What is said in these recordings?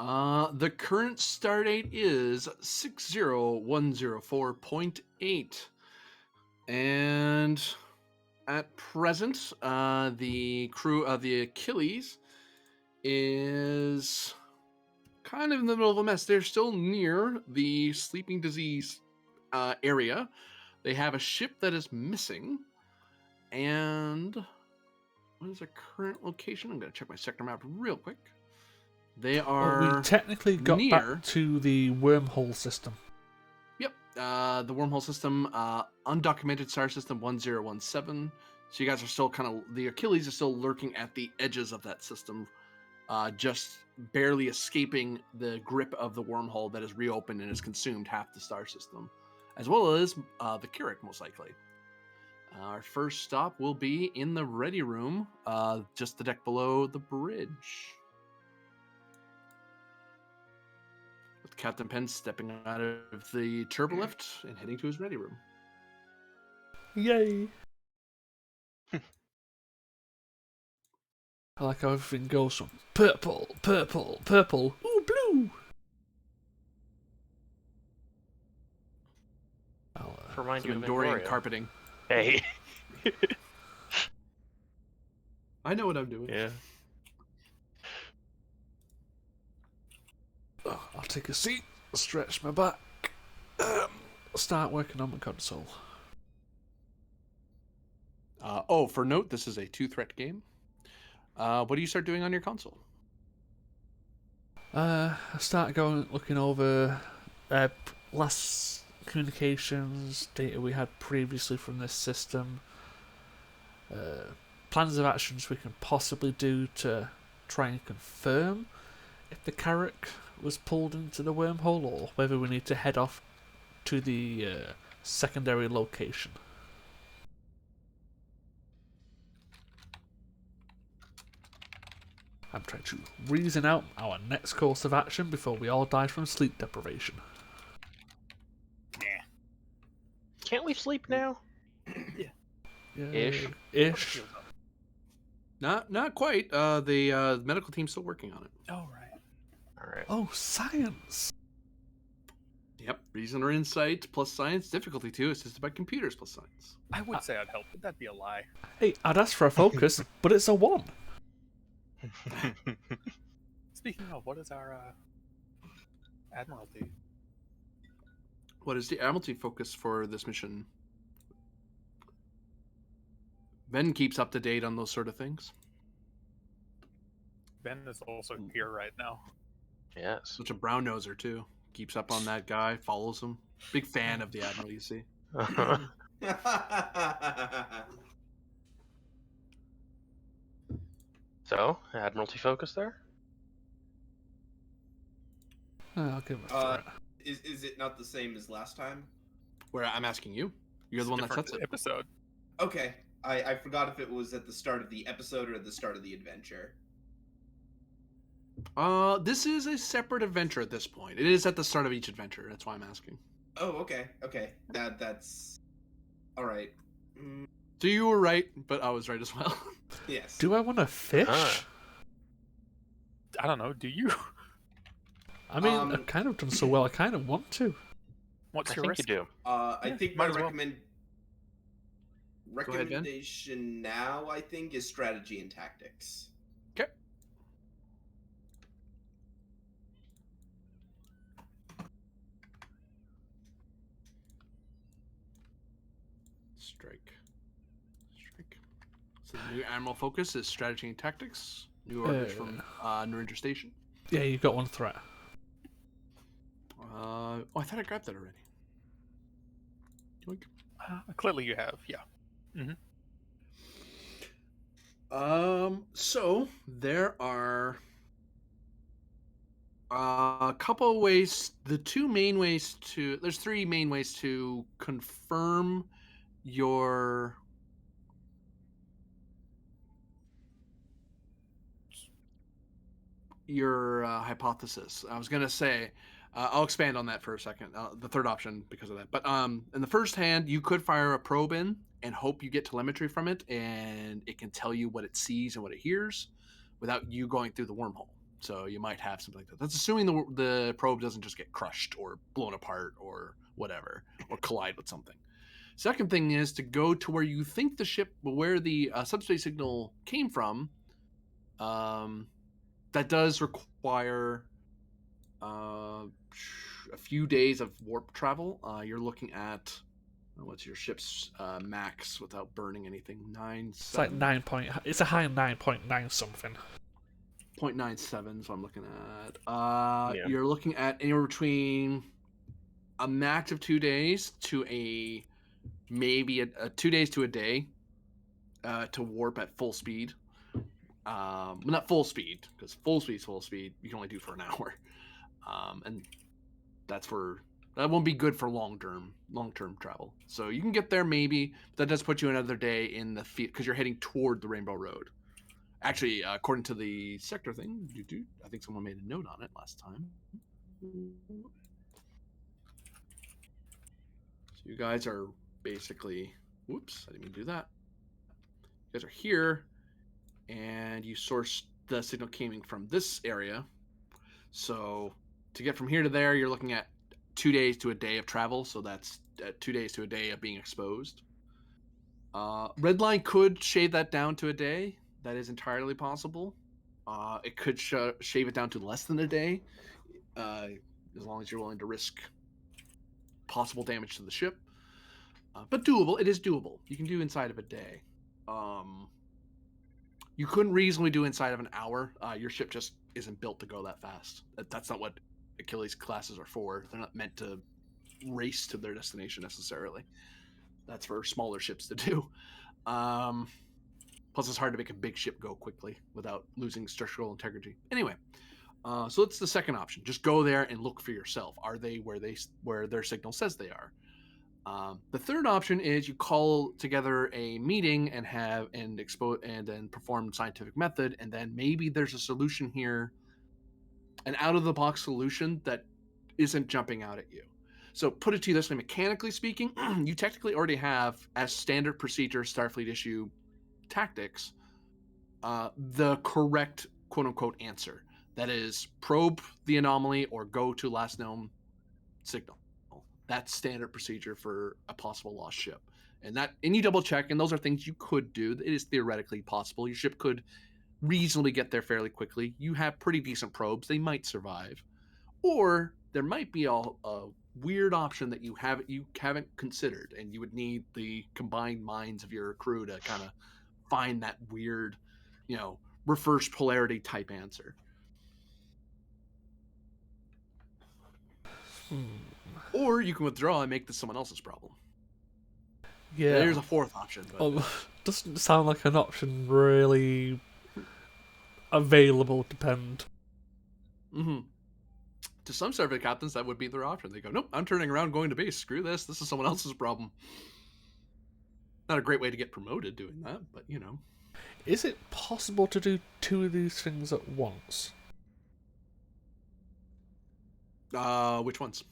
The current start date is 60104.8. And at present, the crew of the Achilles is kind of in the middle of a mess. They're still near the sleeping disease area. They have a ship that is missing. And what is their current location? I'm going to check my sector map real quick. They are we technically got near... back to the wormhole system. Yep. The wormhole system, undocumented star system 1017. So you guys are still the Achilles are still lurking at the edges of that system, just barely escaping the grip of the wormhole that has reopened and has consumed half the star system, as well as the Keurig, most likely. Our first stop will be in the ready room, just the deck below the bridge. With Captain Penn stepping out of the turbolift and heading to his ready room. Yay! I like how everything goes from purple, purple, purple, ooh, blue! Remind you of Dorian Endoria. carpeting. Hey. I know what I'm doing. Yeah. I'll take a seat, stretch my back, start working on my console. For note, this is a 2-threat game. What do you start doing on your console? I start looking over last communications data we had previously from this system, plans of actions we can possibly do to try and confirm if the Carrack was pulled into the wormhole or whether we need to head off to the secondary location. I'm trying to reason out our next course of action before we all die from sleep deprivation. Can't we sleep now? Ish. Ish. Not quite. The medical team's still working on it. Oh, right. All right. Oh, science! Yep. Reason or insight plus science. Difficulty 2 assisted by computers plus science. I would say I'd help, but that'd be a lie. Hey, I'd ask for a focus, but it's a 1. Speaking of, what is our Admiralty? What is the Admiralty focus for this mission? Ben keeps up to date on those sort of things. Ben is also here right now. Yes. Such a brown noser too. Keeps up on that guy, follows him. Big fan of the Admiral, you see. So, Admiralty focus there? I'll give it a threat. Is it not the same as last time? Where I'm asking you. You're the one that Different sets it. episode. Okay. I forgot if it was at the start of the episode or at the start of the adventure. This is a separate adventure at this point. It is at the start of each adventure. That's why I'm asking. Oh, okay. Okay. That's all right. So you were right, but I was right as well. Yes. Do I want to fish? I don't know. Do you? I mean, I've kind of done so well. I kind of want to. What's I your think risk? you do. I think my might as well. recommendation now, I think, is strategy and tactics. Okay. Strike. So the new Admiral focus is strategy and tactics. New orders from Narendra Station. Yeah, you've got 1 threat. I thought I grabbed that already. Yoink. Clearly you have, yeah. So there are a couple ways. There's 3 main ways to confirm your hypothesis. I was gonna say, I'll expand on that for a second. The third option because of that. But in the first hand, you could fire a probe in and hope you get telemetry from it, and it can tell you what it sees and what it hears, without you going through the wormhole. So you might have something like that. That's assuming the probe doesn't just get crushed or blown apart or whatever, or collide with something. Second thing is to go to where you think the ship, where the subspace signal came from. That does require a few days of warp travel. You're looking at what's your ship's max without burning anything? It's like 9 point. It's a high 9.9 something. 0.97. So I'm looking at. Yeah. You're looking at anywhere between a max of 2 days to maybe a 2 days to a day to warp at full speed. Not full speed, because full speed you can only do for an hour, and that won't be good for long term travel. So you can get there maybe, but that does put you another day in the field because you're heading toward the Rainbow Road. Actually, according to the sector thing, I think someone made a note on it last time. So you guys are basically, whoops, I didn't mean to do that. You guys are here, and you source the signal coming from this area. So to get from here to there, you're looking at 2 days to a day of travel. So that's 2 days to a day of being exposed. Redline could shave that down to a day. That is entirely possible. It could shave it down to less than a day, as long as you're willing to risk possible damage to the ship. But doable. It is doable. You can do inside of a day. You couldn't reasonably do inside of an hour. Your ship just isn't built to go that fast. That's not what Achilles classes are for. They're not meant to race to their destination necessarily. That's for smaller ships to do. Plus, it's hard to make a big ship go quickly without losing structural integrity. Anyway, so it's the second option. Just go there and look for yourself. Are they where their signal says they are? The third option is you call together a meeting and then perform scientific method, and then maybe there's a solution here, an out of the box solution that isn't jumping out at you. So put it to you this way: mechanically speaking, you technically already have, as standard procedure Starfleet issue tactics, the correct quote unquote answer. That is, probe the anomaly or go to last known signal. That's standard procedure for a possible lost ship. And you double check, and those are things you could do. It is theoretically possible. Your ship could reasonably get there fairly quickly. You have pretty decent probes. They might survive. Or there might be a weird option that you haven't considered, and you would need the combined minds of your crew to kind of find that weird, reverse polarity type answer. Or you can withdraw and make this someone else's problem. Yeah. There's a fourth option. But... doesn't sound like an option really available to Pend. Mm-hmm. To some Starfleet captains, that would be their option. They go, nope, I'm turning around, going to base. Screw this. This is someone else's problem. Not a great way to get promoted doing that, but Is it possible to do two of these things at once? Which ones?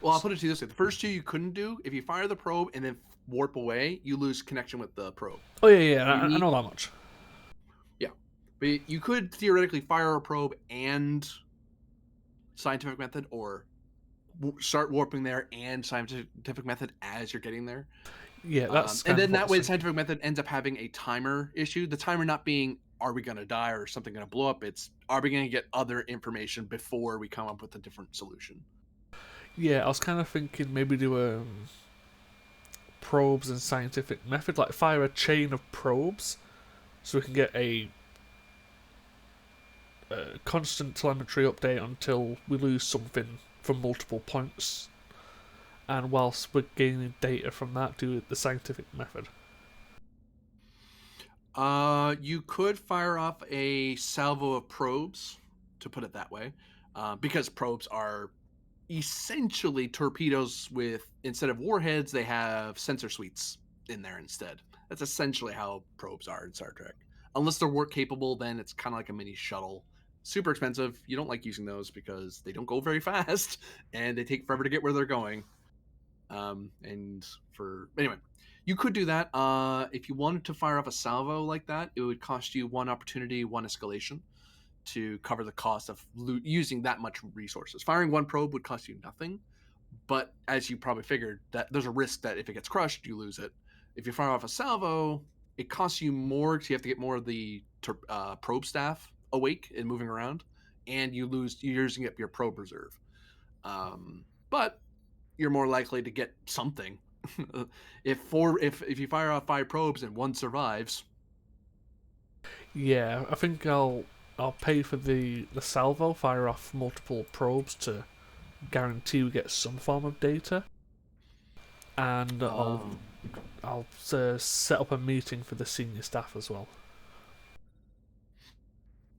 Well, I'll put it to you this way. The first two you couldn't do. If you fire the probe and then warp away, you lose connection with the probe. Oh, yeah. I know that much. Yeah. But you could theoretically fire a probe and scientific method, or start warping there and scientific method as you're getting there. Yeah, that's and then that way the scientific method ends up having a timer issue. The timer not being, are we going to die or something going to blow up? It's, are we going to get other information before we come up with a different solution? Yeah, I was kind of thinking maybe do probes and scientific method, like fire a chain of probes so we can get a constant telemetry update until we lose something from multiple points, and whilst we're gaining data from that, do the scientific method. You could fire off a salvo of probes, to put it that way, because probes are essentially torpedoes with, instead of warheads, they have sensor suites in there instead. That's essentially how probes are in Star Trek. Unless they're work capable, then it's kind of like a mini shuttle. Super expensive. You don't like using those because they don't go very fast and they take forever to get where they're going. Anyway, you could do that. If you wanted to fire off a salvo like that, it would cost you 1 opportunity, 1 escalation. to cover the cost of using that much resources. Firing one probe would cost you nothing, but as you probably figured, that there's a risk that if it gets crushed, you lose it. If you fire off a salvo, it costs you more because you have to get more of the probe staff awake and moving around, and you're using up your probe reserve. But you're more likely to get something. if you fire off 5 probes and 1 survives. Yeah, I think I'll pay for the salvo, fire off multiple probes to guarantee we get some form of data, and I'll set up a meeting for the senior staff as well.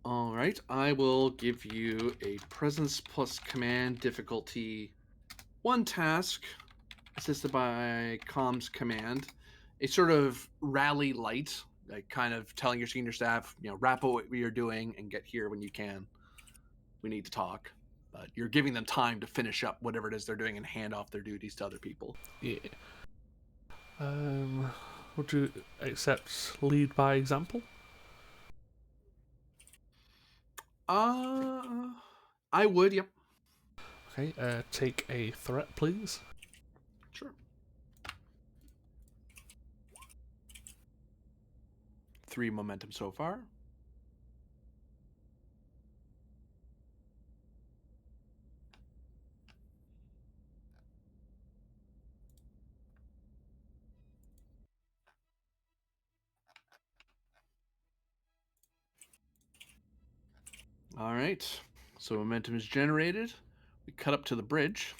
All right, I will give you a presence plus command difficulty 1 task, assisted by comms command. A sort of rally light, like kind of telling your senior staff, wrap up what you're doing and get here when you can. We need to talk. But you're giving them time to finish up whatever it is they're doing and hand off their duties to other people. Yeah. Would you accept lead by example? I would, yep. Okay, take a threat, please. Sure. 3 momentum so far. All right, so momentum is generated. We cut up to the bridge.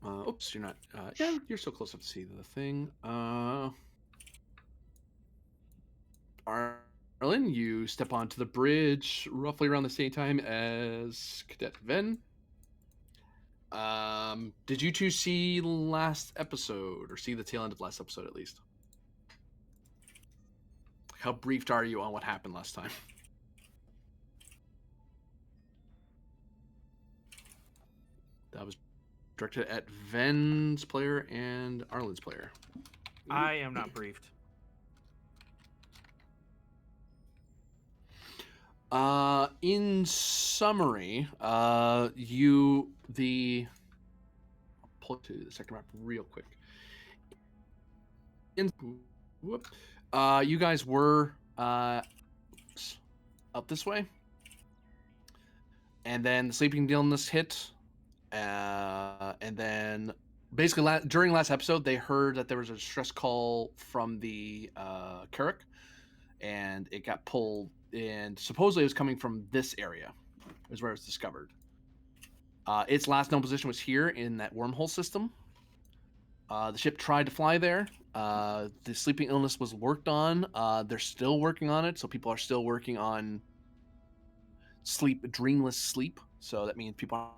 Oops, you're not. Yeah, you're so close up to see the thing. Arlen, you step onto the bridge roughly around the same time as Cadet Ven. Did you two see last episode, or see the tail end of last episode at least? How briefed are you on what happened last time? That was directed at Ven's player and Arlen's player. I am not briefed. In summary, I'll pull it to the second map real quick. You guys were up this way, and then the sleeping illness hit, and then basically during last episode they heard that there was a distress call from the Carrick, and it got pulled, and supposedly it was coming from this area is where it was discovered. Its last known position was here in that wormhole system. The ship tried to fly there. The sleeping illness was worked on. They're still working on it, so people are still working on dreamless sleep. So that means people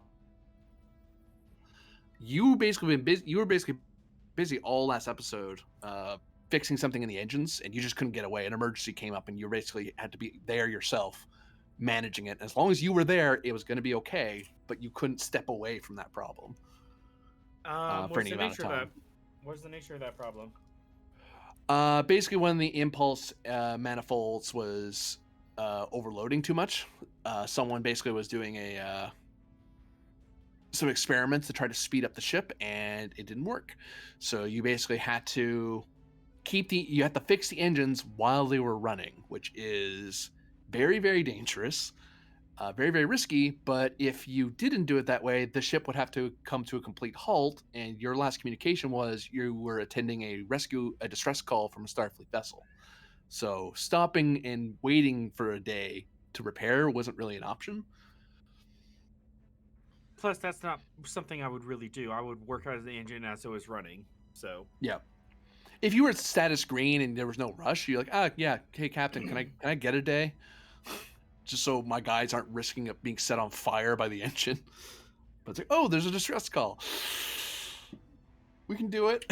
you were basically busy all last episode fixing something in the engines, and you just couldn't get away. An emergency came up, and you basically had to be there yourself, managing it. As long as you were there, it was going to be okay, but you couldn't step away from that problem for any amount of time. What's the nature of that problem? Basically, when the impulse manifolds was overloading too much, someone basically was doing some experiments to try to speed up the ship, and it didn't work. So you basically had to fix the engines while they were running, which is very, very dangerous, very, very risky. But if you didn't do it that way, the ship would have to come to a complete halt, and your last communication was you were attending a distress call from a Starfleet vessel. So stopping and waiting for a day to repair wasn't really an option. Plus, that's not something I would really do. I would work out of the engine as it was running. So yeah, if you were at status green and there was no rush, you're like, yeah, hey Captain, can I get a day, just so my guys aren't risking it being set on fire by the engine. But it's like, oh, there's a distress call. We can do it.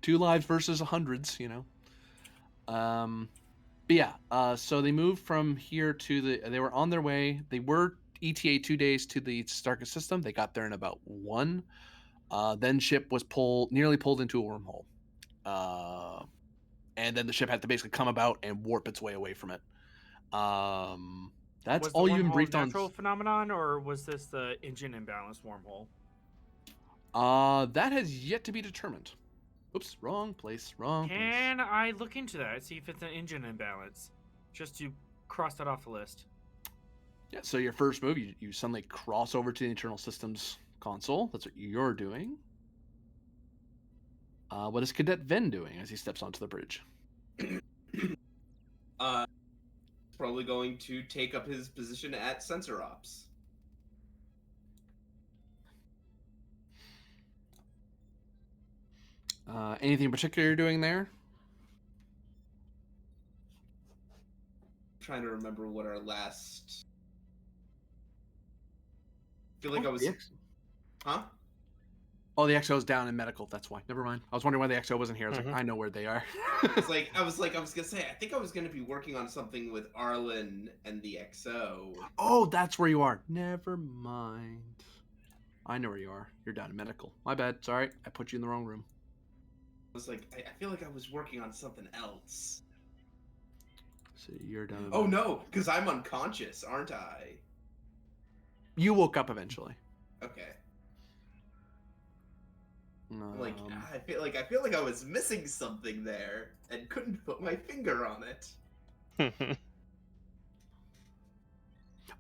2 lives versus hundreds, But yeah, so they moved from here to they were on their way. They were ETA 2 days to the Starka system. They got there in about 1. Then ship was nearly pulled into a wormhole. and then the ship had to basically come about and warp its way away from it. That's Was all the you've been wormhole briefed a on. natural phenomenon, or was this the engine imbalance wormhole? That has yet to be determined. Oops, wrong place, wrong place. Can I look into that, see if it's an engine imbalance, just to cross that off the list? Yeah, so your first move, you suddenly cross over to the internal systems console. That's what you're doing. What is Cadet Ven doing as he steps onto the bridge? Probably going to take up his position at sensor ops. Anything in particular you're doing there? Trying to remember what our last. I feel like Oh, I was. the X- Huh? Oh, the XO's down in medical. That's why. Never mind. I was wondering why the XO wasn't here. I was like, I know where they are. I was gonna say, I think I was gonna be working on something with Arlen and the XO. Oh, that's where you are. Never mind. I know where you are. You're down in medical. My bad. Sorry, I put you in the wrong room. I was like, I feel like I was working on something else. So you're down. Oh no, because I'm unconscious, aren't I? You woke up eventually. Okay. I feel like I was missing something there and couldn't put my finger on it.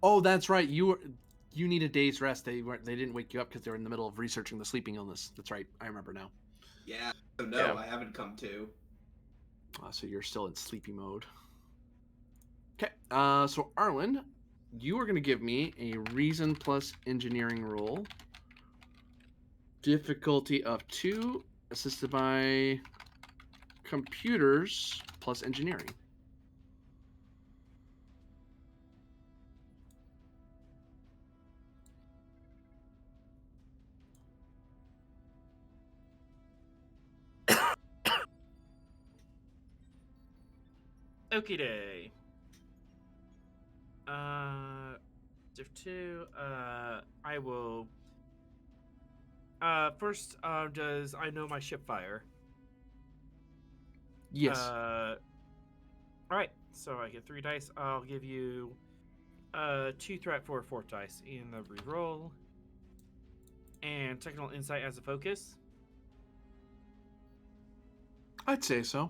Oh, that's right. You need a day's rest. They didn't wake you up because they were in the middle of researching the sleeping illness. That's right. I remember now. Yeah. So no, Yeah. I haven't come to. So you're still in sleepy mode. Okay. So Arlen, you are going to give me a reason plus engineering roll. Difficulty of 2, assisted by computers plus engineering. Okie day. Div 2. I will. First, does I know my ship fire? Yes. All right. So I get 3 dice. I'll give you 2 threat for 4 dice in the reroll, and technical insight as a focus. I'd say so.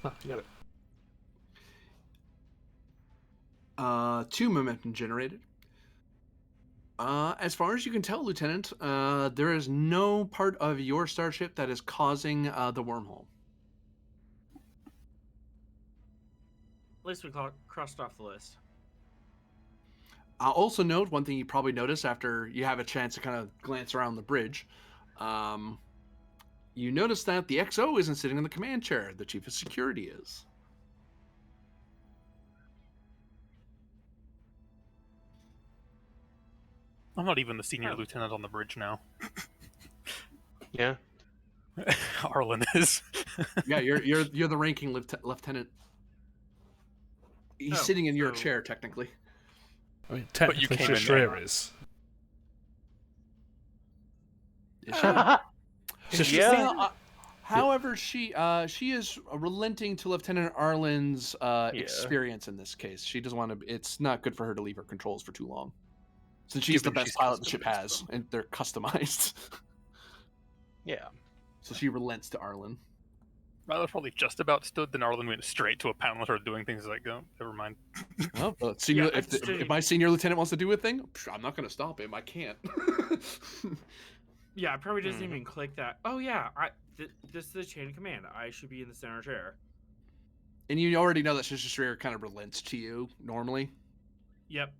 Oh, you got it. 2 momentum generated. As far as you can tell, Lieutenant, there is no part of your starship that is causing the wormhole. At least we crossed off the list. I'll also note one thing you probably notice after you have a chance to kind of glance around the bridge. You notice that the XO isn't sitting in the command chair. The chief of security is. I'm not even the senior lieutenant on the bridge now. Yeah. Arlen is. Yeah, you're the ranking lieutenant. He's sitting in your chair technically. I mean, But you technically, came in Shashir is. Yeah. However, she is relenting to Lieutenant Arlen's experience in this case. She doesn't want to. It's not good for her to leave her controls for too long, since she's the Given best she's pilot the ship customized, has, and they're customized. Yeah. So she relents to Arlen. I was probably just about stood, then Arlen went straight to a panel and started doing things like, oh, never mind. Well, Yeah, if my senior lieutenant wants to do a thing, I'm not going to stop him. I can't. Yeah, I probably doesn't even click that. Oh yeah, this is the chain of command. I should be in the center chair. And you already know that Shishir kind of relents to you normally. Yep.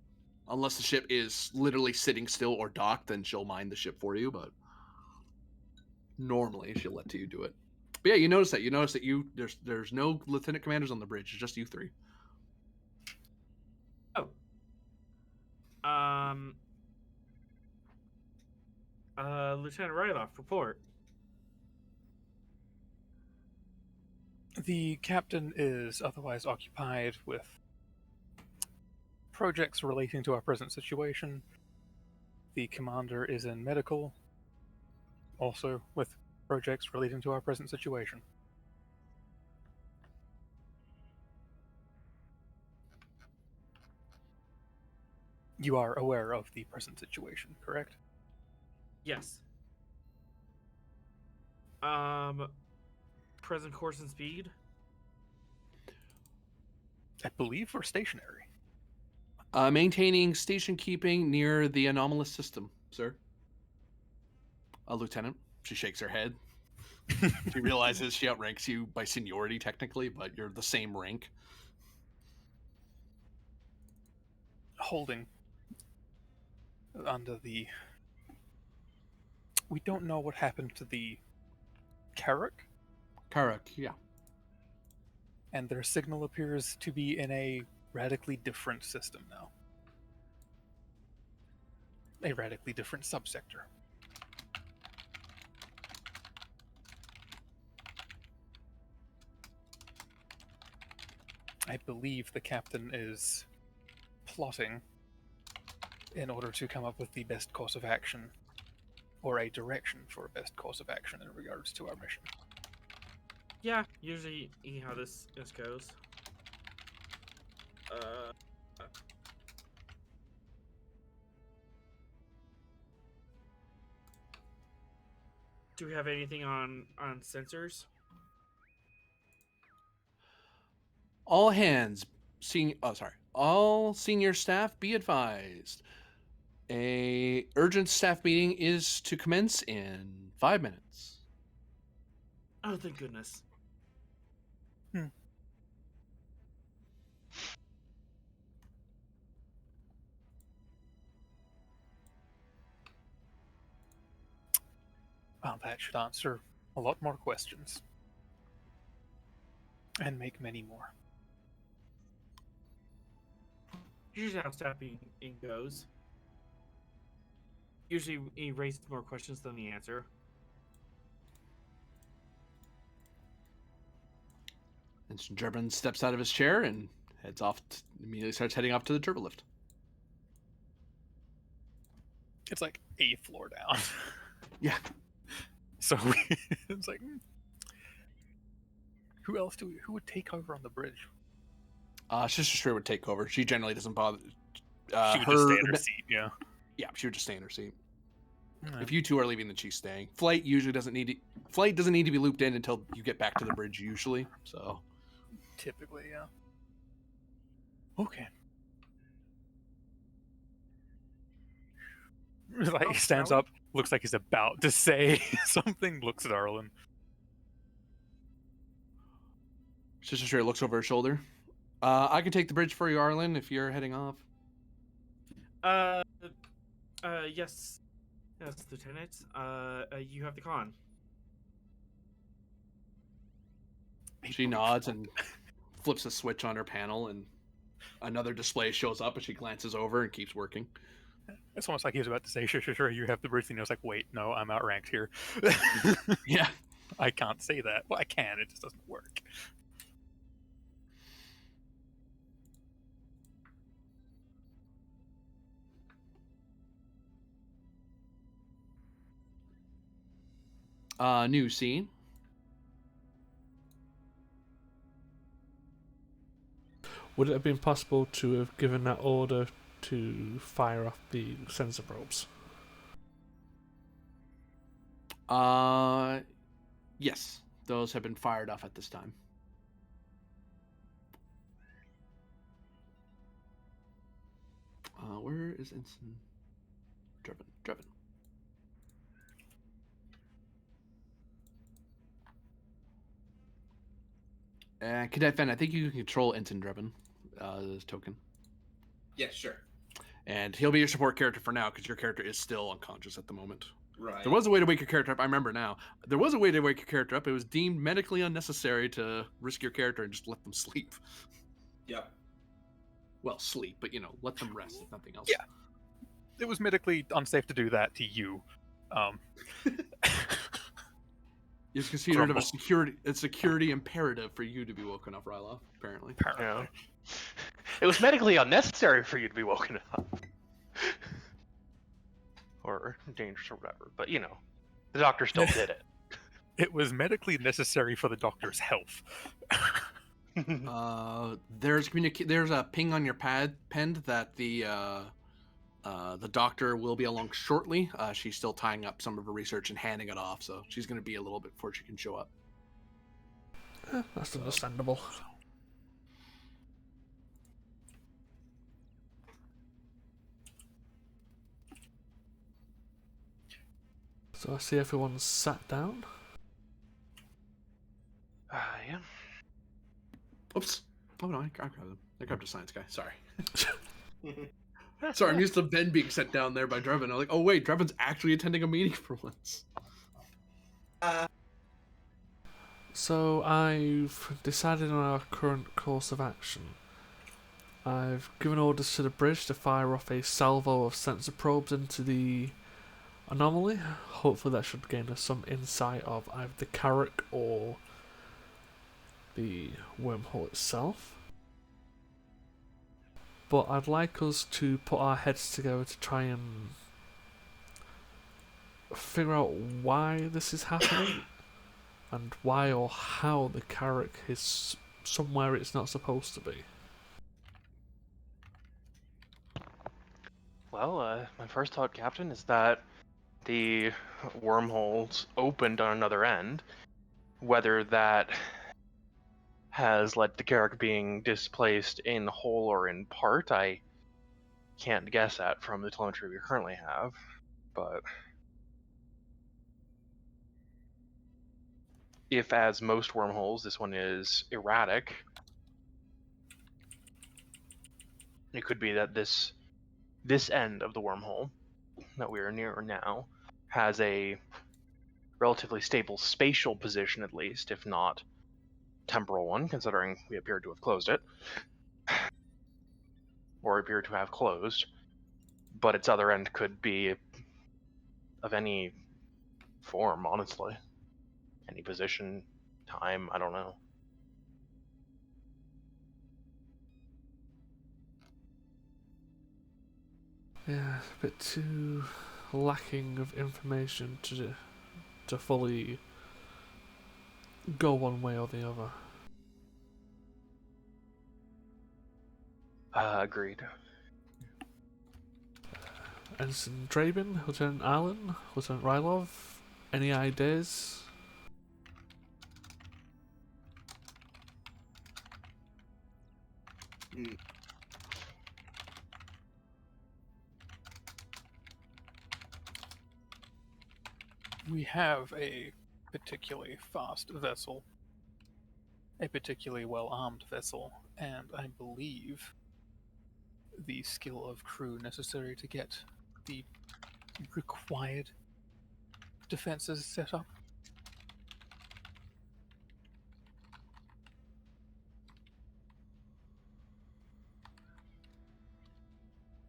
Unless the ship is literally sitting still or docked, then she'll mind the ship for you. But normally she'll let you do it. But yeah, you notice that. There's no lieutenant commanders on the bridge. It's just you 3. Oh. Lieutenant Ryloff, report. The captain is otherwise occupied with projects relating to our present situation. The commander is in medical, also with projects relating to our present situation. You are aware of the present situation, correct? Yes. Present course and speed. I believe we're stationary. Maintaining station keeping near the anomalous system, sir. Lieutenant. She shakes her head. She realizes she outranks you by seniority, technically, but you're the same rank. Holding under the... We don't know what happened to the Carrack, Karak, yeah. and their signal appears to be in a radically different system now. A radically different subsector. I believe the captain is plotting in order to come up with the best course of action, or a direction for a best course of action in regards to our mission. Yeah, usually how this goes. Do we have anything on sensors? All hands, all senior staff be advised. A urgent staff meeting is to commence in 5 minutes. Oh, thank goodness. Well, that should answer a lot more questions. And make many more. Usually how staff meeting goes. Usually he raises more questions than the answer. And German steps out of his chair and heads off. Immediately starts heading off to the turbolift. It's like a floor down. Yeah. So it's like, who would take over on the bridge? Sister Stray would take over. She generally doesn't bother. She would just stay in her seat, yeah. Yeah, she would just stay in her seat. Yeah. If you two are leaving, then she's staying. Flight doesn't need to be looped in until you get back to the bridge, usually. So Typically, yeah. Okay. Like, he stands up, looks like he's about to say something, looks at Arlen. Sister Stray looks over her shoulder. I can take the bridge for you, Arlen, if you're heading off. Yes, Lieutenant. You have the con. She nods and flips a switch on her panel, and another display shows up, and she glances over and keeps working. It's almost like he was about to say, sure, you have the bridge, and he was like, wait, no, I'm outranked here. Yeah. I can't say that. Well, I can, it just doesn't work. New scene. Would it have been possible to have given that order to fire off the sensor probes? Yes. Those have been fired off at this time. Where is Ensign Drebin? Cadet Fen, I think you can control Ensign Drebin, this token. Yeah, sure. And he'll be your support character for now, because your character is still unconscious at the moment. Right. There was a way to wake your character up. I remember now. There was a way to wake your character up. It was deemed medically unnecessary to risk your character and just let them sleep. Yep. Well, sleep, but, let them rest, if nothing else. Yeah. It was medically unsafe to do that to you. It's considered Grumble. a security imperative for you to be woken up, Ryloth, apparently. Yeah. It was medically unnecessary for you to be woken up. Or dangerous or whatever. But, you know, the doctor still did it. It was medically necessary for the doctor's health. There's a ping on your pen that the doctor will be along shortly. She's still tying up some of her research and handing it off, so she's going to be a little bit before she can show up. That's understandable. So I see everyone's sat down. Yeah. Oops. Oh no, I grabbed them. I grabbed a science guy. Sorry. Sorry, I'm used to Ben being set down there by Drebin. I'm like, oh wait, Drebin's actually attending a meeting for once. So I've decided on our current course of action. I've given orders to the bridge to fire off a salvo of sensor probes into the anomaly. Hopefully that should gain us some insight of either the Carrack or the wormhole itself. But I'd like us to put our heads together to try and figure out why this is happening and why or how the Carrack is somewhere it's not supposed to be. Well, my first thought, Captain, is that the wormholes opened on another end. Whether that has led to Carrack being displaced in whole or in part, I can't guess at from the telemetry we currently have. But if, as most wormholes, this one is erratic, it could be that this end of the wormhole that we are near now has a relatively stable spatial position, at least, if not temporal one, considering we appear to have closed it. Or appear to have closed. But its other end could be of any form, honestly. Any position, time, I don't know. Yeah, a bit too lacking of information to fully go one way or the other. Agreed. Ensign Draven, Lieutenant Allen, Lieutenant Rylov, any ideas? We have a particularly fast vessel, a particularly well-armed vessel, and I believe the skill of crew necessary to get the required defenses set up.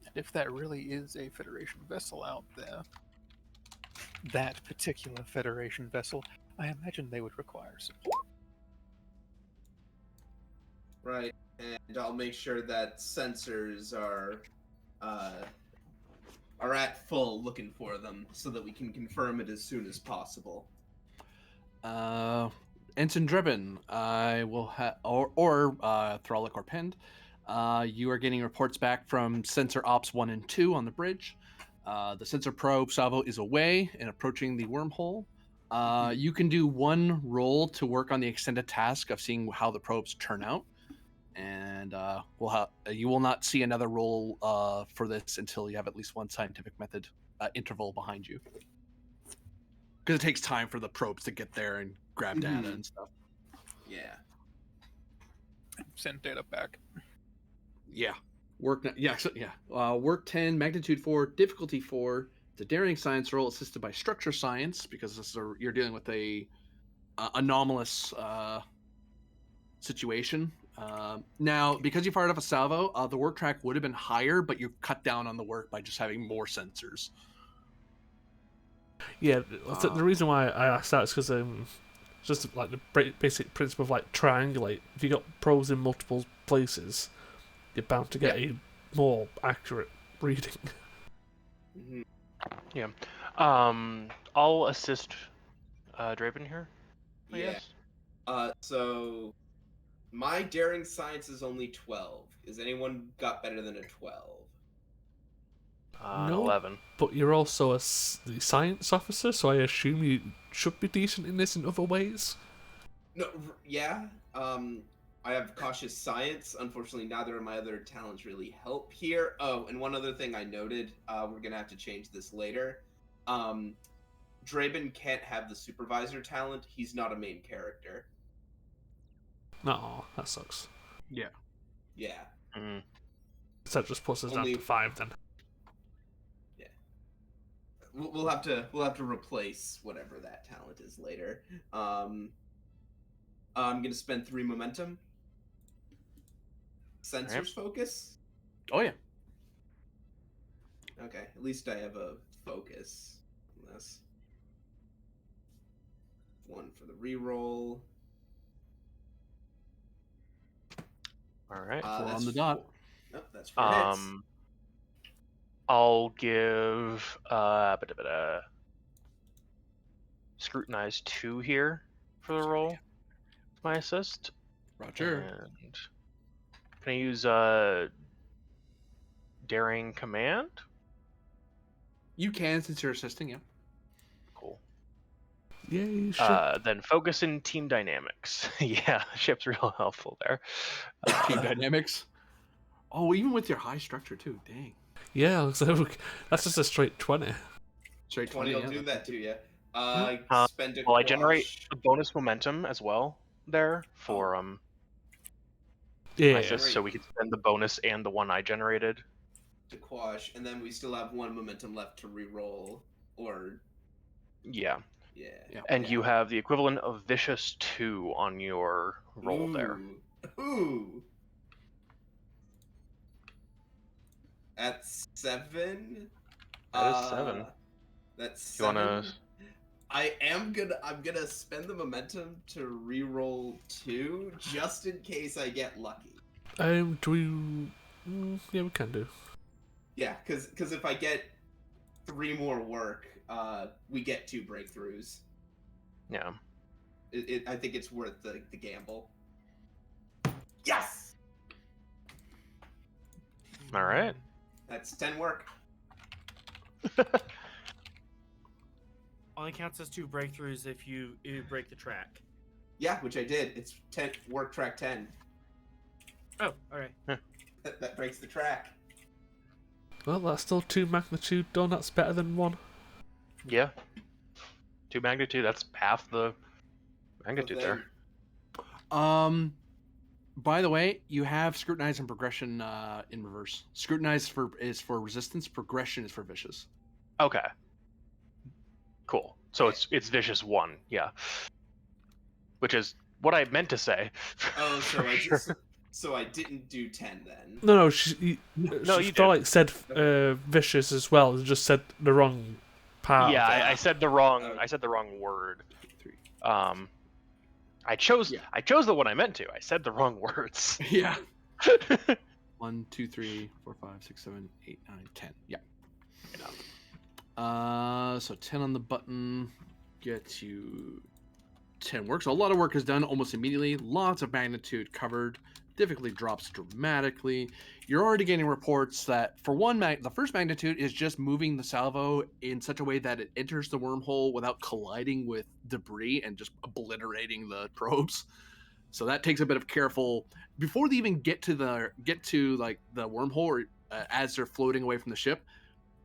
And if that really is a Federation vessel out there, that particular Federation vessel, I imagine they would require support. Right, and I'll make sure that sensors are at full looking for them so that we can confirm it as soon as possible. Ensign Drebin, I will have, or Thralic or Pend, you are getting reports back from Sensor Ops 1 and 2 on the bridge. The sensor probe salvo is away and approaching the wormhole. You can do one roll to work on the extended task of seeing how the probes turn out. And you will not see another roll for this until you have at least one scientific method interval behind you. Because it takes time for the probes to get there and grab data and stuff. Yeah. Send data back. Yeah. Work 10, magnitude 4, difficulty 4. It's a daring science roll assisted by structure science because you're dealing with a anomalous situation. Now, because you fired off a salvo, the work track would have been higher, but you cut down on the work by just having more sensors. Yeah, the reason why I asked that is because It's just like the basic principle of like triangulate. If you got probes in multiple places, you're bound to get a more accurate reading. Mhm. Yeah. I'll assist Draven here, I Yeah. guess. So my daring science is only 12. Is anyone got better than a 12? No. 11. But you're also the science officer, so I assume you should be decent in this in other ways. No, yeah. I have cautious science. Unfortunately, neither of my other talents really help here. Oh, and one other thing I noted, we're gonna have to change this later. Draven can't have the supervisor talent. He's not a main character. No, that sucks. Yeah. Yeah. Mm. So that just puts us down Only- to 5 then. Yeah. We'll have to replace whatever that talent is later. I'm gonna spend 3 momentum. Sensors focus. Oh yeah. Okay, at least I have a focus on this. 1 for the reroll. All right. 4 That's on the dot. Nope, that's for hits. I'll give Scrutinize 2 here for the roll. My assist. Roger. And can I use Daring Command? You can since you're assisting, yeah. Cool. Yeah, you should. Then focus in team dynamics. Yeah, ship's real helpful there. Team dynamics. Oh, even with your high structure too. Dang. Yeah, so that's just a straight 20. Straight 20 will yeah, do that to you. Spend a Well, I generate quash. a bonus momentum as well there for my Yeah. assist, so we can spend the bonus and the one I generated. To quash, and then we still have 1 momentum left to reroll, or Yeah. yeah. And you have the equivalent of Vicious 2 on your roll there. Ooh. At 7. That is 7. That's You 7. wanna? I'm gonna spend the momentum to reroll 2 just in case I get lucky. Do we? Yeah, we can do. Yeah, because if I get 3 more work, we get 2 breakthroughs. Yeah. I think it's worth the gamble. Yes. All right. That's 10 work. Only counts as 2 breakthroughs if you break the track. Yeah, which I did. It's 10 work track 10. Oh, all right. That breaks the track. Well, that's still 2 magnitude done. That's better than 1. Yeah. 2 magnitude. That's half the magnitude there. By the way, you have scrutinize and progression in reverse. Scrutinize is for resistance. Progression is for vicious. Okay. Cool. So it's Vicious 1. Yeah. Which is what I meant to say. Oh, so I didn't do 10 then. No, No, she you felt like said vicious as well. Just said the wrong part. Yeah, of it. I said the wrong. Okay. I said the wrong word. 3. I chose. Yeah. I chose the one I meant to. I said the wrong words. Yeah. 1, 2, 3, 4, 5, 6, 7, 8, 9, 10. Yeah. So 10 on the button gets you 10 work. So a lot of work is done almost immediately. Lots of magnitude covered. Difficulty drops dramatically. You're already getting reports that for one, the first magnitude is just moving the salvo in such a way that it enters the wormhole without colliding with debris and just obliterating the probes. So that takes a bit of careful before they even get to the wormhole or as they're floating away from the ship.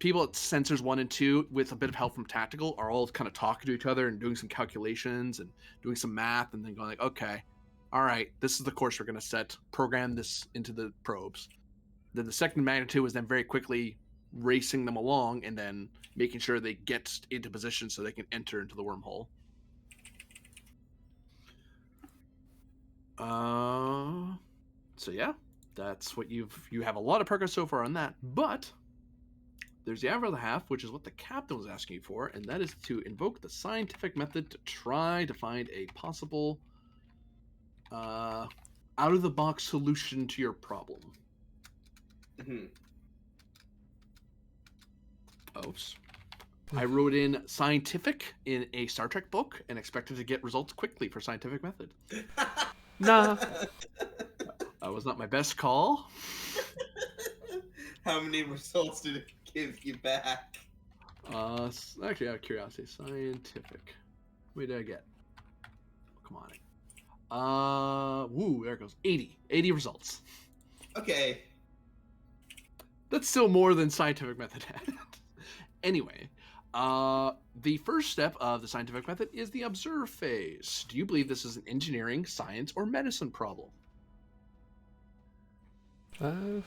People at sensors 1 and 2, with a bit of help from tactical, are all kind of talking to each other and doing some calculations and doing some math, and then going like, okay, all right, this is the course we're going to set. Program this into the probes. Then the second magnitude is then very quickly racing them along and then making sure they get into position so they can enter into the wormhole. So yeah, that's what you have a lot of progress so far on that, but there's the other half, which is what the captain was asking you for, and that is to invoke the scientific method to try to find a possible out-of-the-box solution to your problem. Mhm. Oops. I wrote in scientific in a Star Trek book and expected to get results quickly for scientific method. Nah. That was not my best call. How many results did it give you back? Actually, out of curiosity, scientific. What did I get? Come on. Woo, there it goes. 80. 80 results. Okay. That's still more than scientific method had. Anyway, the first step of the scientific method is the observe phase. Do you believe this is an engineering, science, or medicine problem? I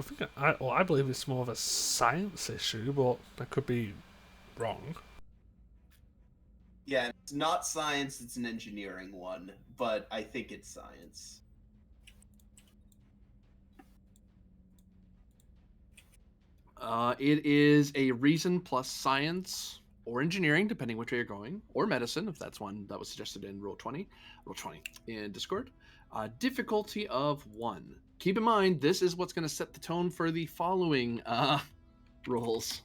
think I believe it's more of a science issue, but I could be wrong. Yeah, it's not science, it's an engineering one, but I think it's science. It is a reason plus science or engineering, depending which way you're going, or medicine, if that's one that was suggested in Roll 20 in Discord. Difficulty of 1. Keep in mind, this is what's going to set the tone for the following rolls.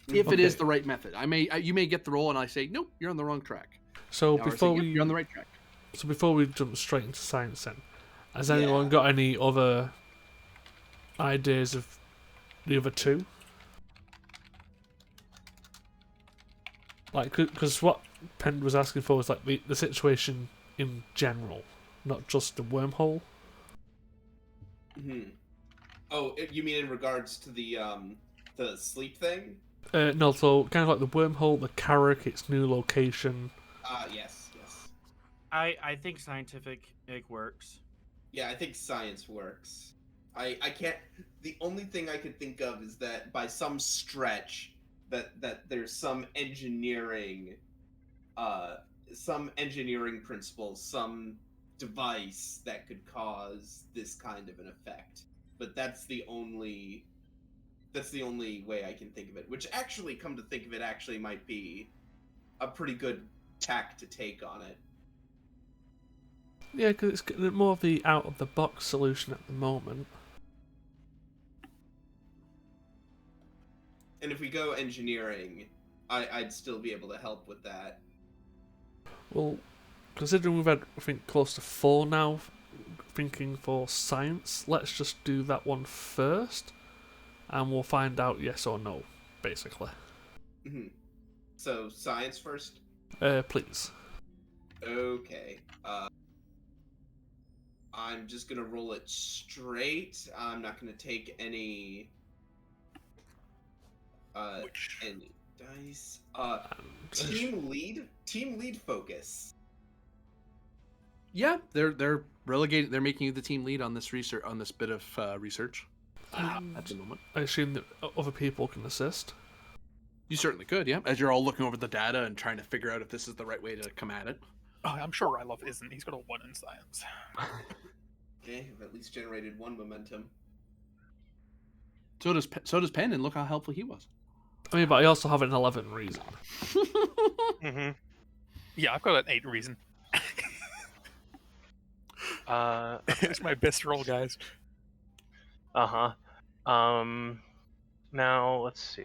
If it is the right method, you may get the roll and I say, nope, you're on the wrong track. So Or I say, "Yep, you're on the right track. So before we jump straight into science, then, has anyone got any other ideas of the other two? Like, because what Penn was asking for was like the situation in general, not just the wormhole. Mm-hmm. Oh, you mean in regards to the sleep thing? No, so kind of like the wormhole, the Carrick, its new location. Yes. I think scientific it works. Yeah, I think science works. I can't. The only thing I could think of is that by some stretch, that there's some engineering principles, some device that could cause this kind of an effect. But that's the only way I can think of it. Which actually, come to think of it, actually might be a pretty good tack to take on it. Yeah, because it's more of the out-of-the-box solution at the moment. And if we go engineering, I'd still be able to help with that. Well, considering we've had, I think, close to 4 now, thinking for science, let's just do that one first, and we'll find out yes or no, basically. Mm-hmm. So, science first? Please. Okay. I'm just gonna roll it straight. I'm not gonna take any dice. Team lead focus. Yeah, they're relegating. They're making you the team lead on this research, on this bit of research at the moment. I assume that other people can assist. You certainly could, yeah. As you're all looking over the data and trying to figure out if this is the right way to come at it. Oh, I'm sure Rylov isn't. He's got a 1 in science. Okay, I've at least generated 1 momentum. So does Penn, and look how helpful he was. I mean, but I also have an 11 reason. Mm-hmm. Yeah, I've got an 8 reason. It's my best roll, guys. Uh-huh. Now, let's see.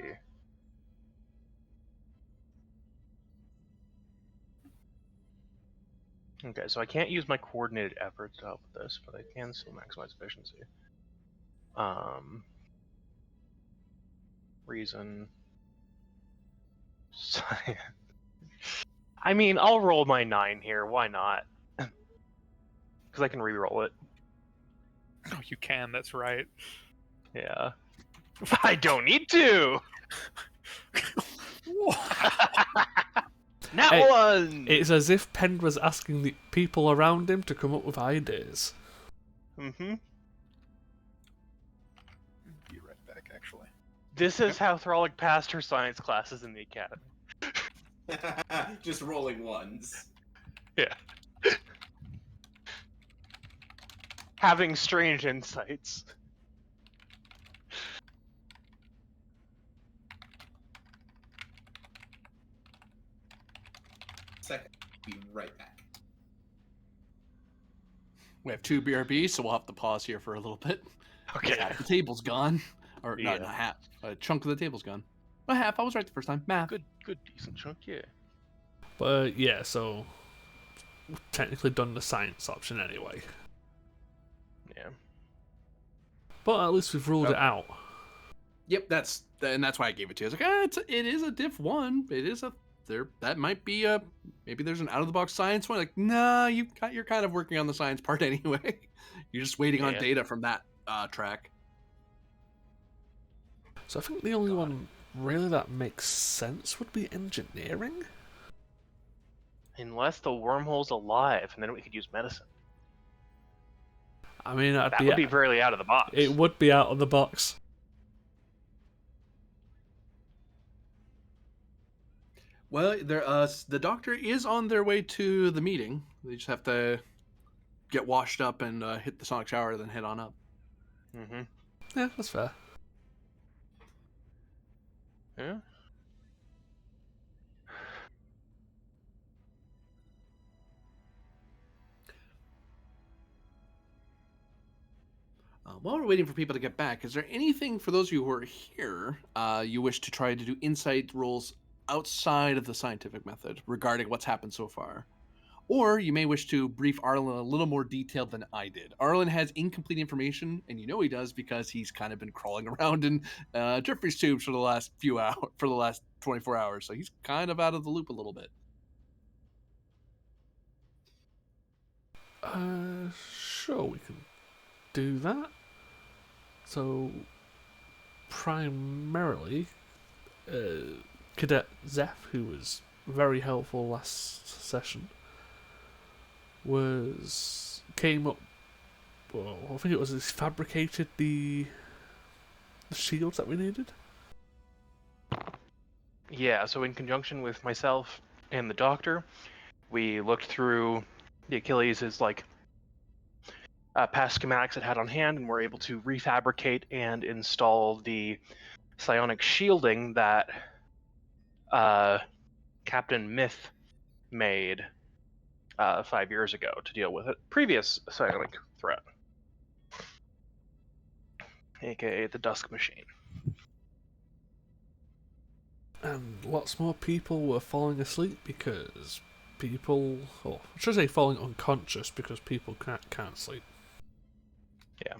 Okay, so I can't use my coordinated efforts to help with this, but I can still maximize efficiency. Reason. Science. I mean, I'll roll my 9 here. Why not? Because I can re-roll it. Oh, you can. That's right. Yeah. I don't need to. Not Hey, one. It's as if Penn was asking the people around him to come up with ideas. Mm-hmm. Be right back, actually. This is how Thralic passed her science classes in the academy. Just rolling ones. Yeah. Having strange insights. second. Be right back. We have 2 BRB, so we'll have to pause here for a little bit. Okay. Half the table's gone. Or, no, Yeah. not half. A chunk of the table's gone. Well, half. I was right the first time. Math. Good, decent chunk, yeah. But yeah, so we've technically done the science option anyway. Yeah. But at least we've ruled it out. Yep, that's why I gave it to you. I was like, it is a diff 1. It is a that might be a maybe there's an out of the box science one. Like, nah, you're kind of working on the science part anyway. You're just waiting on Yeah. data from that track. So I think the only one really that makes sense would be engineering. Unless the wormhole's alive, and then we could use medicine. I mean, That would be really out of the box. It would be out of the box. Well, the doctor is on their way to the meeting. They just have to get washed up and hit the sonic shower, then head on up. Mm-hmm. Yeah, that's fair. Yeah. While we're waiting for people to get back, is there anything for those of you who are here you wish to try to do insight rolls outside of the scientific method regarding what's happened so far? Or you may wish to brief Arlen a little more detailed than I did. Arlen has incomplete information, and you know he does because he's kind of been crawling around in Jeffrey's tubes for the last few hours, for the last 24 hours. So he's kind of out of the loop a little bit. Sure, we can do that. So, primarily, Cadet Zeph, who was very helpful last session, came up. Well, I think it was he fabricated the shields that we needed. Yeah, so in conjunction with myself and the doctor, we looked through the Achilles' past schematics it had on hand, and were able to refabricate and install the psionic shielding that Captain Myth made 5 years ago to deal with a previous psionic threat, aka the Dusk Machine. And lots more people were falling asleep because people, or I should say falling unconscious because people can't sleep. Yeah.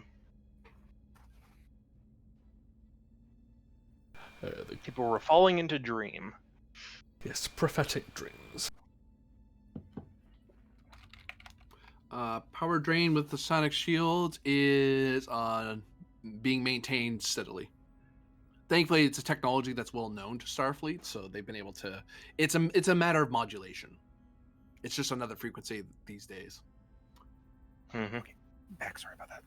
People were falling into dream. Yes, prophetic dreams. Power drain with the sonic shield is being maintained steadily. Thankfully, it's a technology that's well known to Starfleet, so they've been able to. It's a matter of modulation. It's just another frequency these days. Mm-hmm. Back, sorry about that.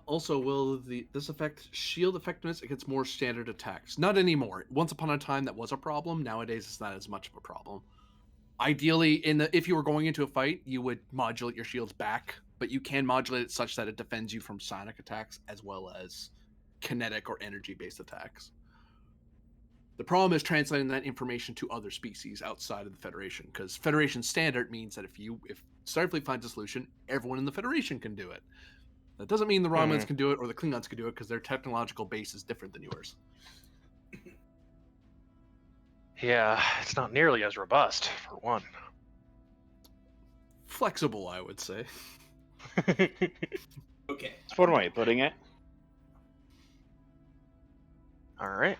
Also, will this affect shield effectiveness against more standard attacks? Not anymore. Once upon a time, that was a problem. Nowadays, it's not as much of a problem. Ideally, if you were going into a fight, you would modulate your shields back, but you can modulate it such that it defends you from sonic attacks as well as kinetic or energy-based attacks. The problem is translating that information to other species outside of the Federation, because Federation standard means that if Starfleet finds a solution, everyone in the Federation can do it. That doesn't mean the Romulans can do it or the Klingons can do it, because their technological base is different than yours. Yeah, it's not nearly as robust, for one. Flexible, I would say. Okay. That's one way of putting it. All right.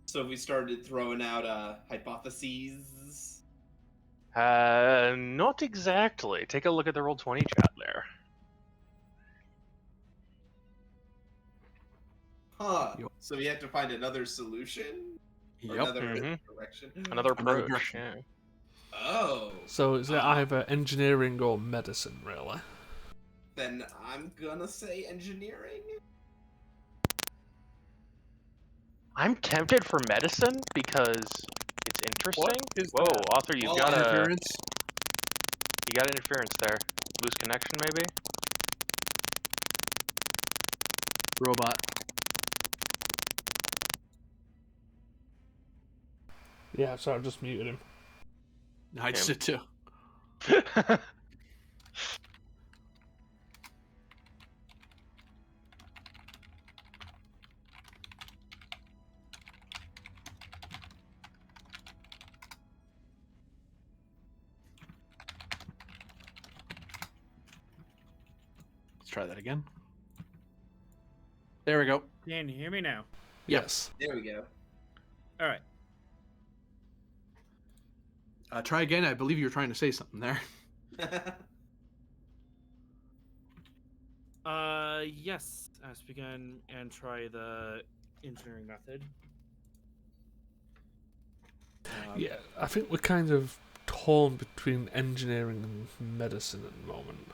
So we started throwing out hypotheses. Not exactly. Take a look at the Roll20 chat there. Huh. So we have to find another solution? Or Yep. another Mhm. direction? Another approach. direction. Yeah. Oh. So is it either engineering or medicine, really? Then I'm gonna say engineering? I'm tempted for medicine because it's interesting. What is Whoa, that? author, you All got Interference. interference there. Loose connection, maybe. Robot. Yeah, so I just muted him. I just did too. Let's try that again. There we go. Can you hear me now? Yes. There we go. All right. Try again. I believe you were trying to say something there. Yes. Let's begin and try the engineering method. Yeah, I think we're kind of torn between engineering and medicine at the moment.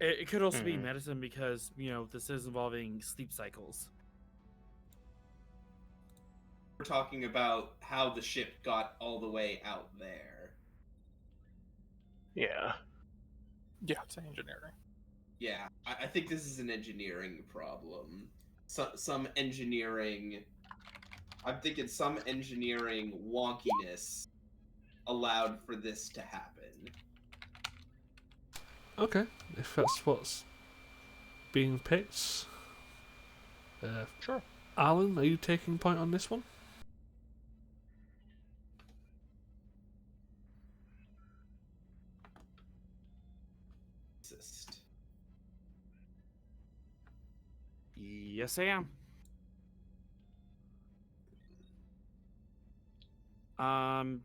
It could also be medicine because, this is involving sleep cycles. We're talking about how the ship got all the way out there. Yeah. Yeah, it's engineering. Yeah, I think this is an engineering problem. Some engineering... I'm thinking some engineering wonkiness allowed for this to happen. Okay, if that's what's being picked. Sure. Alan, are you taking point on this one? Yes, I am.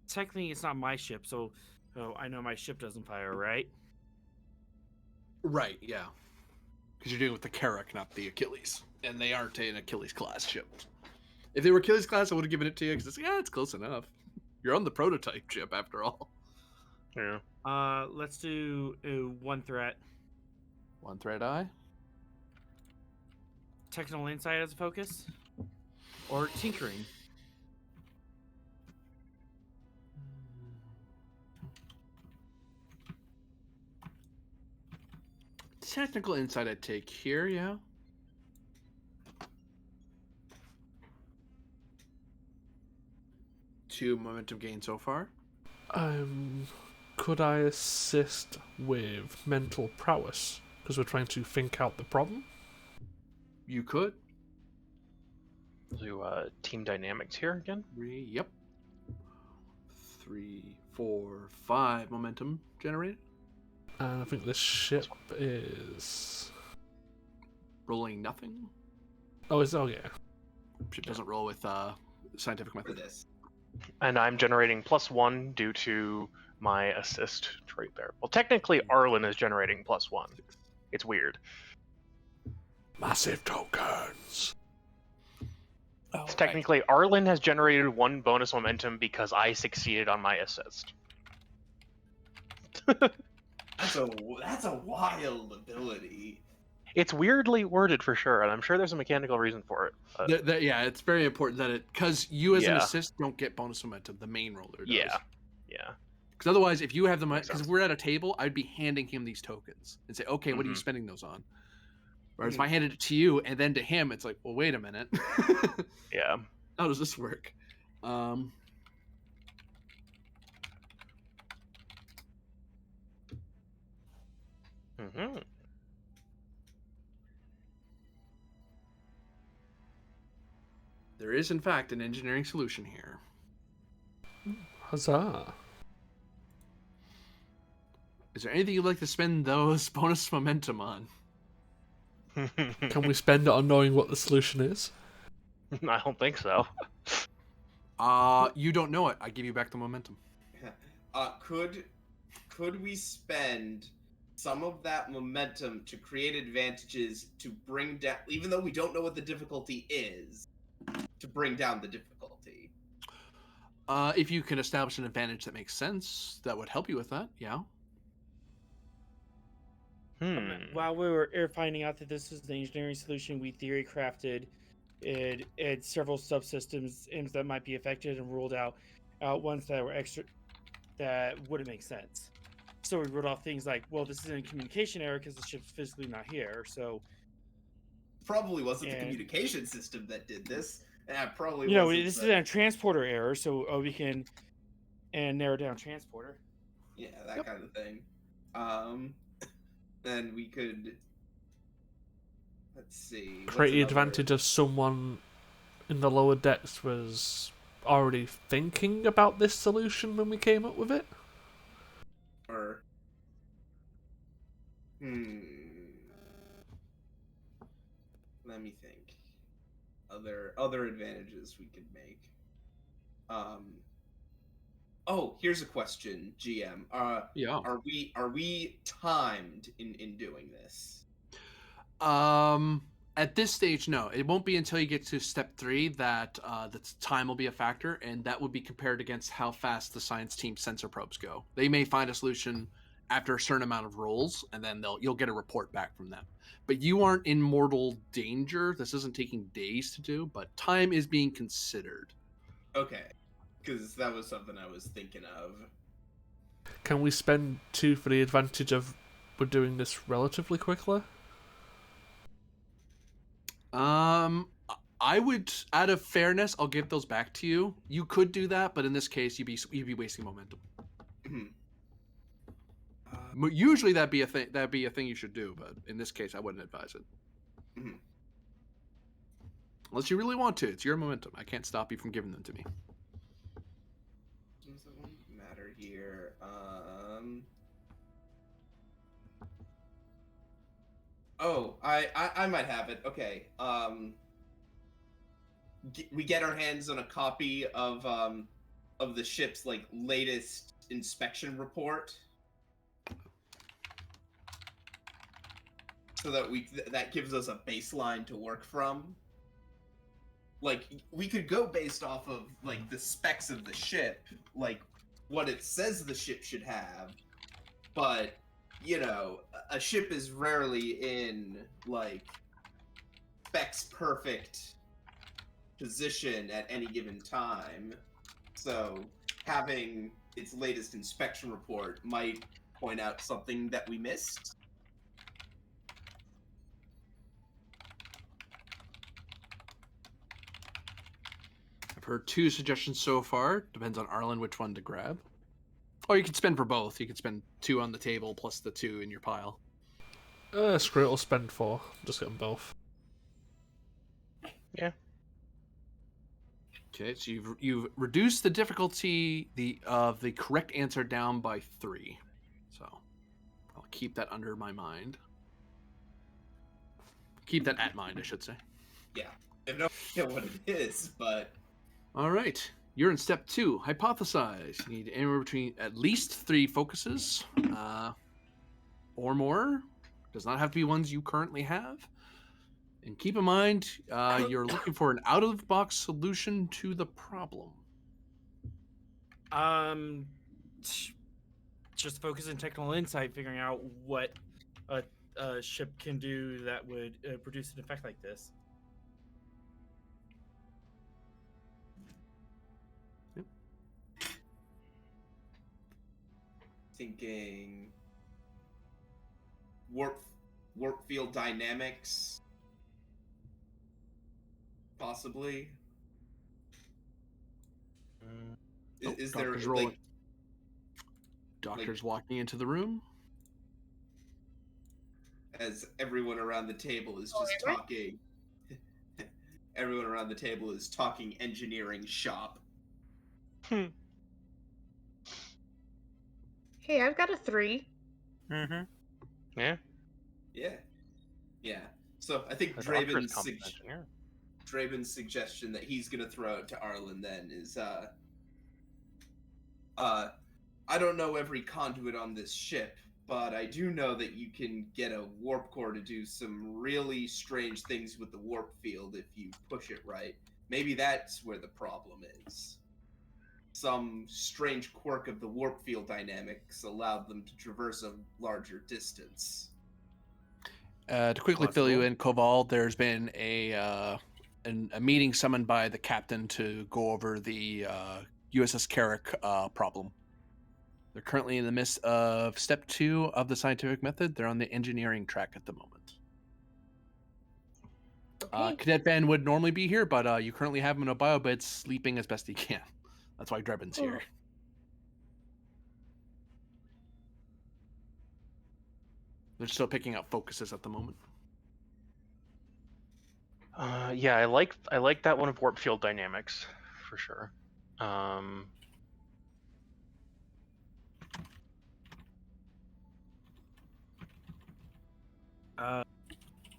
Technically, it's not my ship, so I know my ship doesn't fire, right? Right, yeah. Because you're dealing with the Carrack, not the Achilles. And they aren't an Achilles class ship. If they were Achilles class, I would have given it to you because it's close enough. You're on the prototype ship after all. Yeah. Let's do one threat. One threat eye. Technical insight as a focus, or tinkering. Technical insight I'd take here, yeah. Two momentum gain so far. Could I assist with mental prowess? Because we're trying to think out the problem? You could. Do team dynamics here again? Yep. 3, 4, 5 momentum generated. And I think this ship is... Rolling nothing. Oh, yeah. Ship doesn't roll with scientific For method. this. And I'm generating +1 due to my assist trait there. Well, technically, Arlen is generating +1. It's weird. Massive tokens. Oh, It's technically, Arlen has generated 1 bonus momentum because I succeeded on my assist. That's a wild ability. It's weirdly worded for sure, and I'm sure there's a mechanical reason for it. But Yeah, it's very important that because you as an Yeah. assist don't get bonus momentum. The main roller does. yeah. Because otherwise, if you have the Makes because if sense. we're at a table, I'd be handing him these tokens and say, okay, what are you Mhm. spending those on? Whereas if I handed it to you and then to him, it's like, well, wait a minute. Yeah. How does this work? Mm-hmm. There is, in fact, an engineering solution here. Huzzah. Is there anything you'd like to spend those bonus momentum on? Can we spend it on knowing what the solution is? I don't think so. You don't know it. I give you back the momentum. Could we spend some of that momentum to create advantages to bring down, even though we don't know what the difficulty is, to bring down the difficulty? If you can establish an advantage that makes sense, that would help you with that. Yeah. While we were finding out that this was the engineering solution, we theory crafted it several subsystems that might be affected and ruled out ones that were extra that wouldn't make sense. So we wrote off things like, well, this isn't a communication error because the ship's physically not here. So Probably wasn't the And- communication system that did this. Yeah, probably You know, wasn't. this is But a transporter error, so we can narrow down transporter. yeah, that Yep. kind of thing. Then we could. Let's see. What's Pretty another? advantage of someone in the lower decks was already thinking about this solution when we came up with it. Or let me think. Other advantages we could make. Oh, here's a question, GM. Yeah. Are we timed in doing this? At this stage, no. It won't be until you get to step 3 that the time will be a factor, and that would be compared against how fast the science team sensor probes go. They may find a solution after a certain amount of rolls, and then you'll get a report back from them. But you aren't in mortal danger. This isn't taking days to do, but time is being considered. Okay, because that was something I was thinking of. Can we spend 2 for the advantage of we're doing this relatively quickly? I would, out of fairness, I'll give those back to you. You could do that, but in this case, you'd be wasting momentum. Usually that'd be a thing. That'd be a thing you should do, but in this case, I wouldn't advise it. Unless you really want to, it's your momentum. I can't stop you from giving them to me. Doesn't matter here. Oh, I might have it. Okay. We get our hands on a copy of the ship's like latest inspection report, so that that gives us a baseline to work from. Like, we could go based off of like the specs of the ship, like what it says the ship should have, but a ship is rarely in like specs perfect position at any given time. So having its latest inspection report might point out something that we missed. I've heard 2 suggestions so far. Depends on Arlen which one to grab. Or you could spend for both. You could spend 2 on the table plus the 2 in your pile. Screw it, I'll spend 4. Just get them both. Yeah. Okay, so you've reduced the difficulty of the correct answer down by 3. So I'll keep that under my mind. Keep that at mind, I should say. Yeah, I have no idea what it is, but All right, you're in step 2. Hypothesize. You need anywhere between at least 3 focuses, or more. Does not have to be ones you currently have. And keep in mind, you're looking for an out-of-the-box solution to the problem. Just focus on technical insight, figuring out what a ship can do that would produce an effect like this. Yep. Thinking warp field dynamics, possibly. Is there Doctor's rolling. Doctor's walking into the room. As everyone around the table is just talking. Everyone around the table is talking engineering shop. Hey, I've got a 3. Yeah. Yeah. So I think The doctor is Draven's competent engineer. Draven's suggestion that he's gonna throw out to Arlen then is I don't know every conduit on this ship, but I do know that you can get a warp core to do some really strange things with the warp field if you push it right. Maybe that's where the problem is. Some strange quirk of the warp field dynamics allowed them to traverse a larger distance. To quickly fill you in, Koval, there's been a meeting summoned by the captain to go over the U.S.S. Carrick problem. They're currently in the midst of step 2 of the scientific method. They're on the engineering track at the moment. Okay. Cadet Ben would normally be here, but you currently have him in a bio bed sleeping as best he can. That's why Drebin's Oh. here. They're still picking up focuses at the moment. Yeah, I like that one of warp field dynamics for sure.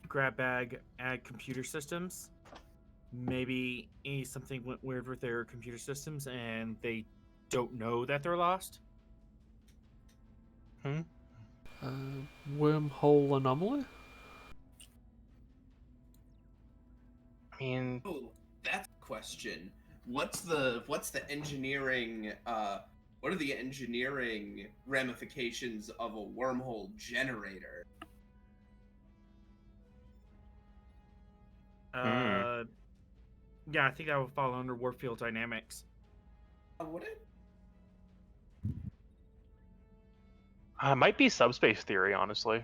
Grab bag, add computer systems. Maybe something went weird with their computer systems and they don't know that they're lost. Wormhole anomaly? I mean, Oh, that's a question. What's the engineering? What are the engineering ramifications of a wormhole generator? Yeah, I think that would fall under warp field dynamics. Would it? might be subspace theory, honestly.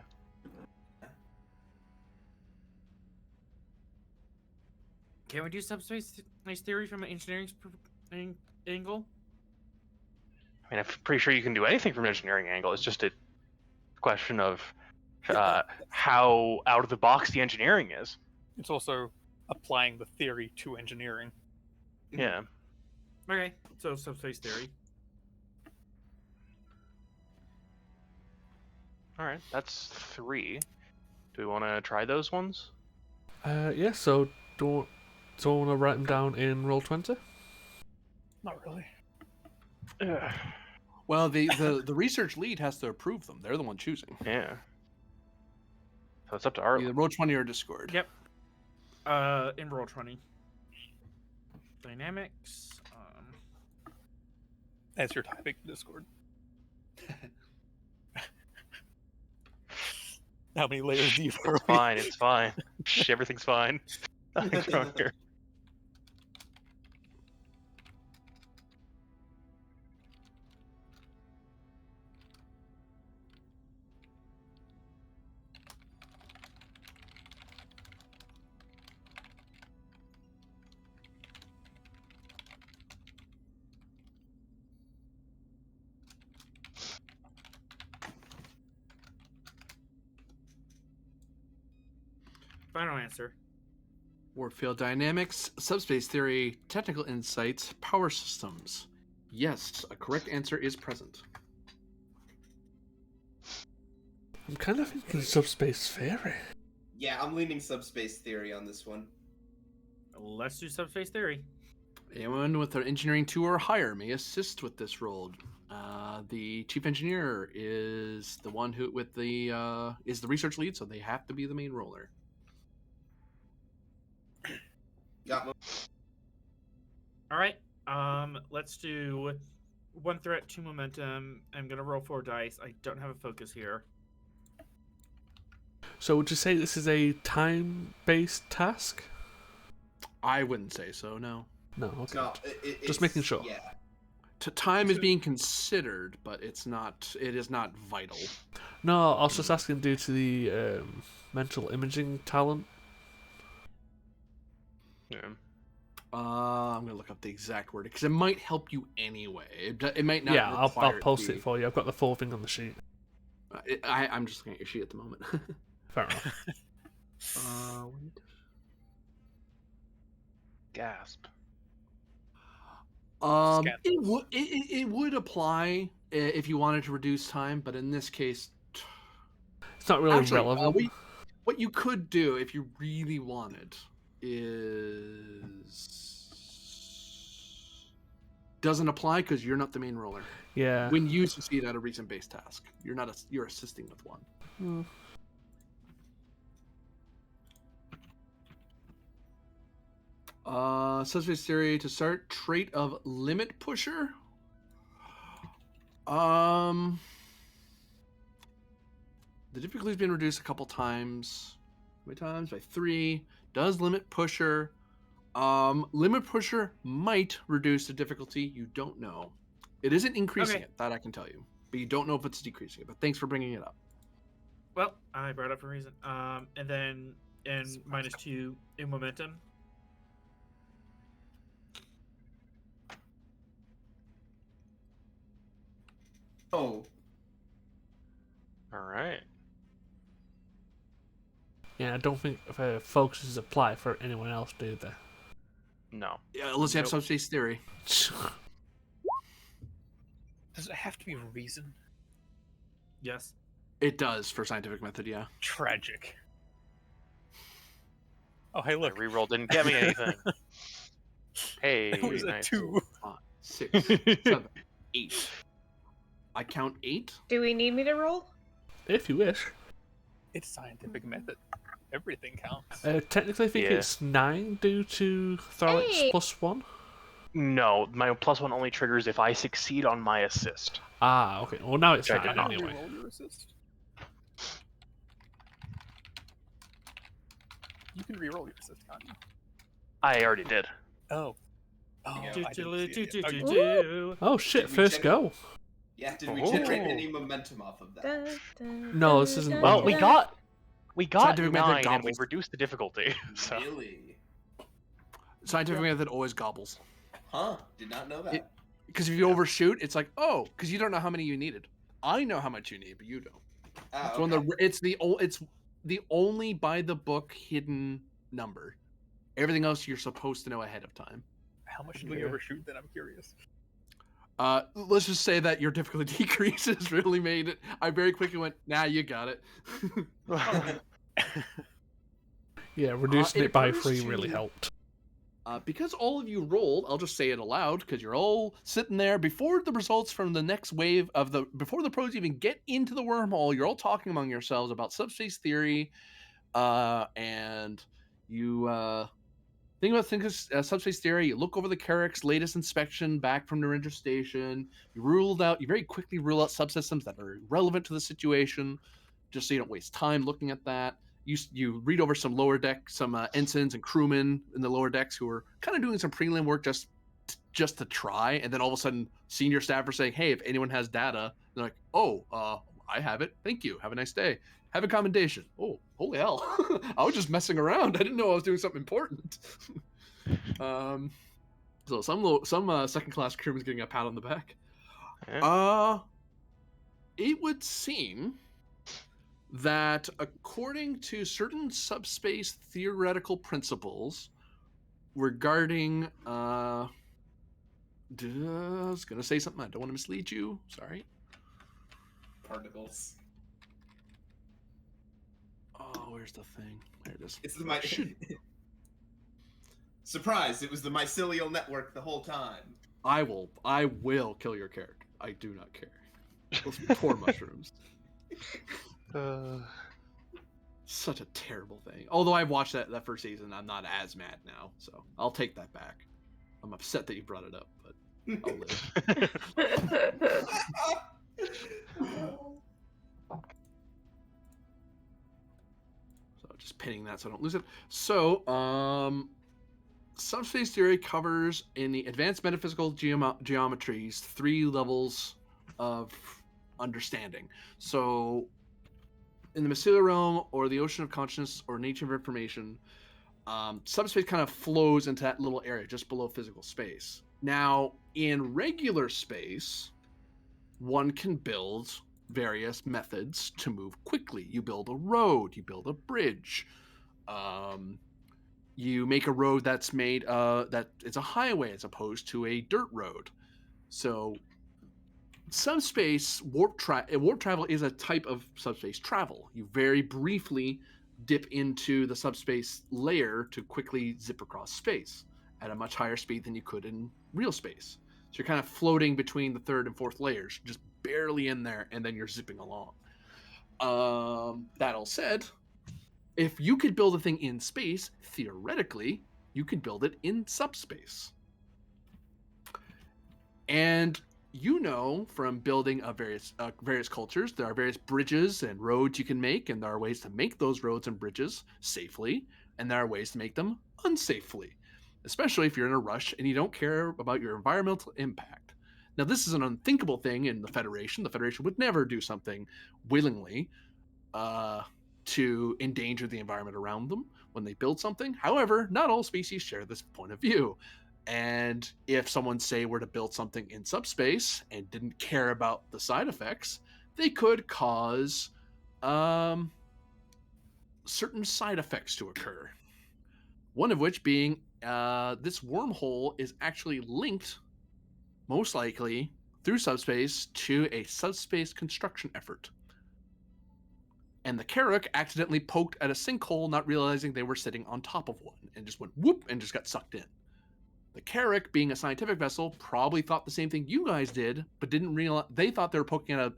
Can we do subspace theory from an engineering angle? I mean, I'm pretty sure you can do anything from an engineering angle. It's just a question of how out of the box the engineering is. It's also applying the theory to engineering. Yeah. Okay, so subspace theory. All right, that's 3. Do we want to try those ones? Yeah, so don't want to write them down in roll 20? Not really. Well, the research lead has to approve them. They're the one choosing. Yeah. So it's up to Arlen. Either roll 20 or Discord. Yep. In roll 20. Dynamics. As you're typing Discord. How many layers do you It's fine. It's fine. Shh, everything's fine. Nothing's wrong here. Final answer. Warp field dynamics, subspace theory, technical insights, power systems. Yes, a correct answer is present. I'm kind of thinking subspace theory. Yeah, I'm leaning subspace theory on this one. Let's do subspace theory. Anyone with an engineering 2 or higher may assist with this roll. The chief engineer is the one who is the research lead, so they have to be the main roller. Got All right. Let's do 1 threat, 2 momentum. I'm gonna roll 4 dice. I don't have a focus here. So would you say this is a time-based task? I wouldn't say so, no. No, okay. No, Just making sure. Yeah. Time is being considered, but it is not vital. No, I was just asking due to the mental imaging talent. Yeah. I'm gonna look up the exact word because it might help you anyway. It might not. Yeah, I'll require post to be- it for you. I've got the full thing on the sheet. I'm just looking at your sheet at the moment. Fair enough. Wait. Gasp. It would apply if you wanted to reduce time, but in this case, It's not really actually, relevant. what you could do if you really wanted is doesn't apply because you're not the main roller. Yeah. When you succeed at a recent base task, you're assisting with one. Hmm. Subspace theory to start. Trait of limit pusher. The difficulty's been reduced a couple times. How many times? By 3. Does limit pusher. Limit pusher might reduce the difficulty. You don't know. It isn't increasing it, that I can tell you. But you don't know if it's decreasing it. But thanks for bringing it up. Well, I brought it up for a reason. And then and -2 in momentum. Oh, All right. Yeah, I don't think focuses apply for anyone else, do they? No. Yeah, unless you have Nope. subspace theory. Does it have to be reason? Yes. It does for scientific method, yeah. Tragic. Oh, hey, My look. reroll didn't get me anything. Hey, It was a nice. 2. 5, 6, 7, 8. I count 8. Do we need me to roll? If you wish. It's scientific method. Everything counts. Technically, I think Yeah. it's 9 due to Tharix Hey! +1. No, my +1 only triggers if I succeed on my assist. Ah, okay. Well, now it's Which I 9 did not. anyway. Reroll your assist. You can reroll your assist, can't you? I already did. Oh. Oh, Yeah. I didn't see it yet. Okay. Do-do-do-do-do. Oh shit, Did we first check- go. yeah. Did we Oh. generate any momentum off of that? Dun, dun, No, dun, this isn't dun, Well, one. we dun. got Scientific method 9 and we gobbles. reduced the difficulty. So Really? Scientific method always gobbles. Huh? Did not know that. It- Because if you overshoot, it's like, oh, because you don't know how many you needed. I know how much you need, but you don't. Ah, It's one okay. of the it's the only by the book hidden number. Everything else you're supposed to know ahead of time. How much did we overshoot then? I'm curious. Let's just say that your difficulty decreases really made it. I very quickly went, nah, you got it. Yeah, reducing it it by occurs 3 really to- helped. Because all of you rolled, I'll just say it aloud because you're all sitting there before the results from the next wave of before the pros even get into the wormhole. You're all talking among yourselves about subspace theory, and you think of subspace theory. You look over the Carrick's latest inspection back from the Ranger Station. You very quickly rule out subsystems that are relevant to the situation, just so you don't waste time looking at that. You read over some lower deck, some ensigns and crewmen in the lower decks who are kind of doing some prelim work just to try, and then all of a sudden senior staff are saying, hey, if anyone has data, they're like, oh, I have it, thank you, have a nice day, have a commendation. Oh, holy hell. I was just messing around, I didn't know I was doing something important. So some second class crewman's getting a pat on the back. Yeah. It would seem that according to certain subspace theoretical principles regarding I was gonna say something, I don't want to mislead you, sorry. Particles. Oh, where's the thing? There it is. It's the Surprise! It was the mycelial network the whole time. I will kill your character. I do not care. Those poor mushrooms. Such a terrible thing. Although I've watched that first season, I'm not as mad now, so I'll take that back. I'm upset that you brought it up, but I'll live. So just pinning that so I don't lose it. So, subspace theory covers in the advanced metaphysical geometries 3 levels of understanding. So, in the mycelial realm, or the ocean of consciousness, or nature of information, subspace kind of flows into that little area just below physical space. Now, in regular space, one can build various methods to move quickly. You build a road, you build a bridge, you make a road that's made that it's a highway as opposed to a dirt road. So subspace warp travel is a type of subspace travel. You very briefly dip into the subspace layer to quickly zip across space at a much higher speed than you could in real space. So you're kind of floating between the 3rd and 4th layers, just barely in there, and then you're zipping along. That all said, if you could build a thing in space, theoretically, you could build it in subspace. And you know from building various cultures, there are various bridges and roads you can make, and there are ways to make those roads and bridges safely, and there are ways to make them unsafely, especially if you're in a rush and you don't care about your environmental impact. Now, this is an unthinkable thing in the Federation. The Federation would never do something willingly to endanger the environment around them, when they build something. However, not all species share this point of view. And if someone, say, were to build something in subspace and didn't care about the side effects, they could cause certain side effects to occur. One of which being this wormhole is actually linked, most likely, through subspace to a subspace construction effort. And the Carrack accidentally poked at a sinkhole, not realizing they were sitting on top of one, and just went whoop and just got sucked in. The Carrack, being a scientific vessel, probably thought the same thing you guys did, but didn't realize. They thought they were poking at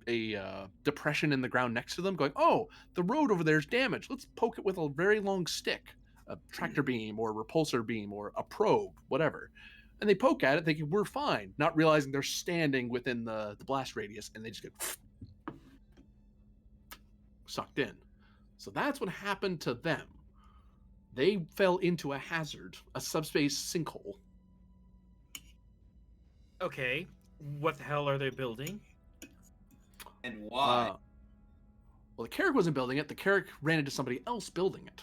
a depression in the ground next to them, going, "Oh, the road over there is damaged. Let's poke it with a very long stick, a tractor beam or a repulsor beam or a probe, whatever." And they poke at it, thinking we're fine, not realizing they're standing within the blast radius, and they just get sucked in. So that's what happened to them. They fell into a hazard, a subspace sinkhole. Okay, what the hell are they building? And why? Well, the Carrack wasn't building it. The Carrack ran into somebody else building it.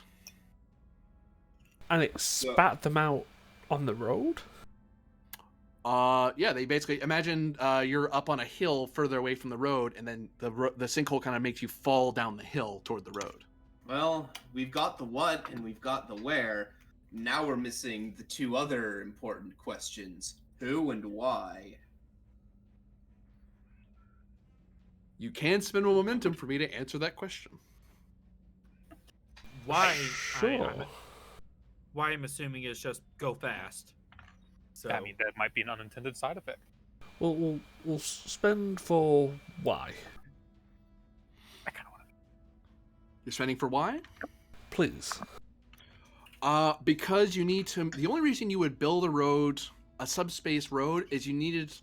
And it spat them out on the road? Yeah, they basically, imagine you're up on a hill further away from the road, and then the sinkhole kind of makes you fall down the hill toward the road. Well, we've got the what and we've got the where. Now we're missing the two other important questions. Who and why? You can spend momentum for me to answer that question. Why? Sure. Why I'm assuming is just go fast. So I mean, that might be an unintended side effect. We'll spend for why? I kind of want to. You're spending for why? Please. Because you need to. The only reason you would build a road, a subspace road, is you needed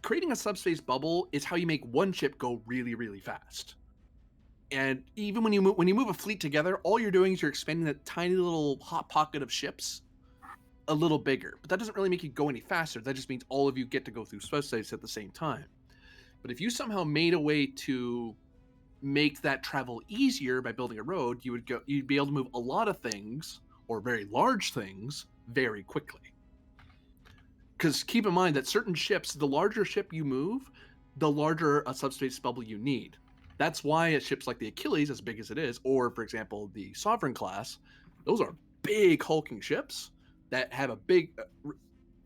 creating a subspace bubble is how you make one ship go really, really fast. And even when you move a fleet together, all you're doing is you're expanding that tiny little hot pocket of ships a little bigger. But that doesn't really make you go any faster. That just means all of you get to go through subspace at the same time. But if you somehow made a way to make that travel easier by building a road, you'd be able to move a lot of things, or very large things, very quickly. Because keep in mind that certain ships, the larger ship you move, the larger a subspace bubble you need. That's why ships like the Achilles, as big as it is, or for example the Sovereign class, those are big hulking ships that have a big,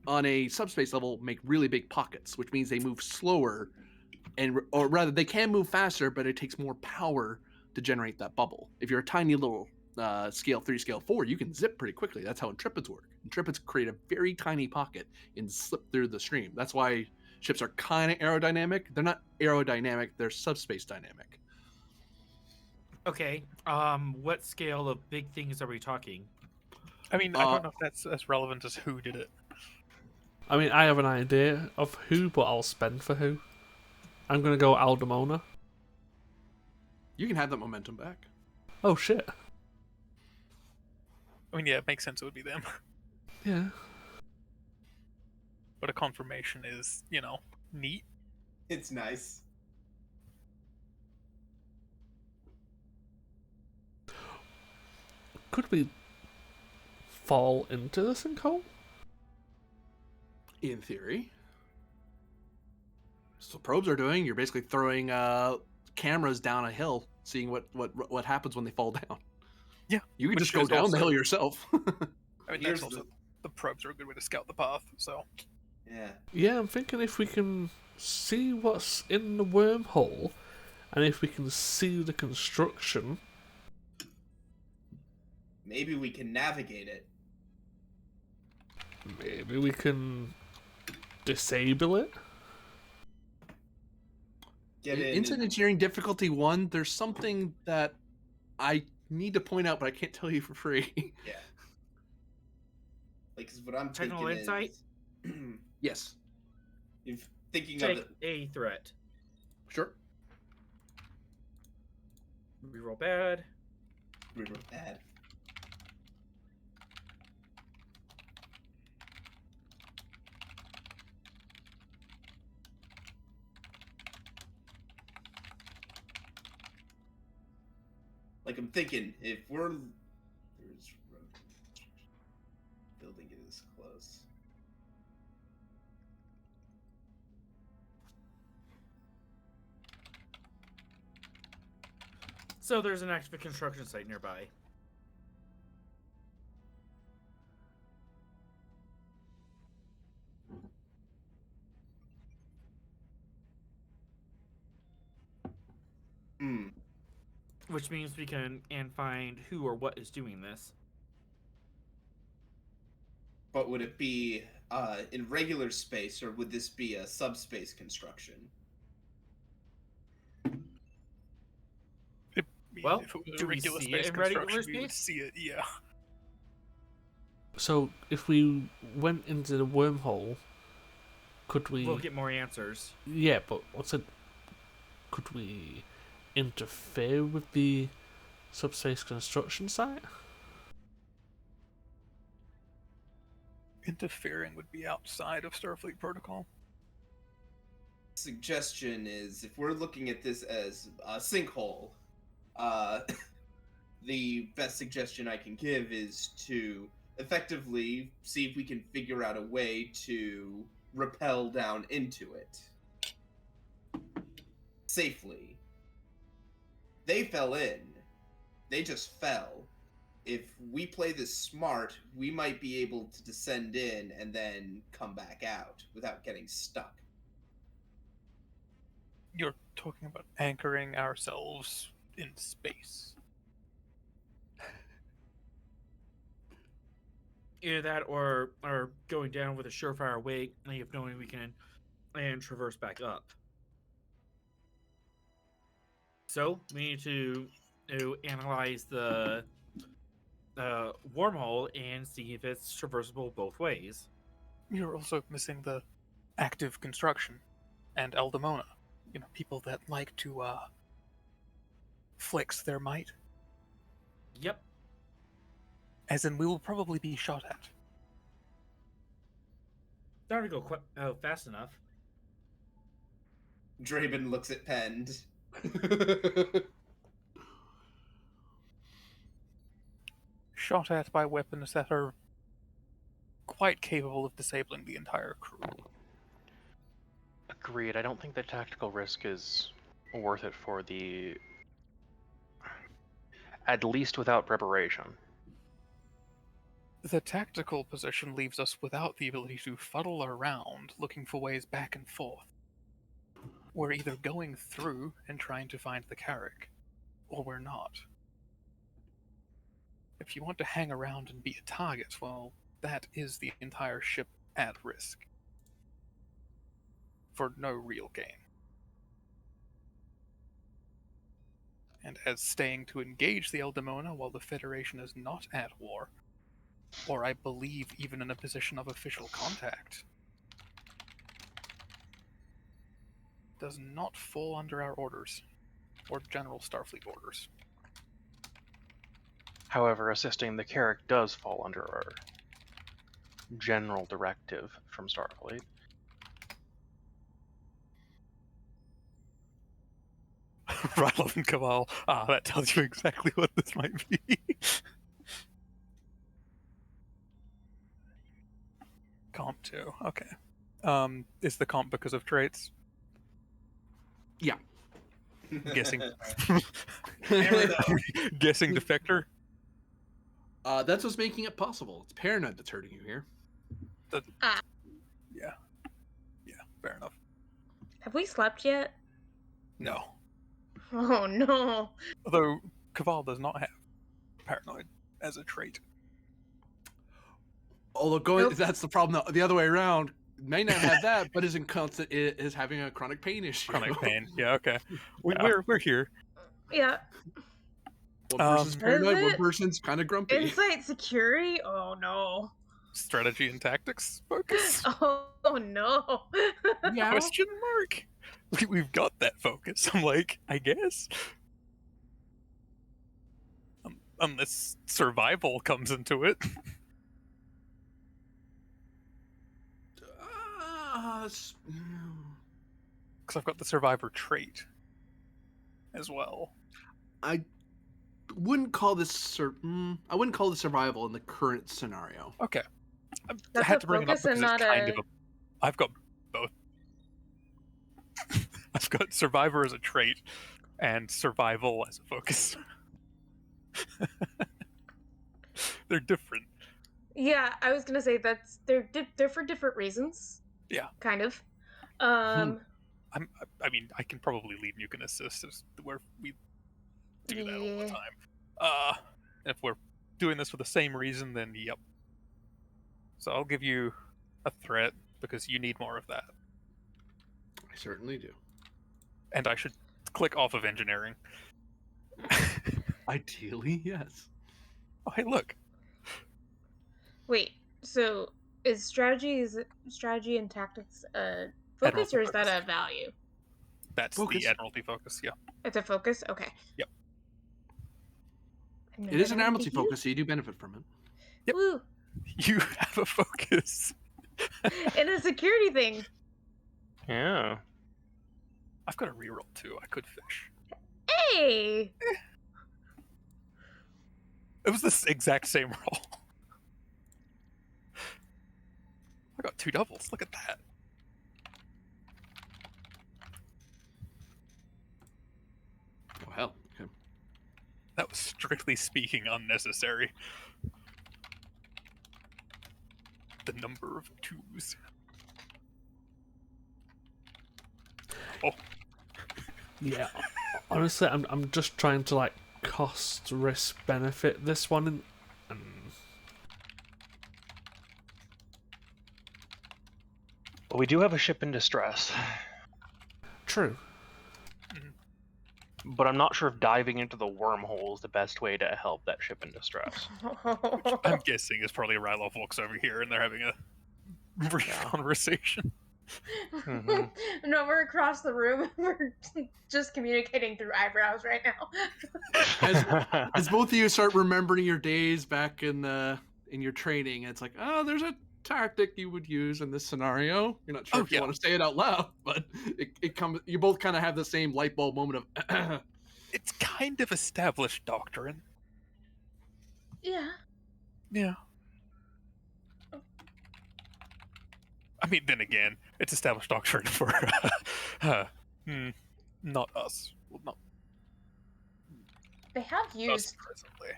on a subspace level, make really big pockets, which means they move slower, or rather they can move faster, but it takes more power to generate that bubble. If you're a tiny little scale 3, scale 4, you can zip pretty quickly. That's how Intrepids work. Intrepids create a very tiny pocket and slip through the stream. That's why ships are kind of aerodynamic. They're not aerodynamic, they're subspace dynamic. Okay. What scale of big things are we talking? I mean, I don't know if that's as relevant as who did it. I mean, I have an idea of who, but I'll spend for who. I'm going to go Aldemona. You can have that momentum back. Oh, shit. I mean, yeah, it makes sense it would be them. Yeah. But a confirmation is, neat. It's nice. Could we fall into the sinkhole? In theory. So probes are doing, you're basically throwing cameras down a hill, seeing what happens when they fall down. Yeah. You can Which just go is down the also- hill yourself. I mean, Here's that's also the probes are a good way to scout the path. So Yeah. Yeah, I'm thinking if we can see what's in the wormhole, and if we can see the construction, Maybe we can navigate it. maybe we can disable it. Get in. Instant engineering difficulty 1, there's something that I need to point out, but I can't tell you for free. Yeah. Like, 'cause what I'm Technical thinking insight? is... Yes. You're thinking Take of a threat. Sure. Reroll bad. the... Bad. Like, I'm thinking, if we're... There's road construction. Building it is close. So there's an active construction site nearby. Hmm. Which means we can find who or what is doing this. But would it be in regular space, or would this be a subspace construction? I mean, Well, if it was do a we regular see space it in regular construction, we would space? see it, yeah. So if we went into the wormhole, could we? We'll get more answers. Yeah, but what's it? Could we interfere with the subspace construction site? Interfering would be outside of Starfleet protocol. Suggestion is, if we're looking at this as a sinkhole, the best suggestion I can give is to effectively see if we can figure out a way to rappel down into it safely. They fell in. They just fell. If we play this smart, we might be able to descend in and then come back out without getting stuck. You're talking about anchoring ourselves in space. Either that or going down with a surefire weight and knowing we can and traverse back up. So we need to analyze the wormhole and see if it's traversable both ways. You're also missing the active construction and Eldamona. You know, people that like to flex their might. Yep. As in, we will probably be shot at. Not to go fast enough. Draven looks at Pend. Shot at by weapons that are quite capable of disabling the entire crew. Agreed. I don't think the tactical risk is worth it for the... At least without preparation. The tactical position leaves us without the ability to fuddle around looking for ways back and forth. We're either going through and trying to find the Carrick, or we're not. If you want to hang around and be a target, well, that is the entire ship at risk. For no real gain. And as staying to engage the Eldamona while the Federation is not at war, or I believe even in a position of official contact, does not fall under our orders, or general Starfleet orders. However, assisting the Carrick does fall under our general directive from Starfleet. Rattle and Cabal. That tells you exactly what this might be. Comp 2, okay. Is the comp because of traits? Yeah. Guessing. Never know. Guessing defector? That's what's making it possible. It's paranoid that's hurting you here. Yeah. Yeah, fair enough. Have we slept yet? No. Oh no. Although, Cabal does not have paranoid as a trait. Although Nope. that's the problem. The other way around may not have that, but is having a chronic pain issue. Chronic pain. Yeah, okay. Yeah. We're here. Yeah. One person's Is paranoid, one it? person's kind of grumpy. Insight security? Oh no. Strategy and tactics focus? Oh no. Yeah. Question mark? We've got that focus. I'm like, I guess. Unless survival comes into it. Because Because I've got the survivor trait as well. I wouldn't call this I wouldn't call this survival in the current scenario. Okay. I That's had a to bring it up focus and because it's not kind a. of a. I've got both. I've got survivor as a trait and survival as a focus. They're different. Yeah, I was gonna say they're for different reasons. Yeah. Kind of. Hmm. I mean, I can probably lead and you can assist, is where we do that all the Yeah. time. If we're doing this for the same reason, then yep. So I'll give you a threat because you need more of that, I certainly do. and I should click off of engineering. Ideally, yes. Oh, hey, look. Wait. So is strategy and tactics a focus Admiralty or is that focus. a value? That's Focus. the Admiralty focus, yeah. It's a focus. Okay. Yep. I know It is that an I Admiralty need to use- focus, so you do benefit from it. Yep. Woo! You have a focus. And a security thing. Yeah. I've got a reroll too. I could fish. Hey. It was the exact same roll. I got 2 doubles. Look at that. Oh hell. Okay. That was strictly speaking unnecessary. The number of 2s. Oh, Yeah, honestly, I'm just trying to like cost risk benefit this one, and But we do have a ship in distress. true. But I'm not sure if diving into the wormhole is the best way to help that ship in distress. I'm guessing it's probably Ryloff walks over here and they're having a brief conversation. Mhm. No, we're across the room. We're just communicating through eyebrows right now. As both of you start remembering your days back in your training, it's like, oh, there's a tactic you would use in this scenario. You're not sure Oh, if you yeah. want to say it out loud, but it comes. You both kind of have the same light bulb moment of. It's kind of established doctrine. Yeah. Yeah. I mean, then again, it's established doctrine for not us. Well, not They have us used presently.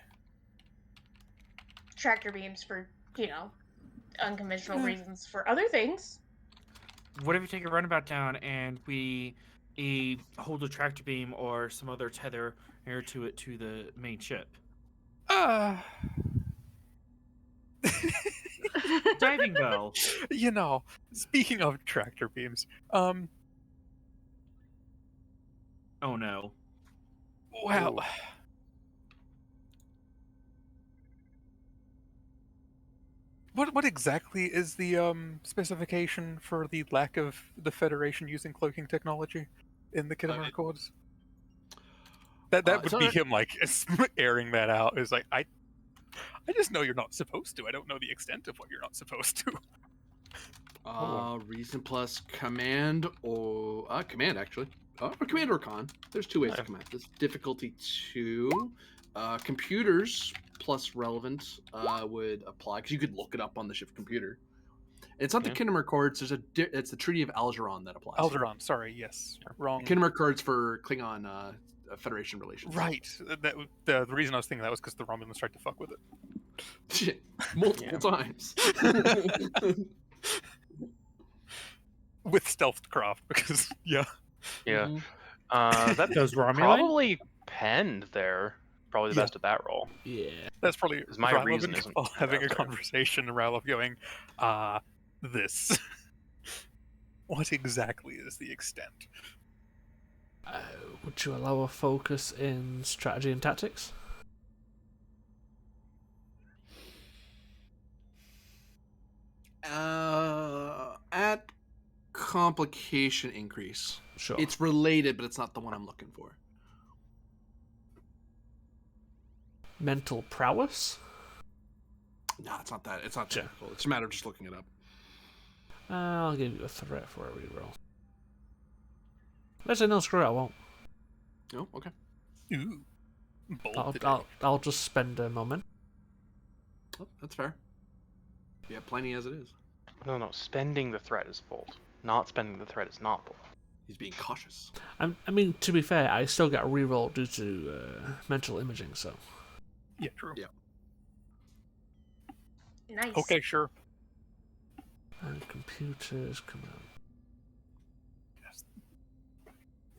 tractor beams for, unconventional reasons for other things. What if you take a runabout down and we hold a tractor beam or some other tether near to it to the main ship? Diving bell. You know, speaking of tractor beams, Oh no. well, Oh. what exactly is the specification for the lack of the Federation using cloaking technology in the Khitomer Accords? That it's would be not- him like airing that out. Is like I just know you're not supposed to. I don't know the extent of what you're not supposed to. Reason plus command or command actually. Or command or con. There's 2 ways to Yeah. command this. Difficulty 2. Computers plus relevant would apply because you could look it up on the ship's computer. It's not Yeah. the Khitomer Accords. It's the Treaty of Algeron that applies. Algeron, sorry, yes, wrong. Khitomer Accords for Klingon Federation relations. Right. The reason I was thinking that was because the Romulans tried to fuck with it. Shit, multiple times. With stealthcraft, because yeah. Yeah. Mhm. That Those Romulan? probably penned there. Probably the Yeah. best at that role. Yeah, That's probably Because my Rylov reason and isn't Cabal having a out there. conversation and Rylov going, this. What exactly is the extent? would you allow a focus in strategy and tactics? At complication increase. Sure. It's related, but it's not the one I'm looking for. Mental prowess? No, it's not that. It's not Sure. technical. It's a matter of just looking it up. I'll give you a threat for a reroll. Let's say no, screw it, I won't. Oh, okay. Ooh. Bold today. I'll just spend a moment. Oh, that's fair. Yeah, plenty as it is. No. Spending the threat is bold. Not spending the threat is not bold. He's being cautious. I mean, to be fair, I still get a reroll due to mental imaging, so. Yeah, true. Yeah. Nice. Okay, sure. And computers command. Yes.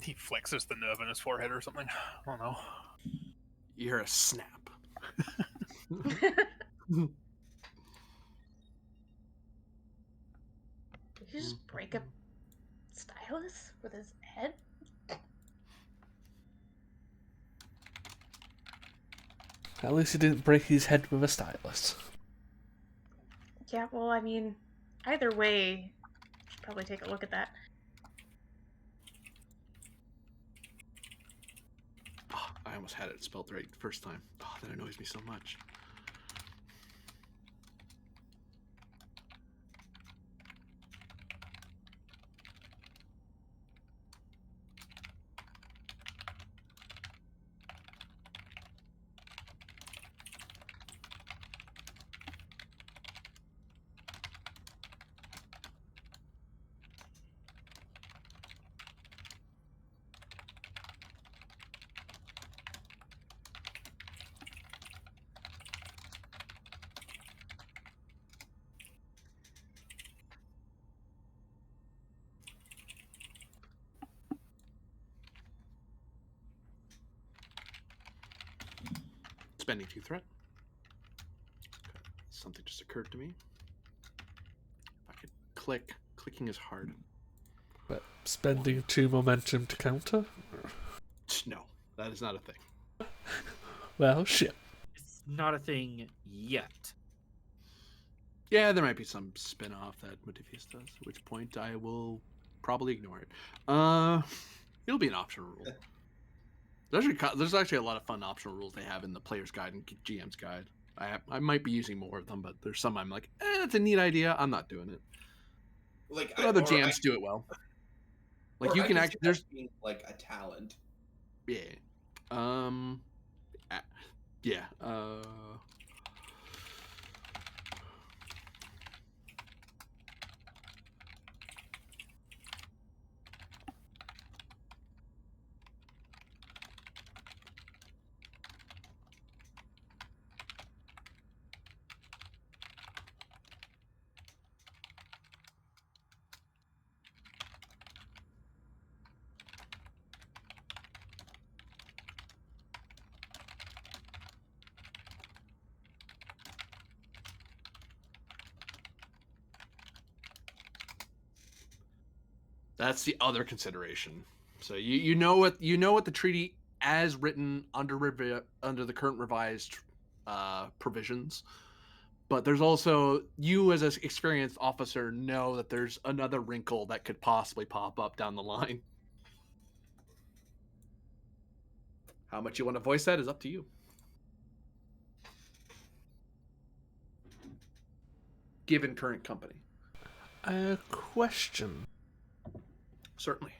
He flexes the nerve in his forehead or something. I don't know. You hear a snap. Did he just break a stylus with his head? At least he didn't break his head with a stylus. Yeah, well, I mean, either way, should probably take a look at that. Oh, I almost had it spelled right the first time. Oh, that annoys me so much. Spending 2 threat. Something just occurred to me. If I could click. Clicking is hard. But spending 2 momentum to counter? No, that is not a thing. Well, shit. It's not a thing yet. Yeah, there might be some spin-off that Modifius does, at which point I will probably ignore it. It'll be an optional rule. There's actually a lot of fun optional rules they have in the player's guide and GM's guide. I might be using more of them, but there's some I'm like, that's a neat idea. I'm not doing it. Like But other GMs do it well. Like you can actually there's being like a talent. yeah, yeah. That's the other consideration. So you know what the treaty as written under the current revised provisions, but there's also you as an experienced officer know that there's another wrinkle that could possibly pop up down the line. How much you want to voice that is up to you. Given current company. Question. Certainly.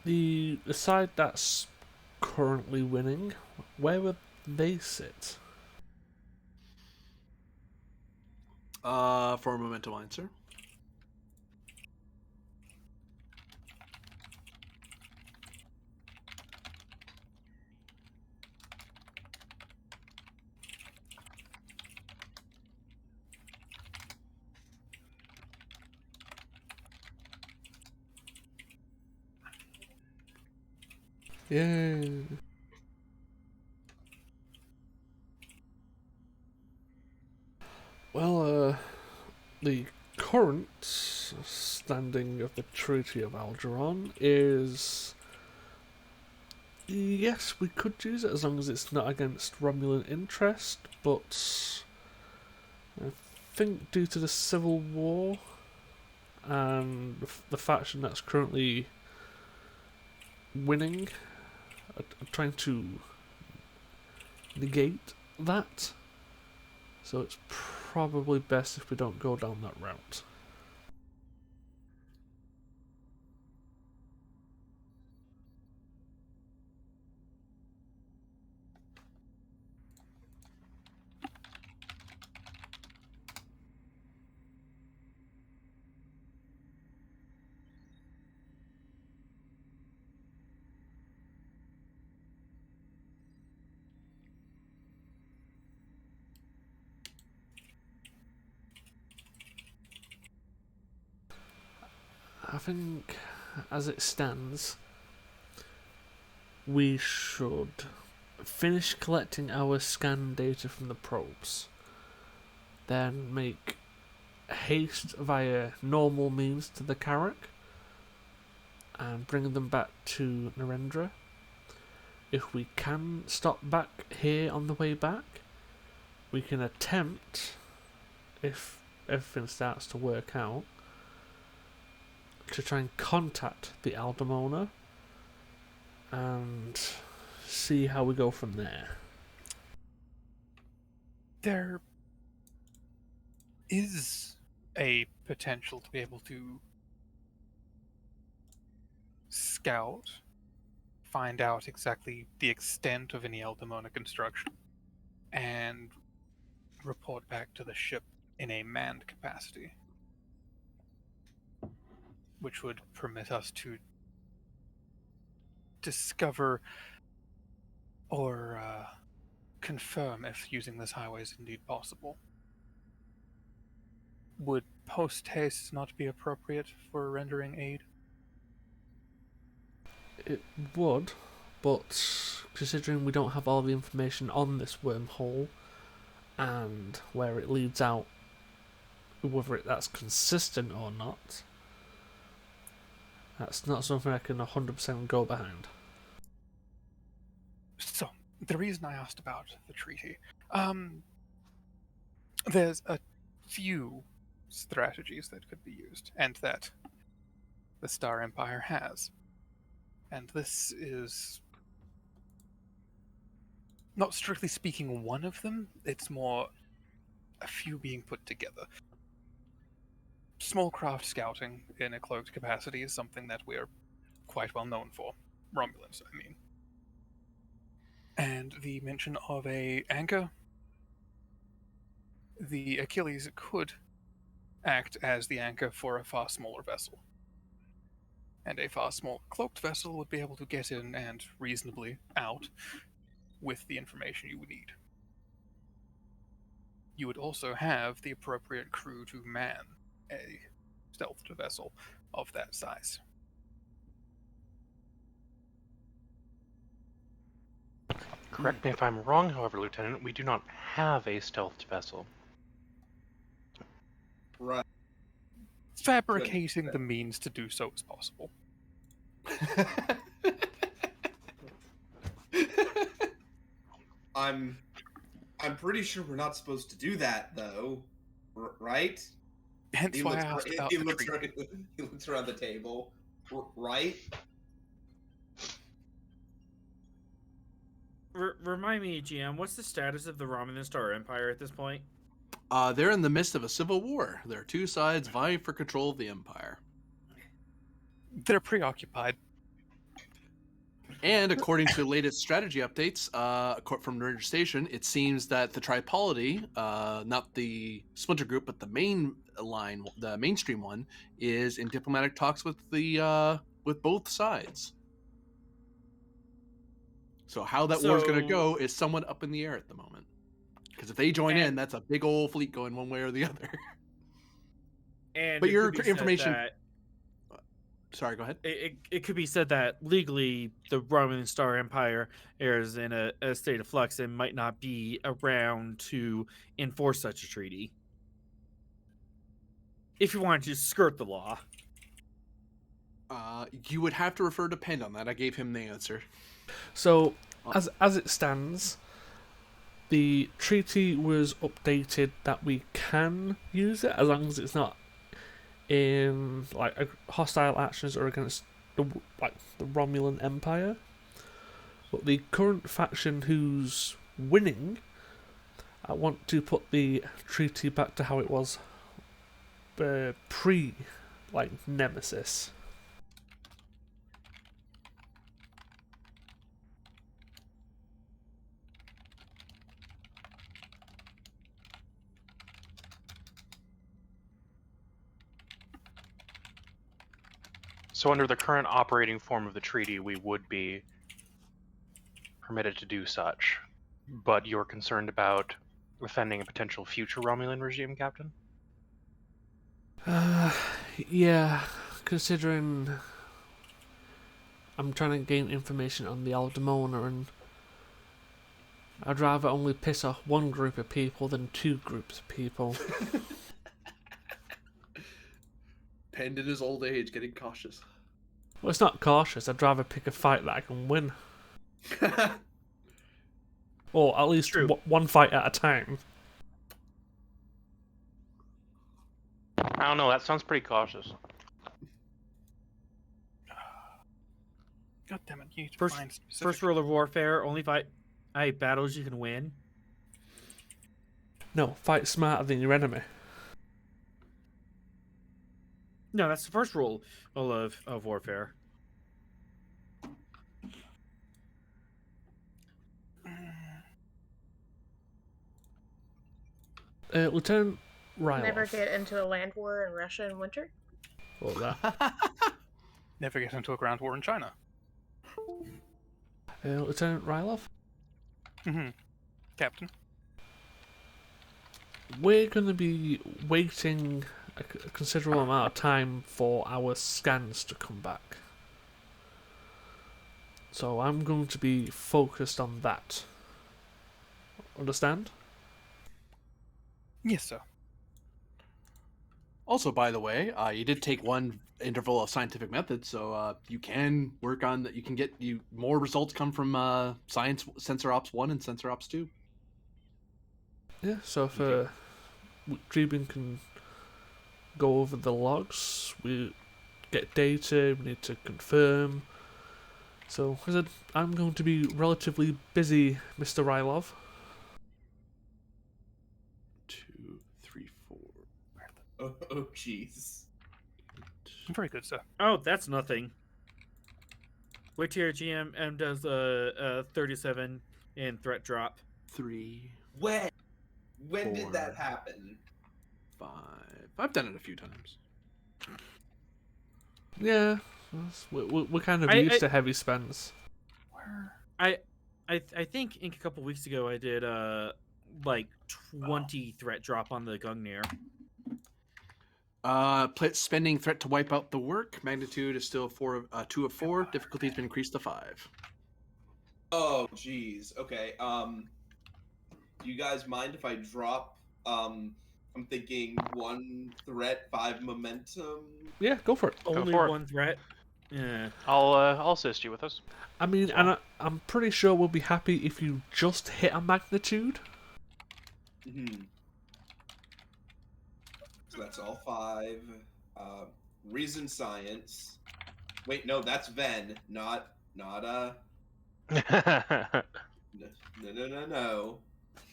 The side that's currently winning, where would they sit? For a momentum answer. Yeah. Well, the current standing of the Treaty of Algeron is... Yes, we could use it as long as it's not against Romulan interest, but I think due to the Civil War and the faction that's currently winning, I'm trying to negate that. So it's probably best if we don't go down that route. I think, as it stands, we should finish collecting our scan data from the probes, then make haste via normal means to the Carrack, and bring them back to Narendra. If we can stop back here on the way back, we can attempt, if everything starts to work out, to try and contact the Aldemona and see how we go from there. There is a potential to be able to scout, find out exactly the extent of any Aldemona construction, and report back to the ship in a manned capacity, which would permit us to discover or confirm if using this highway is indeed possible. Would post haste not be appropriate for rendering aid? It would, but considering we don't have all the information on this wormhole and where it leads out, whether that's consistent or not, that's not something I can 100% go behind. So, the reason I asked about the treaty, there's a few strategies that could be used, and that the Star Empire has. And this is, not strictly speaking, one of them. It's more a few being put together. Small craft scouting in a cloaked capacity is something that we're quite well known for. Romulans, I mean. And the mention of a anchor, the Achilles could act as the anchor for a far smaller vessel. And a far smaller cloaked vessel would be able to get in and reasonably out with the information you would need. You would also have the appropriate crew to man a stealthed vessel of that size. Correct me if I'm wrong, however, Lieutenant, we do not have a stealthed vessel. Right. Fabricating the means to do so is possible. I'm pretty sure we're not supposed to do that, though. Right? Hence why I asked about he the looks treaty. he looks around the table. Right? Remind me, GM, what's the status of the Romulan Star Empire at this point? They're in the midst of a civil war. There are two sides vying for control of the empire. They're preoccupied. And according to the latest strategy updates from Ranger Station, it seems that the Tripolity, not the splinter group, but the main line, the mainstream one, is in diplomatic talks with the with both sides. So how that war's going to go is somewhat up in the air at the moment. Because if they join in, that's a big old fleet going one way or the other. And but your information. Sorry, go ahead. It could be said that legally the Romulan Star Empire is in a state of flux and might not be around to enforce such a treaty. If you wanted to skirt the law. You would have to refer to Pend on that. I gave him the answer. So, as it stands, the treaty was updated that we can use it as long as it's not in like hostile actions or against the Romulan Empire. But the current faction who's winning, I want to put the treaty back to how it was pre Nemesis. So under the current operating form of the treaty, we would be permitted to do such. But you're concerned about defending a potential future Romulan regime, Captain? Yeah, considering I'm trying to gain information on the Aldemona, and I'd rather only piss off one group of people than two groups of people. Penned in his old age, getting cautious. Well, it's not cautious. I'd rather pick a fight that I can win. Or at least True. one fight at a time. I don't know. That sounds pretty cautious. God damn it! You need to First- find specific. First rule of warfare: only fight battles you can win. No, fight smarter than your enemy. No, that's the first rule of warfare. Lieutenant Never Ryloff. get into a land war in Russia in winter. Or that. Never get into a ground war in China. Lieutenant Ryloff. Mm-hmm. Captain. We're going to be waiting a considerable amount of time for our scans to come back. So I'm going to be focused on that. Understand? Yes, sir. Also, by the way, you did take one interval of scientific method, so you can work on that. You can get more results come from science sensor ops 1 and sensor ops 2. Yeah, so if Dreeben can go over the logs, we get data, we need to confirm. So, as I said, I'm going to be relatively busy, Mr. Rylov. 2, 3, 4. Oh, jeez. Very good, sir. Oh, that's nothing. Wait till your GM does 37 in threat drop. 3, When did 4, that happen? 5. I've done it a few times. Yeah, we're kind of I- used I- to heavy spends. I think a couple weeks ago I did like 20 threat drop on the Gungnir. Spending threat to wipe out the work. Magnitude is still 2 of 4. Difficulty has been increased to 5. Oh, jeez. Okay. Do you guys mind if I drop? I'm thinking 1 threat, 5 momentum. Yeah, go for it. Only for it. one threat. Yeah. I'll assist you with this. I mean, and I'm pretty sure we'll be happy if you just hit a magnitude. Mm-hmm. So that's all 5. Reason science. Wait, no, that's Ven, not no.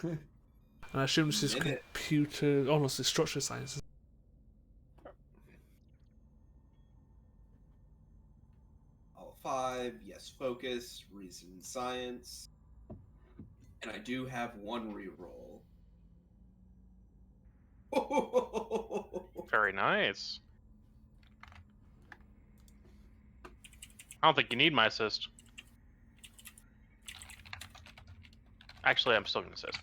And I assume this is Minute. computer, honestly, structure sciences. All 5, yes, focus, reason, science. And I do have 1 reroll. Very nice. I don't think you need my assist. Actually, I'm still gonna assist.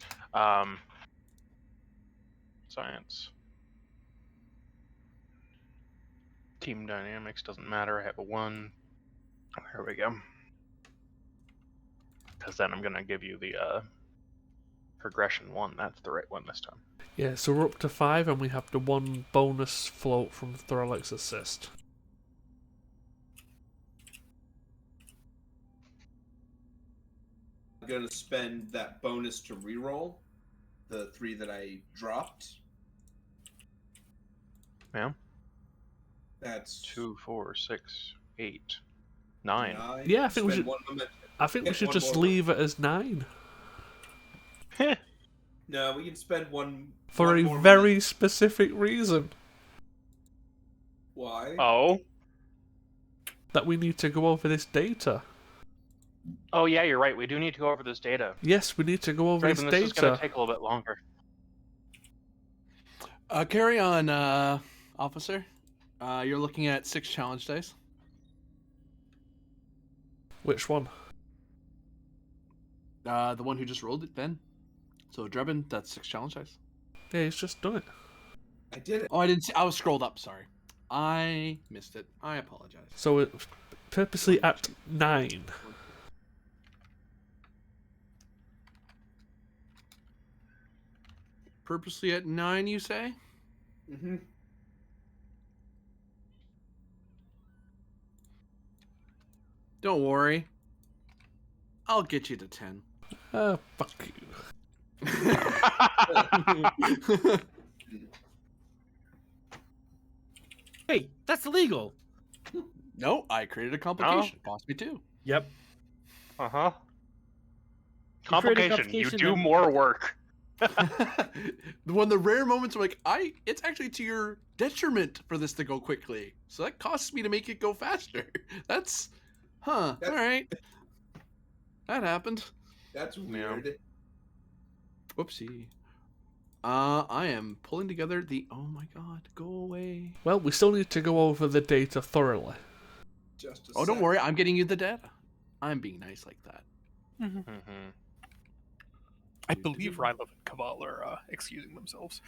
Science. Team dynamics doesn't matter. I have a 1. There we go. Because then I'm gonna give you the progression 1. That's the right one this time. Yeah, so we're up to 5, and we have the 1 bonus float from Thoralix Assist. I'm gonna spend that bonus to reroll the 3 that I dropped. Yeah. That's 2, 4, 6, 8, 9. 9. Yeah, I think we Spend should- 1 momentum. I think we Get should one just more. leave it as 9. No, we can spend 1 For one a more very momentum. specific reason. Why? Oh. That we need to go over this data. Oh yeah, you're right. We do need to go over this data. Yes, we need to go over Raven, this this is gonna data. take a little bit longer. Carry on, officer. You're looking at 6 challenge dice. Which one? The one who just rolled it, Ben. So Drebin, that's 6 challenge dice. Yeah, he's just done it. I did it. Oh, I didn't see. I was scrolled up. Sorry. I missed it. I apologize. So it purposely at 9. Purposely at 9, you say? Mm-hmm. Don't worry. I'll get you to 10. Fuck you. Hey, that's illegal. No, I created a complication. Cost me 2. Yep. Uh-huh. You create a Complication. You complication, do then- more work. When the rare moments are like, it's actually to your detriment for this to go quickly. So that costs me to make it go faster. That's, all right. That happened. That's weird. Whoopsie. I am pulling together the. Oh my god, go away. Well, we still need to go over the data thoroughly. Just a Oh, don't sec. worry, I'm getting you the data. I'm being nice like that. Mm-hmm. I believe Rylov and Kaval are excusing themselves.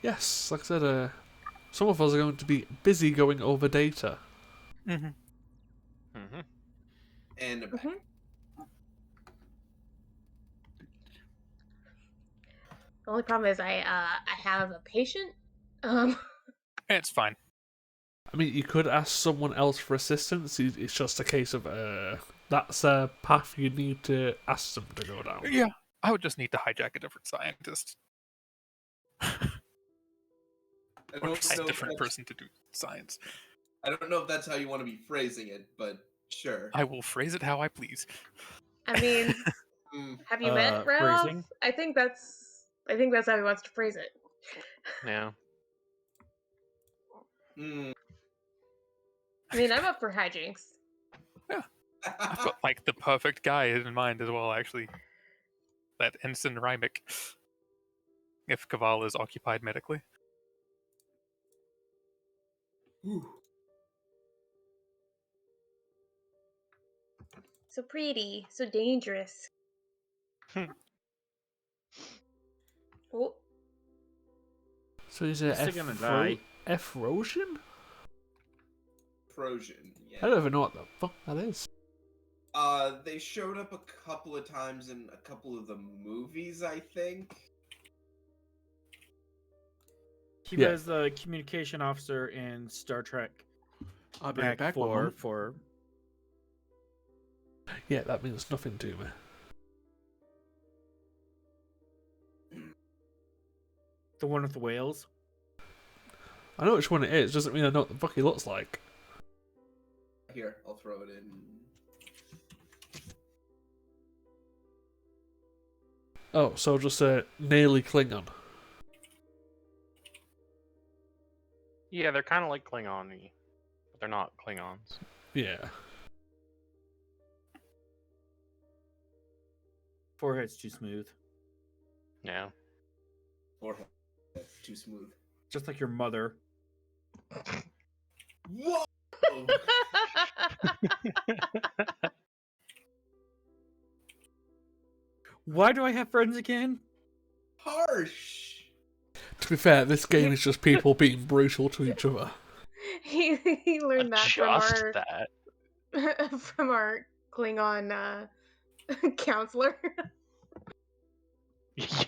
Yes, like I said, some of us are going to be busy going over data. Mm-hmm. Mm-hmm. And The only problem is I have a patient. It's fine. I mean, you could ask someone else for assistance. It's just a case of that's a path you need to ask them to go down. Yeah, I would just need to hijack a different scientist. I Or don't just a know if different that's- person to do science. I don't know if that's how you want to be phrasing it, but sure. I will phrase it how I please. I mean, Mm, have you met Ralph? phrasing? I think that's how he wants to phrase it. Yeah. mm. I mean, I'm up for hijinks. I've got like the perfect guy in mind as well, actually. That Ensign Rymick. If Kaval is occupied medically. Whew. So pretty, so dangerous. Oh, So is it Still gonna die. Erosion? Trojan, yeah. I don't even know what the fuck that is. They showed up a couple of times in a couple of the movies, I think. He Yeah. was the communication officer in Star Trek. I'll be right back. One for moment. for Yeah, that means nothing to me. the one with the whales. I know which one it is, doesn't mean I know what the fuck he looks like. Here, I'll throw it in. Oh, so just nearly Klingon. Yeah, they're kind of like Klingon-y, but they're not Klingons. Yeah. Forehead's too smooth, Yeah. Forehead. Too smooth. just like your mother. Whoa! Why do I have friends again? Harsh! To be fair, this game is just people being brutal to each other. he learned that Just that. from our Klingon counselor.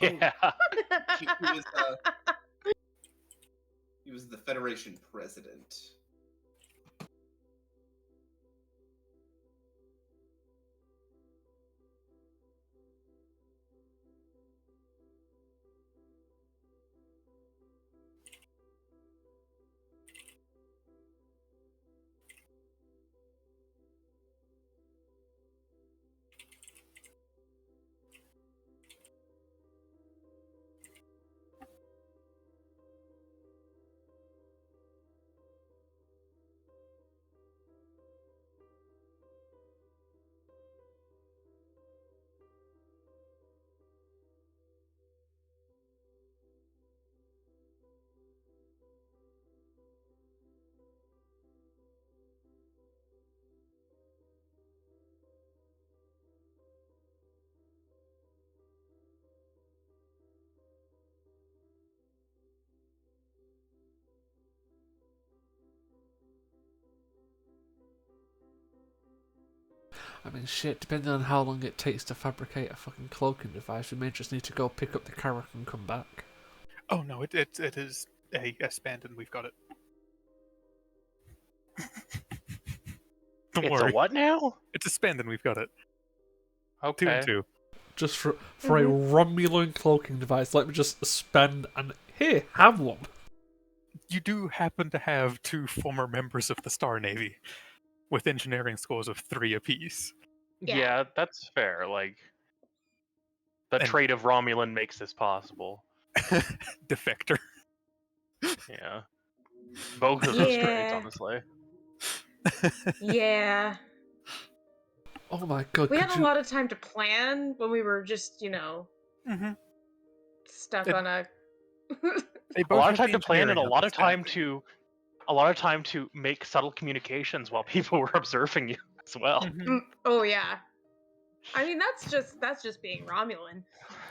Yeah. He was the Federation president. I mean, shit, depending on how long it takes to fabricate a fucking cloaking device, we may just need to go pick up the carrack and come back. Oh no, it is a S-band and we've got it. Don't It's worry. a what now? It's a spend and we've got it. 2 Okay. and 2. Just for a Romulan cloaking device, let me just spend and here, have one. You do happen to have 2 former members of the Star Navy with engineering scores of 3 apiece. Yeah. Yeah, that's fair. Like, the And- trait of Romulan makes this possible. Defector. Yeah. Both of those traits, Yeah. honestly. Yeah. Oh my god, We could had a you... lot of time to plan when we were just, Mm-hmm. stuck It- on a. They A both lot have of time the to plan and a engineering lot of time understanding. to make subtle communications while people were observing you as well. Mhm. Oh yeah. I mean that's just being Romulan.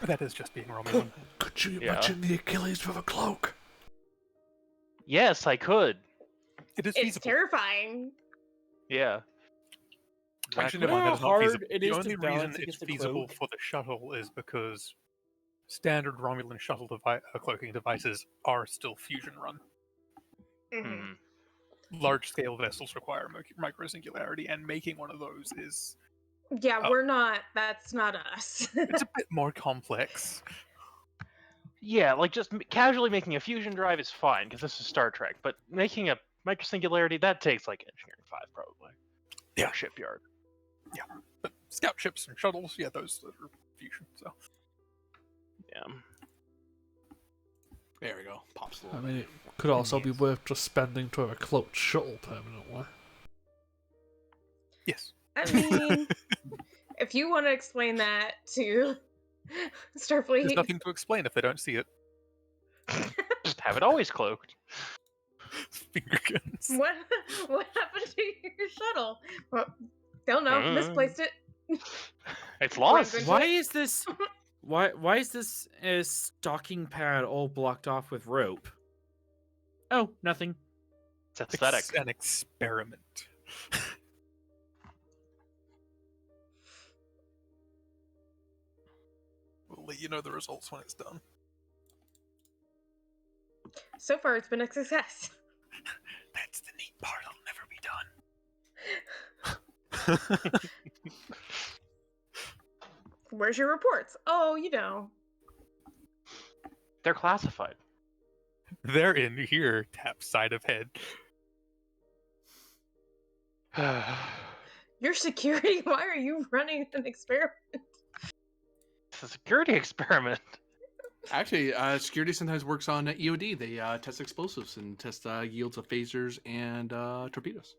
That is just being Romulan. Could you Yeah. imagine the Achilles with a cloak? Yes, I could. It is It's feasible. terrifying. Yeah. Actually, Exactly. never mind, that is not Hard feasible. it The is to only reason balance it's against a feasible cloak. for the shuttle is because standard Romulan shuttle cloaking devices are still fusion run. Hmm. Large-scale vessels require microsingularity, and making one of those is Yeah, Oh. we're not. That's not us. it's a bit more complex. Yeah, like just casually making a fusion drive is fine because this is Star Trek, but making a microsingularity that takes like engineering 5 probably. Yeah. Or shipyard. But scout ships and shuttles, yeah, those are fusion. So Yeah. There we go. Pops a little I bit. mean, it could also be Yes. worth just spending to have a cloaked shuttle permanently. yes, I mean, if you want to explain that to there's Starfleet, nothing to explain if they don't see it. Just have it always cloaked. Finger guns. what happened to your shuttle? Well, don't know. Misplaced it. It's Runs lost. into Why it. is this? Why is this stocking pad all blocked off with rope? Oh, nothing. It's aesthetic. It's an experiment. We'll let you know the results when it's done. So far, it's been a success. That's the neat part. It'll never be done. Where's your reports? Oh, you know. They're classified. They're in here. Tap side of head. Your security? Why are you running an experiment? It's a security experiment. Actually, security sometimes works on EOD. They test explosives and test yields of phasers and torpedoes.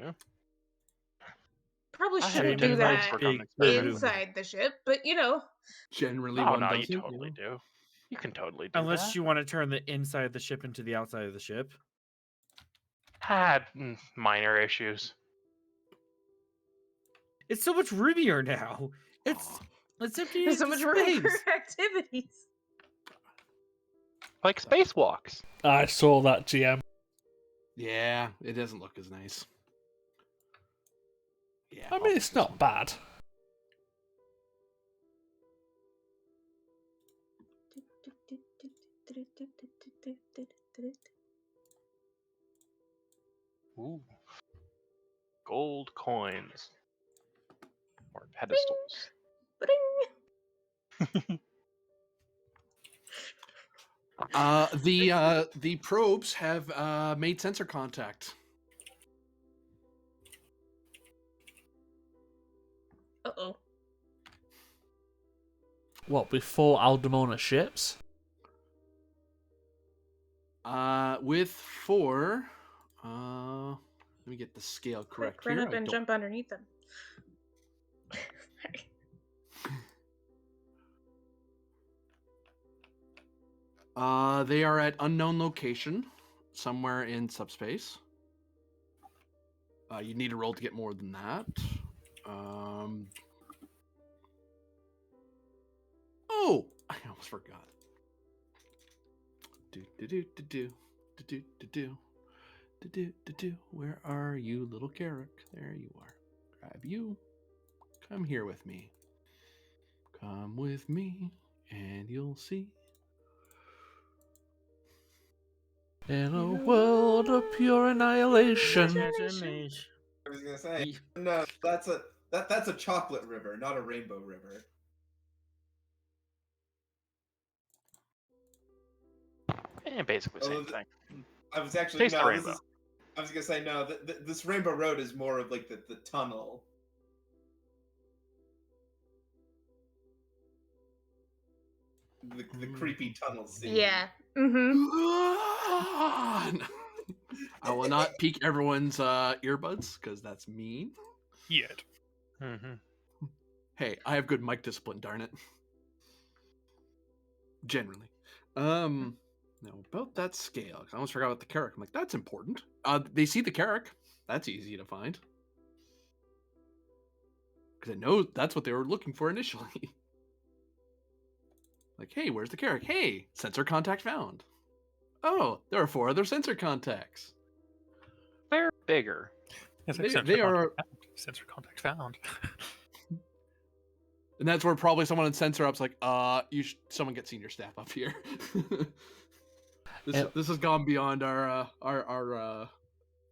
Yeah. Probably I shouldn't haven't do done that work on big experiments. inside the ship, but you know. Generally, Oh one no, does you it, totally know. do. You can totally do Unless that. you want to turn the inside of the ship into the outside of the ship. Minor issues. It's so much roomier now. It's empty There's so into much room for space. activities. Like spacewalks. I saw that, GM. Yeah, it doesn't look as nice. Yeah, I mean, it's not bad. Ooh. Gold coins. Or pedestals. Ba-ding. The probes have made sensor contact. Uh-oh. What, with 4 Aldemona ships? With 4. Let me get the scale correct Quick, run here. up and jump underneath them. They are at unknown location, somewhere in subspace. You need a roll to get more than that. Oh, I almost forgot. Where are you, little Carrick? There you are. Grab you. Come here with me. Come with me, and you'll see. In a world of pure annihilation. Imagination. I was gonna say, Ye- no, that's a chocolate river, not a rainbow river. Basically the Oh, same thing. I was actually Taste the no. rainbow. I was gonna say no. This rainbow road is more of like the tunnel. The creepy tunnel scene. Yeah. Mm-hmm. I will not peek everyone's earbuds because that's mean. Yet. Mm-hmm. Hey, I have good mic discipline, darn it. Generally. Now about that scale. I almost forgot about the Carrick. I'm like, that's important. They see the Carrick. That's easy to find. Because I know that's what they were looking for initially. Like, hey, where's the Carrick? Hey, sensor contact found. Oh, there are 4 other sensor contacts. They're bigger. It's They- like they are- sensor contact found. And that's where probably someone in sensor up's like, someone get senior staff up here. This has gone beyond our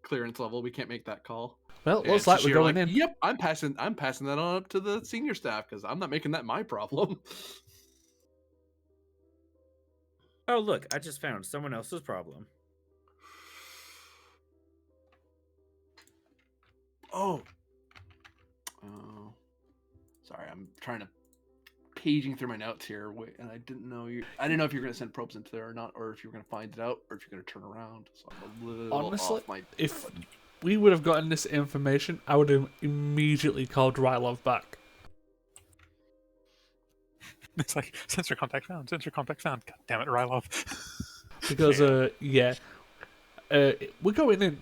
clearance level. We can't make that call. Well, And looks like we're Shashir going in. Yep, I'm passing that on up to the senior staff because I'm not making that my problem. Oh, look, I just found someone else's problem. Oh, sorry, I'm trying to paging through my notes here, and I didn't know if you were going to send probes into there or not, or if you were going to find it out, or if you're going to turn around. So I'm a little Honestly, off my. if we would have gotten this information, I would have immediately called Rylov back. It's like sensor contact found. Sensor contact found. God damn it, Rylov. Because, we're going in.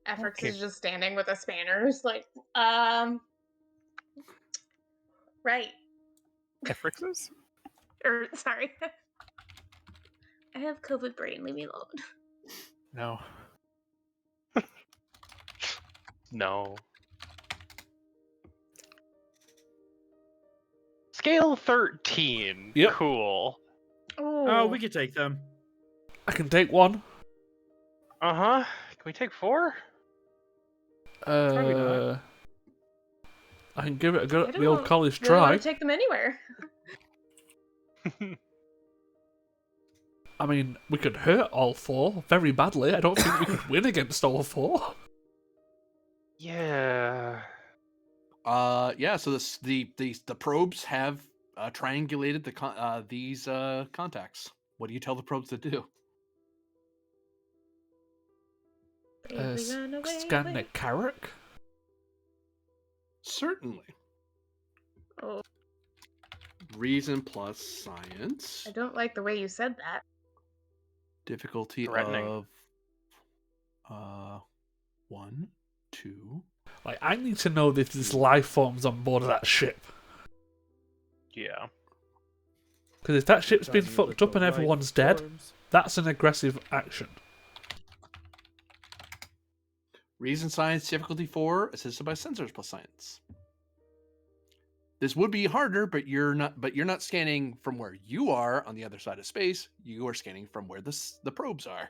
Efrix Okay. is just standing with a spanner. It's like, right. Efrixes? Or, sorry. I have COVID brain. Leave me alone. No. No. Scale 13. Yep. Cool. Oh, we could take them. I can take one. Uh-huh. Can we take 4? Probably not. I can give it a go I at don't the old know- college really want try. to take them anywhere. I mean, we could hurt all 4 very badly. I don't think we could win against all 4. Yeah. Yeah. So the probes have triangulated these contacts. What do you tell the probes to do? Bravely run away, Scan the away. Carrick? Certainly. Oh, Reason plus science. I don't like the way you said that. Difficulty Threatening. of 1, 2. Like, I need to know if there's life forms on board of that ship. Yeah. Because if that ship's been Doesn't fucked look up and like everyone's dead, forms. that's an aggressive action. Reason science difficulty 4, assisted by sensors plus science. This would be harder, but you're not scanning from where you are on the other side of space. You are scanning from where the probes are.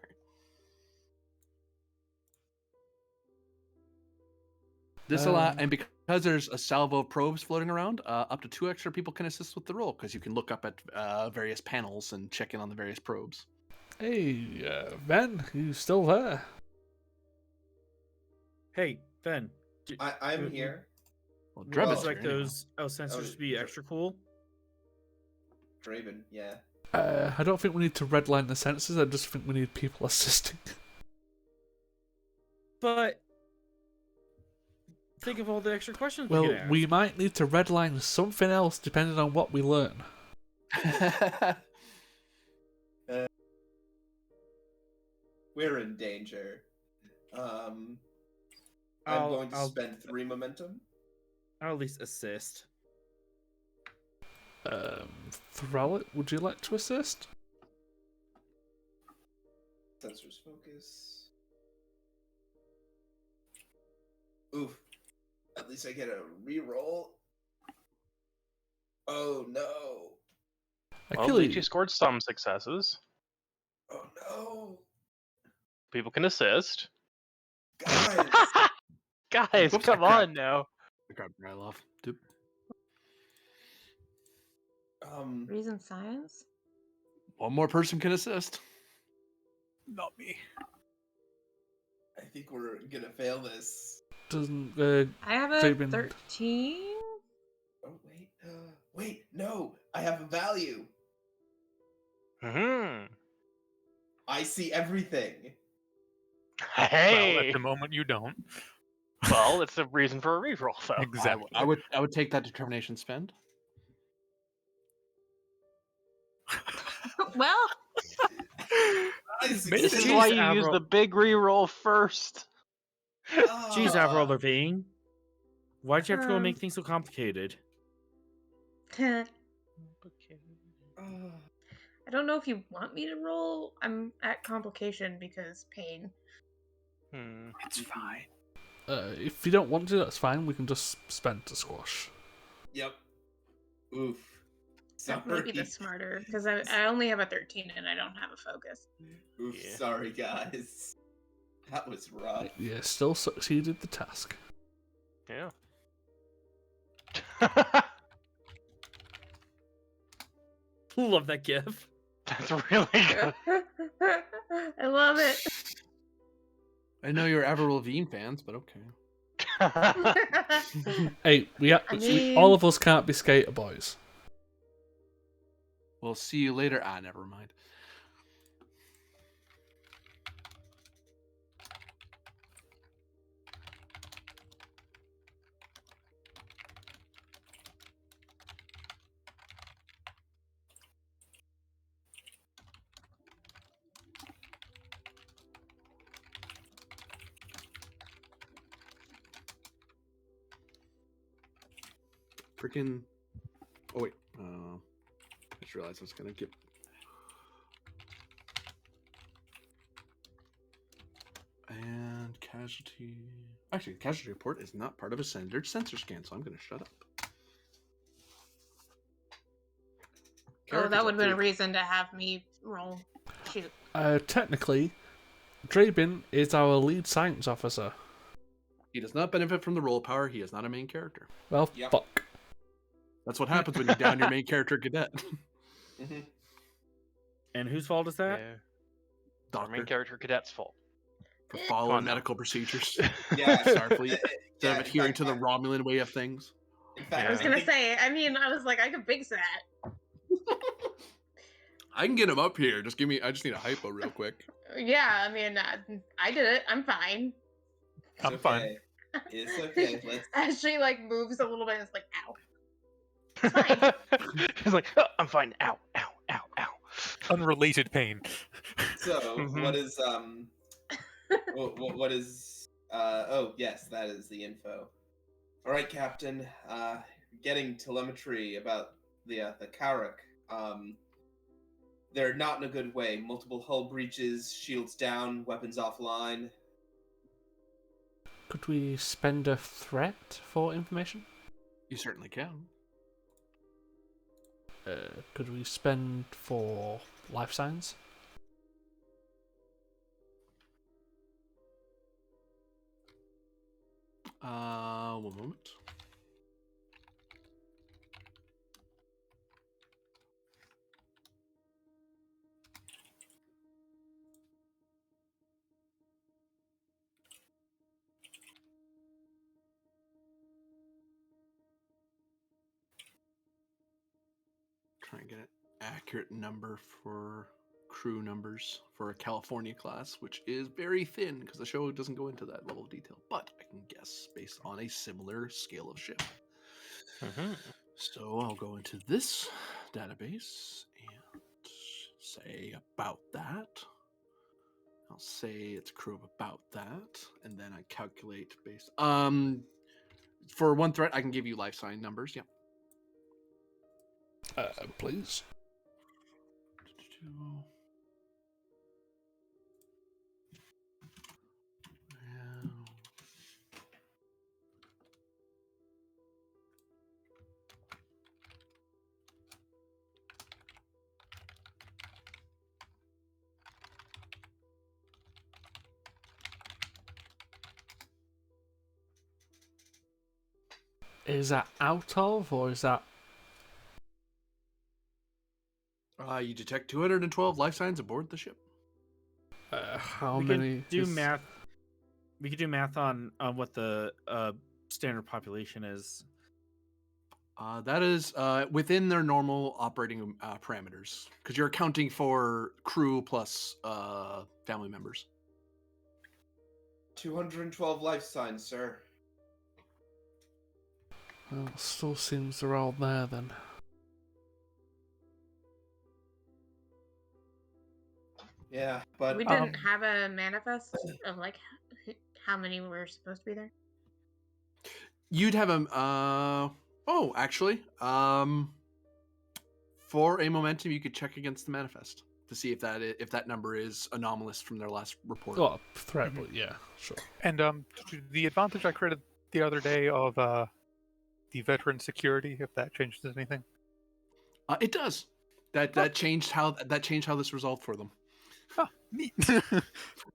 This and because there's a salvo of probes floating around, up to 2 extra people can assist with the roll because you can look up at various panels and check in on the various probes. Hey, Ben, you still there? Hey, Ben. I'm here. Well, Would Drebin's just like here anyhow. those sensors Oh, to be extra cool. Draven, yeah. I don't think we need to redline the sensors. I just think we need people assisting. But think of all the extra questions Well, we can ask. we might need to redline something else depending on what we learn. We're in danger. I'm I'll- going to I'll- spend 3 momentum. I'll at least assist. Thrallet, would you like to assist? Sensors focus. Oof. At least I get a reroll. Oh no. Well, at least you Achilles, scored some successes. Oh no. People can assist. Guys. Guys, Whoops, come I grabbed- on now. I grabbed Ryloff. Doop. Reason science? One more person can assist. Not me. I think we're gonna fail this. doesn't I have a Jabin 13. Oh wait. Wait, no. I have a value. Hmm. I see everything. Well, Hey. at the moment you don't. Well, it's a reason for a reroll, though. Exactly. I would take that determination spend. Well, I This succeeded. is Jeez, why you use Avril. the big reroll first. Jeez, Ah. Avril Lavigne. Why'd you have to go and Um, make things so complicated? I don't know if you want me to roll. I'm at complication because pain. Hmm. It's fine. if you don't want to, that's fine. We can just spend to squash. Yep. Oof. That may be the Sorry. smarter because I only have a 13 and I don't have a focus. Oof. Yeah. Sorry, guys. That was rough. Yeah, still succeeded the task. Yeah. Love that gif. That's really good. I love it. I know you're Avril Lavigne fans, but okay. Hey, all of us can't be skater boys. We'll see you later. Never mind. Freaking. Oh wait. I just realized I was gonna get. And casualty. Actually, casualty report is not part of a standard sensor scan, so I'm gonna shut up. Oh, that would have been a reason to have me roll. Shoot. Technically, Drabin is our lead science officer. He does not benefit from the roll power. He is not a main character. Well, Yep. fuck. That's what happens when you down your main character cadet. Mhm. And whose fault is that? Yeah. Our main Doctor character cadet's fault. for Come following on now. medical procedures. Yeah. Starfleet. Yeah, Instead of in adhering fact, to the Romulan way of things. In fact, I was Yeah. gonna think- say. I mean, I was like, I could fix that. I can get him up here. Just give me. I just need a hypo real quick. Yeah, I mean, I did it. I'm fine. It's I'm fine. okay. It's okay. Let's. As she like moves a little bit, it's like, ow. It's fine. He's like, "Oh, I'm fine. Ow, ow, ow, ow. Unrelated pain. So Mhm. what is what is oh yes, that is the info. All right, Captain. Getting telemetry about the Carrack. They're not in a good way. Multiple hull breaches, shields down, weapons offline. Could we spend a threat for information? You certainly can. Could we spend for life signs? One moment. Try and get an accurate number for crew numbers for a California class, which is very thin because the show doesn't go into that level of detail. But I can guess based on a similar scale of ship. Mhm. So I'll go into this database and say about that. I'll say it's a crew of about that, and then I calculate based. For one threat, I can give you life sign numbers. Yeah. Please. Is that out of, or is that... You detect 212 life signs aboard the ship. how we many... could do is- math. We could do math on what the standard population is. That is within their normal operating parameters, because you're accounting for crew plus family members. 212 life signs, sir. Well, still seems they're all there then. Yeah, but We didn't have a manifest of like how many were supposed to be there. You'd have a actually, for a momentum, you could check against the manifest to see if that number is anomalous from their last report. Oh, threatable, yeah, sure. And the advantage I created the other day of the veteran security, if that changes anything. It does. That changed how this resolved for them. Oh, neat.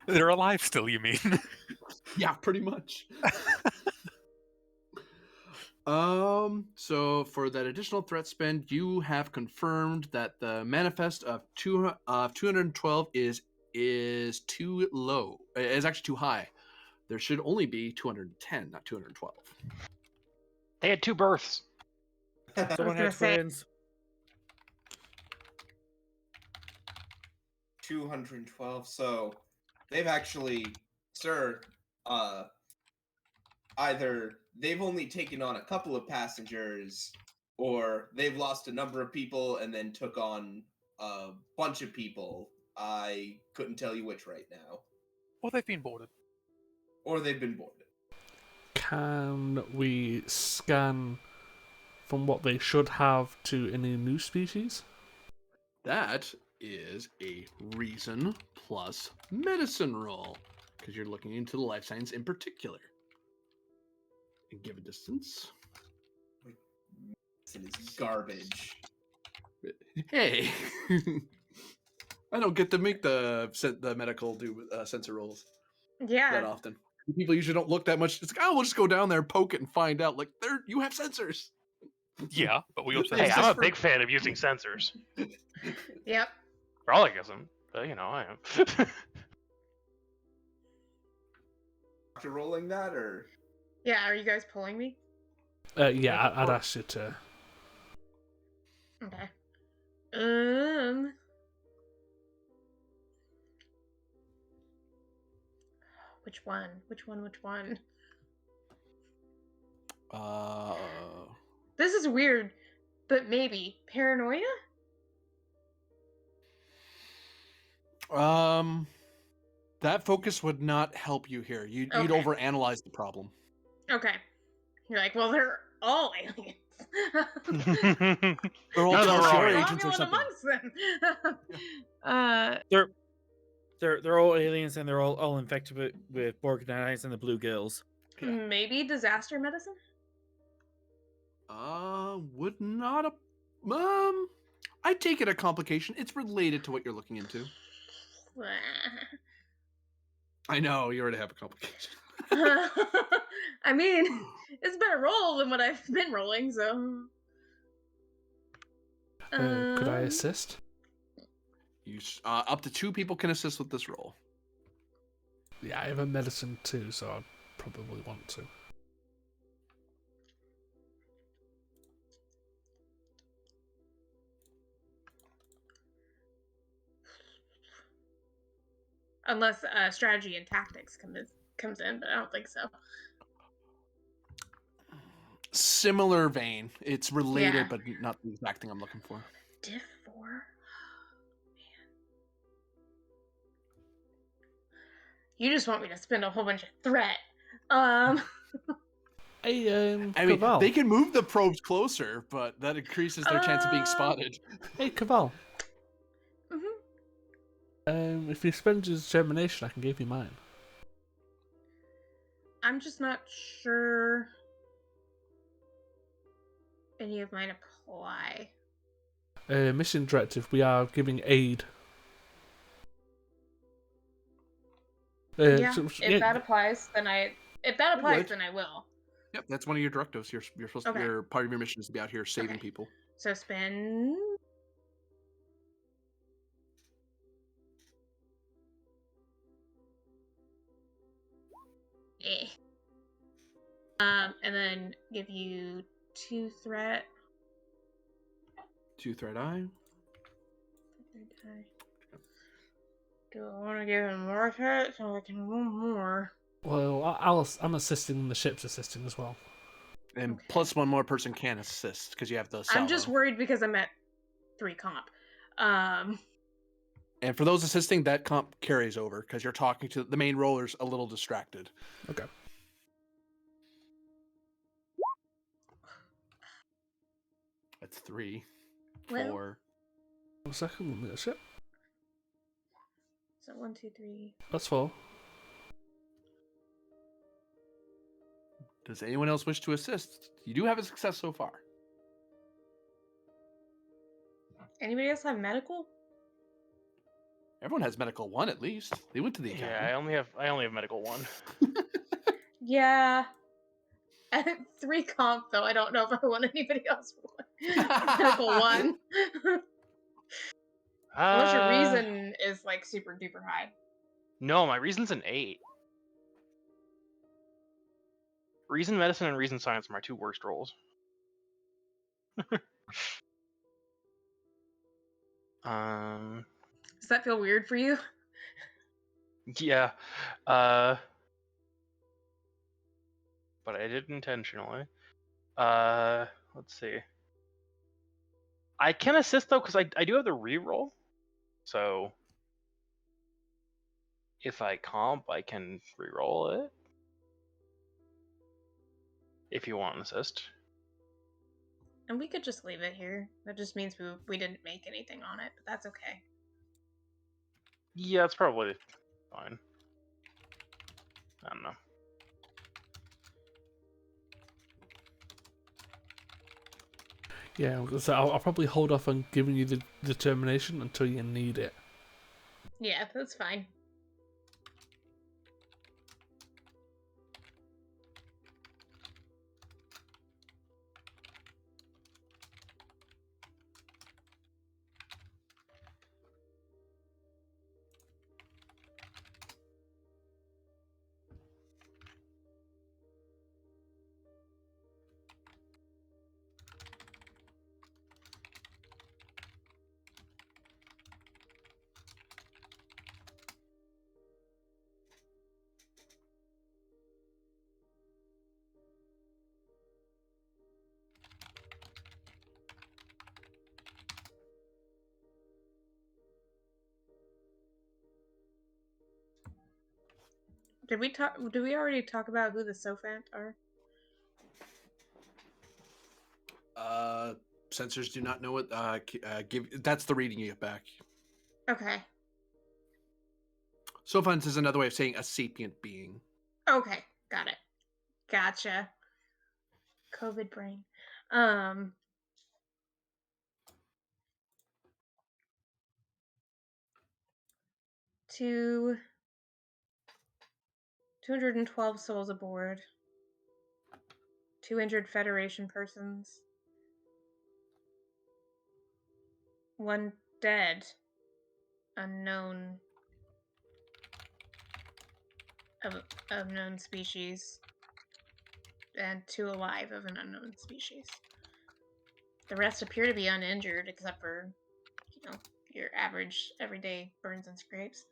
They're alive still, you mean? Yeah, pretty much. So for that additional threat spend, you have confirmed that the manifest of 212 is too low. Is actually too high. There should only be 210, not 212. They had 2 births. Someone gonna had say- twins. 212. So they've actually, sir, either they've only taken on a couple of passengers, or they've lost a number of people and then took on a bunch of people. I couldn't tell you which right now. Well, they've been boarded. Or they've been boarded. Can we scan from what they should have to any new species? That is a reason plus medicine roll, because you're looking into the life signs in particular. And give a distance. This is garbage. Hey, I don't get to make the medical do sensor rolls that Yeah. often. People usually don't look that much. It's like, oh, we'll just go down there, poke it, and find out. Like, you have sensors. Yeah, but we also Hey, It's I'm just a for- big fan of using sensors. Yep. Frolic isn't, but you know I am. After rolling that, or Yeah. Are you guys pulling me? Yeah, I'd ask you to. Okay. Which one? Which one? Which one? Uh, This is weird, but maybe paranoia. that focus would not help you here. You'd Okay. overanalyze the problem. Okay. You're like, well, they're all aliens. They're all None of them are Tertiary aliens. agents or Romulan something. amongst them. They're all aliens and they're all infected with Borgnites and the Blue Gills. Yeah. Maybe disaster medicine. Would not I take it a complication. It's related to what you're looking into. I know you already have a complication. I mean, it's a better roll than what I've been rolling, so. Could I assist? Up to 2 people can assist with this roll. Yeah, I have a medicine too, so I'd probably want to. Unless strategy and tactics comes in, but I don't think so. Similar vein. It's related, Yeah. but not the exact thing I'm looking for. Diff 4. Man. You just want me to spend a whole bunch of threat. Hey, I mean, Caval. they can move the probes closer, but that increases their chance of being spotted. Hey, Caval. Mhm. If you spend your determination, I can give you mine. I'm just not sure any of mine apply. Mission directive, we are giving aid. Yeah, So- if that applies, then I. If that applies, would. then I will. Yep, that's one of your directives. You're supposed to. Okay. Your part of your mission is to be out here saving Okay. people. So spend. Eh. And then give you 2 threat. 2 threat eye. Do I want to give him more threat so I can roll more? Well, I'm assisting. The ship's assisting as well. And Okay. plus one more person can assist because you have the salvo. I'm just worried because I'm at 3 comp. And for those assisting, that comp carries over because you're talking to the main roller's a little distracted. Okay. That's 3, Well. 4. 1 second. Let me get ship. So 1, 2, 3. That's 4. Does anyone else wish to assist? You do have a success so far. Anybody else have medical? Everyone has medical 1 at least. They went to the academy. Yeah, I only have medical 1. Yeah. At 3 comp, though, I don't know if I want anybody else for medical 1. Unless your reason is like super duper high. No, my reason's an 8. Reason medicine and reason science are my 2 worst rolls. Does that feel weird for you? Yeah. But I did intentionally. Let's see. I can assist though because I do have the reroll. So if I comp, I can reroll it. If you want an assist. And we could just leave it here. That just means we didn't make anything on it, but that's okay. Yeah, it's probably fine. I don't know. Yeah, so I'll probably hold off on giving you the determination until you need it. Yeah, that's fine. Did we already talk about who the Sophant are? Sensors do not know it. That's the reading you get back. Okay. Sophans is another way of saying a sapient being. Okay, got it. Gotcha. COVID brain. Two 212 souls aboard. 2 injured Federation persons. 1 dead. Unknown. Of unknown species. And 2 alive of an unknown species. The rest appear to be uninjured, except for, your average everyday burns and scrapes.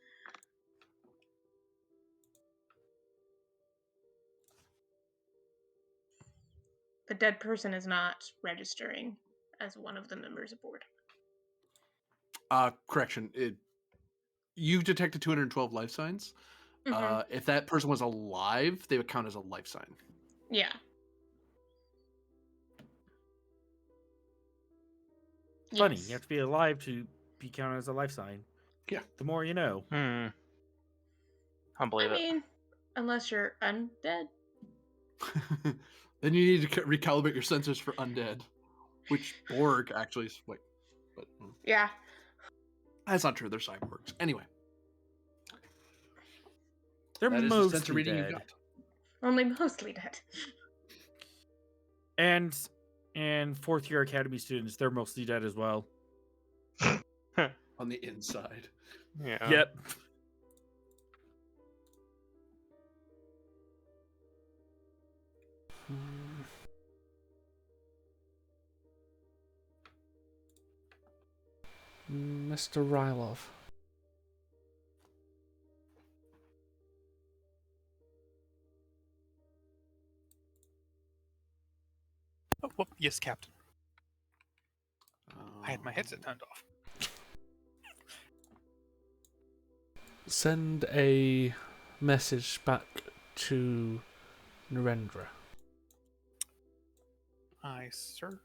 The dead person is not registering as one of the members aboard. Correction. You detected 212 life signs. Mm-hmm. If that person was alive, they would count as a life sign. Yeah. Funny, Yes. you have to be alive to be counted as a life sign. Yeah. The more you know. I'll believe I mean, unless you're undead. Then you need to recalibrate your sensors for undead, which Borg actually is. Wait, but Yeah. that's not true. They're cyborgs. Anyway, They're that is the sensor mostly reading you dead. got. Only mostly dead. And fourth year academy students, they're mostly dead as well. On the inside. Yeah. Yep. Mr. Rylov. Oh, whoop, yes, Captain. I had my headset turned off. Send a message back to Narendra. Aye, sir.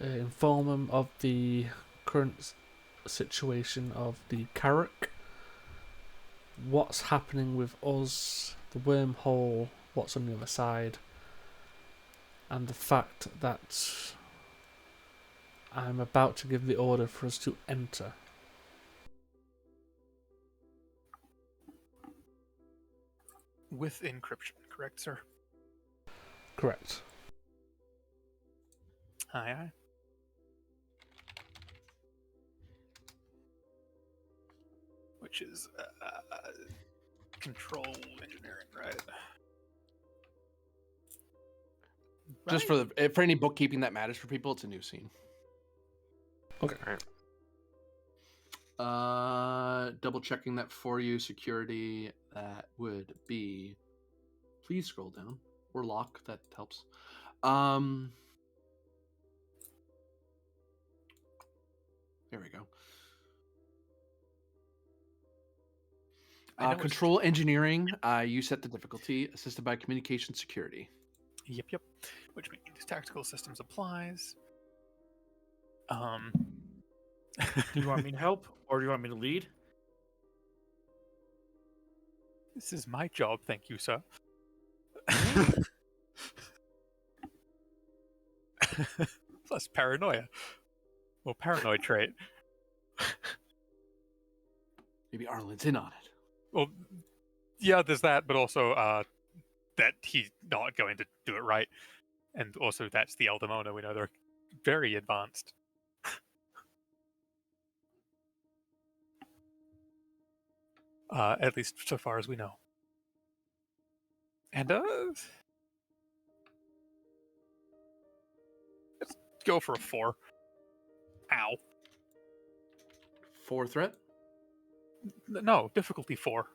Inform him of the current situation of the Carrack, what's happening with us, the wormhole, what's on the other side, and the fact that I'm about to give the order for us to enter. With encryption, correct, sir? Correct. Aye, aye. Which is control engineering, right? Just for any bookkeeping that matters for people, it's a new scene. Okay. Double checking that for you, security. That would be. Please scroll down or lock. That helps. There we go. Control engineering. You set the difficulty. Assisted by communication security. Yep. Which means tactical systems applies. Do you want me to help, or do you want me to lead? This is my job, thank you, sir. Plus paranoia. Well, paranoid trait. Maybe Arlen's in on it. Well, yeah, there's that, but also that he's not going to do it right. And also that's the Eldemona. We know they're very advanced. At least so far as we know. And let's go for a 4. Ow. 4 threat. No, difficulty 4.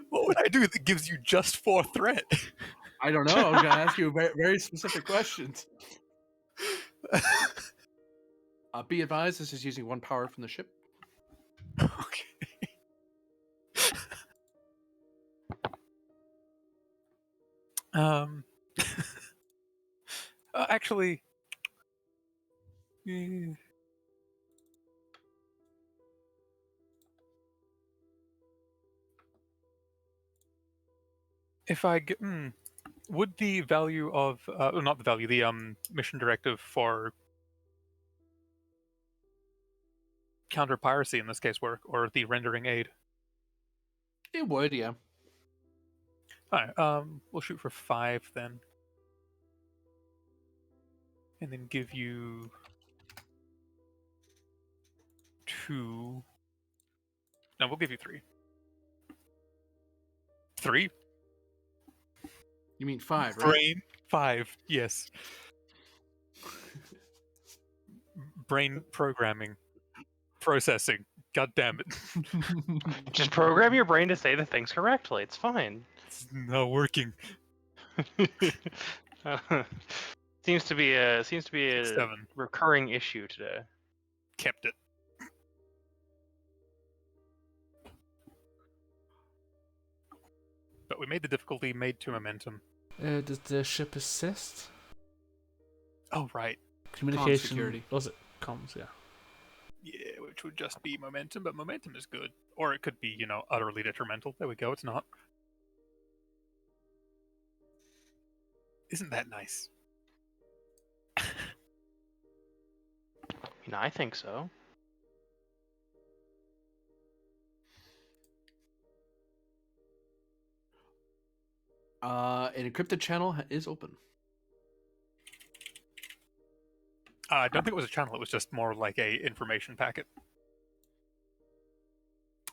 What would I do that gives you just 4 threat? I don't know. I'm gonna ask you very, very specific questions. Be advised, this is using 1 power from the ship. Okay. Actually, if I get, would the value of not the value, the mission directive for counter piracy in this case work, or the rendering aid? It would, yeah. All right, we'll shoot for 5 then, and then give you 2. No, we'll give you 3. 3? You mean 5, right? Brain 5, yes. Brain programming, processing. God damn it! Just program your brain to say the things correctly. It's fine. It's not working. Seems to be a 7. recurring issue today. Kept it. But we made the difficulty made to momentum. Does the ship assist? Oh, right. Communication. security. Was it comms? Yeah. Yeah, which would just be momentum, but momentum is good. Or it could be, utterly detrimental. There we go, it's not. Isn't that nice? I think so. An encrypted channel is open. I don't think it was a channel. It was just more like a information packet.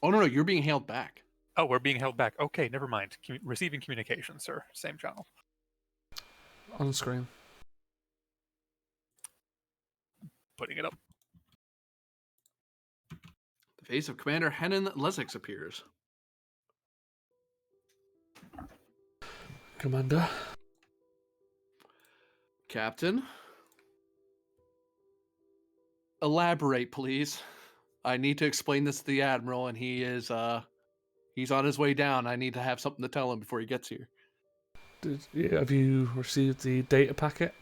Oh no, you're being hailed back. Oh, we're being held back. Okay, never mind. Receiving communication, sir. Same channel. On screen. Putting it up. The face of Commander Henan Lesix appears. Commander. Captain, elaborate, please. I need to explain this to the Admiral, and he's on his way down. I need to have something to tell him before he gets here. Have you received the data packet?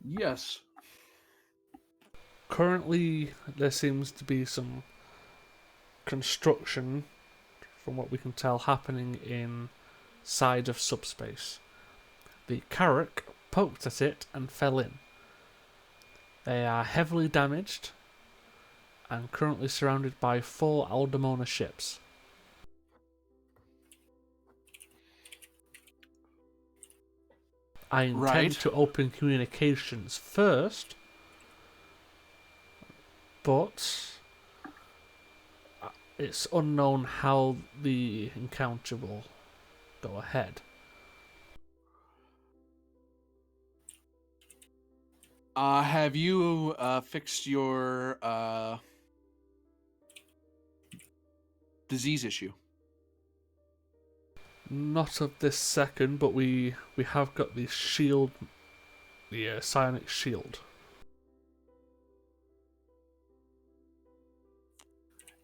Yes. Currently, there seems to be some construction, from what we can tell, happening inside of subspace. The Carrack poked at it and fell in. They are heavily damaged and currently surrounded by 4 Aldemona ships. I intend to open communications first, but it's unknown how the encounter will go ahead. Have you fixed your disease issue? Not of this second, but we have got the shield, the psionic shield.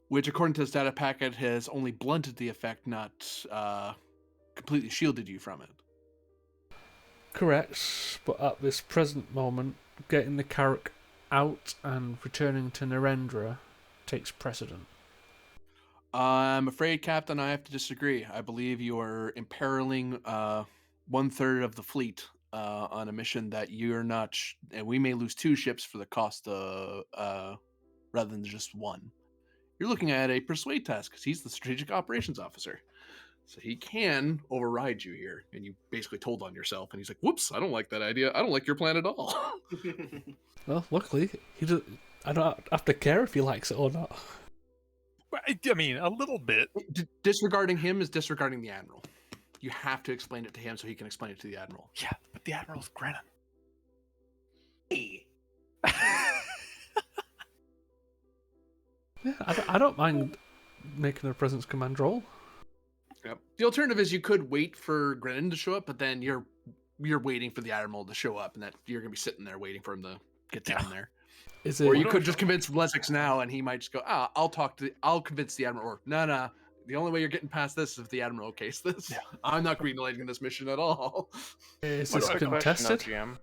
Which, according to this data packet, has only blunted the effect, not completely shielded you from it. Correct, but at this present moment, getting the Carrack out and returning to Narendra takes precedent. I'm afraid, Captain, I have to disagree. I believe you are imperiling 1/3 of the fleet on a mission that you're not... and we may lose 2 ships for the cost of... rather than just 1. You're looking at a persuade test, because he's the strategic operations officer. So he can override you here, and you basically told on yourself, and he's like, whoops, I don't like that idea. I don't like your plan at all. Well, luckily, I don't have to care if he likes it or not. I mean, a little bit. Disregarding him is disregarding the Admiral. You have to explain it to him so he can explain it to the Admiral. Yeah, but the Admiral's Grennan. Hey. Yeah, I don't mind making a presence command roll. Yep. The alternative is you could wait for Grennan to show up, but then you're waiting for the Admiral to show up, and that you're gonna be sitting there waiting for him to get down there. Is it? Or you could just convince Lesix now, and he might just go, I'll convince the Admiral. Or no, the only way you're getting past this is if the Admiral okays this. Yeah. I'm not greenlighting this mission at all. Is this contested? GM?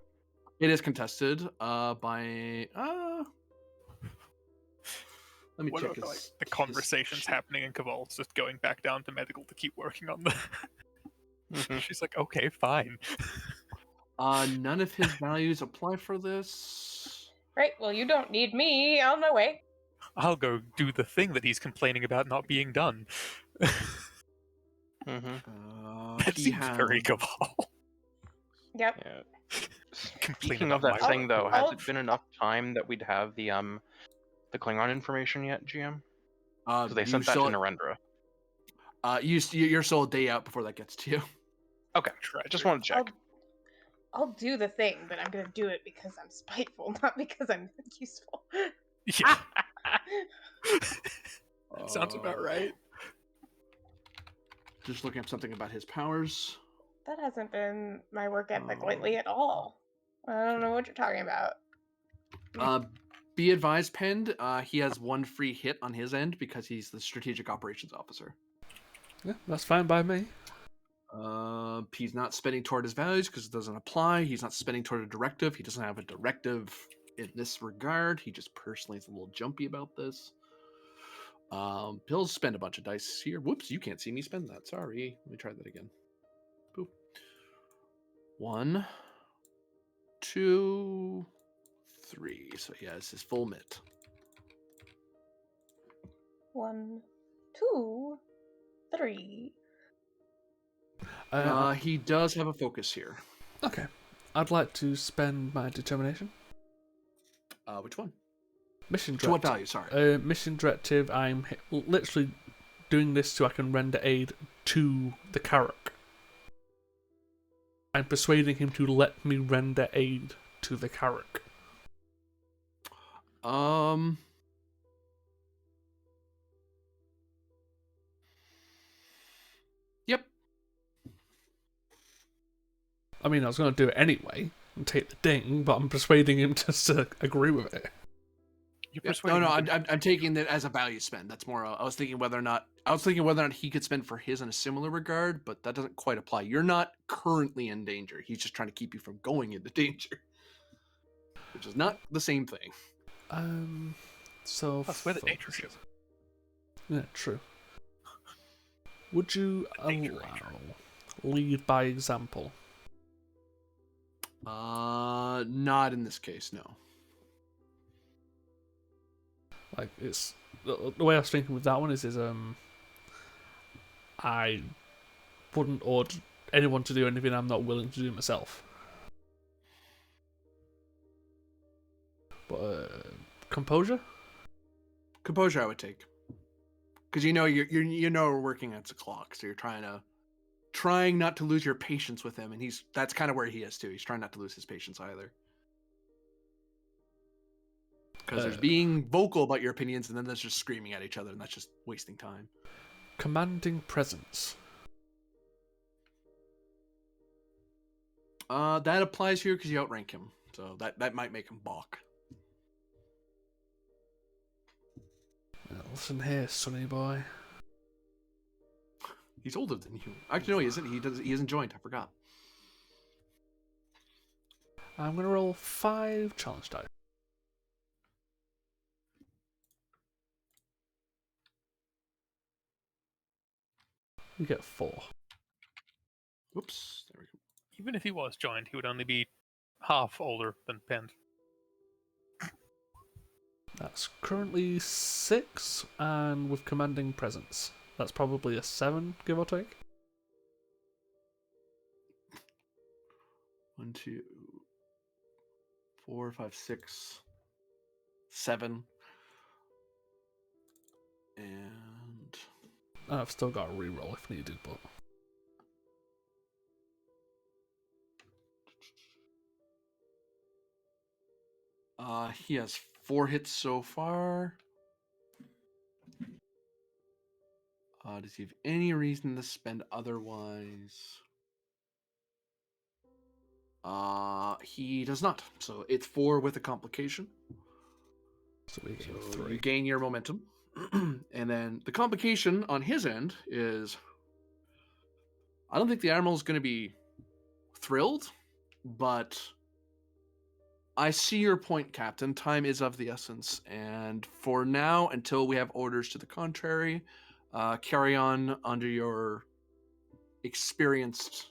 It is contested by let me What check about, like, the conversations happening in Caval's just going back down to medical to keep working on the... She's like, okay, fine. None of his values apply for this. Right, well, you don't need me. On my way. I'll go do the thing that he's complaining about not being done. That He seems has... very Caval. Yep. Yeah. Complaining Speaking of about that my thing, though, work. has it been enough time that we'd have the Klingon information yet, GM? Because they sent that to Narendra. You're still a day out before that gets to you. Okay, I just want to check. I'll do the thing, but I'm gonna do it because I'm spiteful, not because I'm useful. Yeah. Sounds about right. Just looking up something about his powers. That hasn't been my work ethic lately at all. I don't know what you're talking about. Be advised, Pend, he has 1 free hit on his end because he's the strategic operations officer. Yeah, that's fine by me. He's not spending toward his values because it doesn't apply. He's not spending toward a directive. He doesn't have a directive in this regard. He just personally is a little jumpy about this. He'll spend a bunch of dice here. Whoops, you can't see me spend that. Sorry. Let me try that again. Boop. 1, 2, 3. So he has his full mitt. 1, 2, 3. He does have a focus here. Okay. I'd like to spend my determination. Which one? Mission To what directive. value? Sorry. Mission directive. I'm literally doing this so I can render aid to the Carrack. I'm persuading him to let me render aid to the Carrack. Yep. I mean, I was going to do it anyway and take the ding, but I'm persuading him to agree with it. You're Yep. persuading No, him to- I'm taking that as a value spend. That's more. I was thinking whether or not he could spend for his in a similar regard, but that doesn't quite apply. You're not currently in danger. He's just trying to keep you from going into danger, which is not the same thing. So Plus, we're the danger ship. Yeah, true. Would you Danger allow lead by example? Not in this case, no. Like, it's the way I was thinking with that one is I wouldn't order anyone to do anything I'm not willing to do myself. But composure? Composure, I would take, because we're working against a clock, so you're trying not to lose your patience with him, and that's kind of where he is too. He's trying not to lose his patience either. Because there's being vocal about your opinions, and then there's just screaming at each other, and that's just wasting time. Commanding presence. That applies here because you outrank him, so that might make him balk. Listen here, sonny boy. He's older than you. Actually, no, he isn't. He isn't joined. I forgot. I'm gonna roll 5 challenge dice. You get 4. Whoops. There we go. Even if he was joined, he would only be half older than Pent. That's currently 6, and with commanding presence, that's probably a 7, give or take. 1, 2, 4, 5, 6, 7, and I've still got a reroll if needed, but he has 4 hits so far. Does he have any reason to spend otherwise? He does not. So it's 4 with a complication. so we gain So 3. you gain your momentum. And then the complication on his end is, I don't think the Admiral's going to be thrilled, but I see your point, Captain. Time is of the essence. And for now, until we have orders to the contrary, carry on under your experienced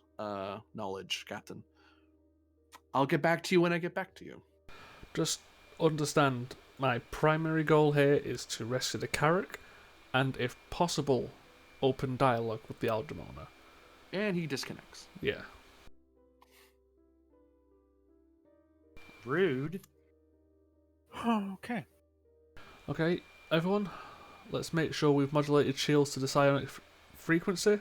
knowledge, Captain. I'll get back to you when I get back to you. Just understand, my primary goal here is to rescue the Carrack, and if possible, open dialogue with the Aldemona. And he disconnects. Yeah. Rude. Okay. Okay, everyone, let's make sure we've modulated shields to the psionic frequency.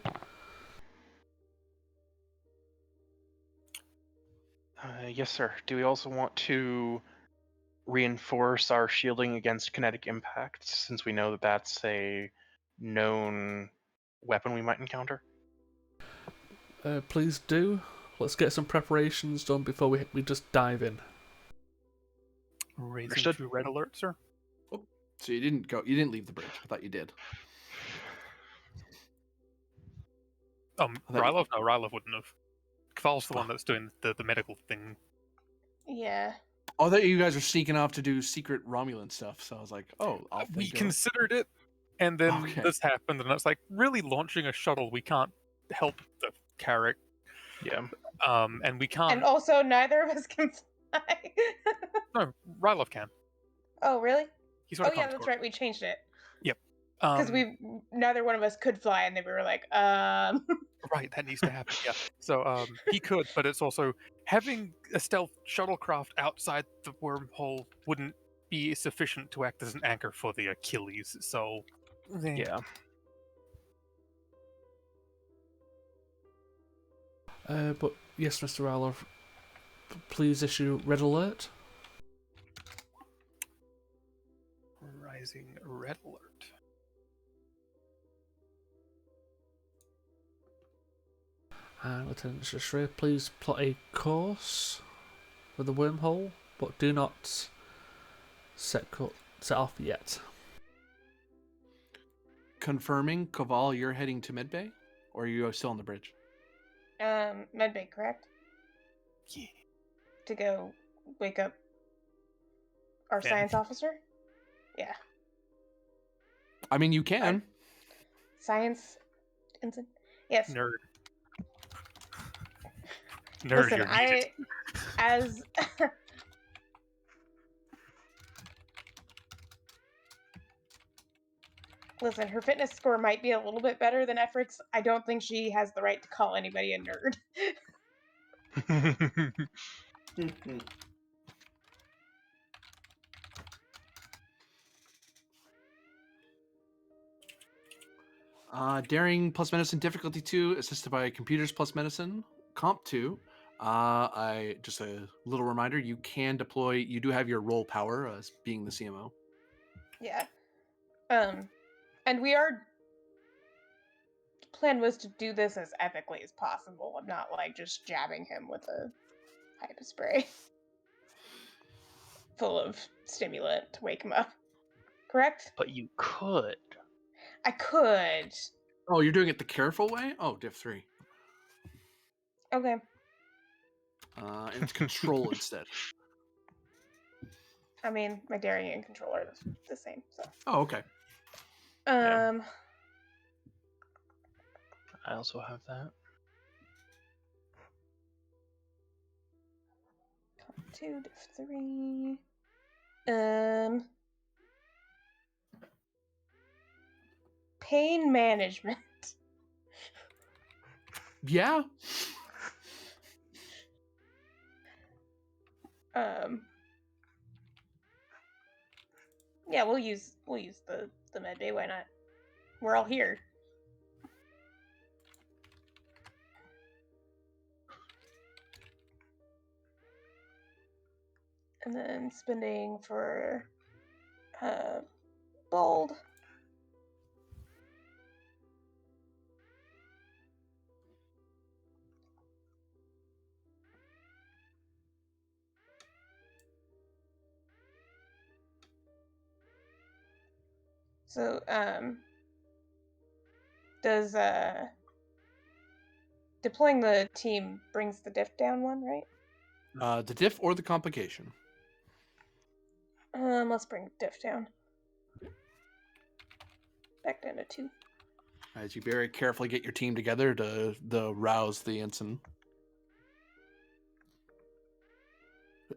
Yes, sir. Do we also want to reinforce our shielding against kinetic impact, since we know that that's a known weapon we might encounter? Please do. Let's get some preparations done before we just dive in. Raising Understood. to red alert, sir. So you didn't leave the bridge. I thought you did. Rylov? No, Rylov wouldn't have. Kval's the one that's doing the medical thing. Yeah. Oh, I thought you guys were sneaking off to do secret Romulan stuff. So I was like, oh, off they We go. considered it, and then Okay. this happened, and it's like, really launching a shuttle, we can't help the Carrack. Yeah. And we can't. And also, neither of us can fly. No, Rylov can. Oh, really? He's got Oh, a yeah, comm that's score. right. We changed it. Yep. Because neither one of us could fly, and then we were like, Right, that needs to happen. Yeah. So he could, but it's also having a stealth shuttlecraft outside the wormhole wouldn't be sufficient to act as an anchor for the Achilles. So Yeah. But yes, Mr. Rowler, please issue red alert. Rising red alert. And Lieutenant Shashri, please plot a course for the wormhole, but do not set off yet. Confirming, Kaval, you're heading to Medbay? Or are you still on the bridge? Medbay, correct? Yeah. To go wake up our Finn. science officer? Yeah. I mean, you can. Science ensign? Yes. Nerd. Listen, You're needed. as Listen, her fitness score might be a little bit better than Efrick's. I don't think she has the right to call anybody a nerd. Daring plus medicine difficulty 2, assisted by computers plus medicine, comp 2. I just a little reminder, you can deploy, you do have your roll power as being the CMO. Yeah. And the plan was to do this as ethically as possible. I'm not like just jabbing him with a hypo spray full of stimulant to wake him up. Correct? But you could. I could. Oh, you're doing it the careful way? Oh, diff 3. Okay. And it's control instead. I mean, my daring and control are the same, so. Oh, okay. Yeah. I also have that. 2, diff 3. Pain management. Yeah. Yeah, we'll use the med bay. Why not? We're all here. And then spending for bold. So, does deploying the team brings the diff down one, right? The diff or the complication? Let's bring diff down. Back down to 2. As you very carefully get your team together to rouse the ensign.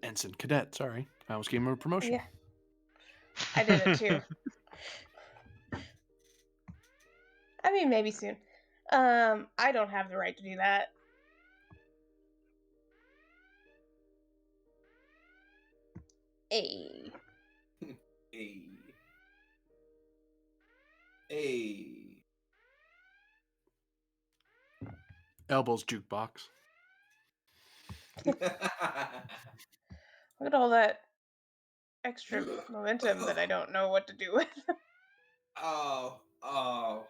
Ensign cadet, sorry. I almost gave him a promotion. Yeah. I did it too. I mean, maybe soon. I don't have the right to do that. Hey. Elbows jukebox. Look at all that extra momentum that I don't know what to do with. Oh, ow.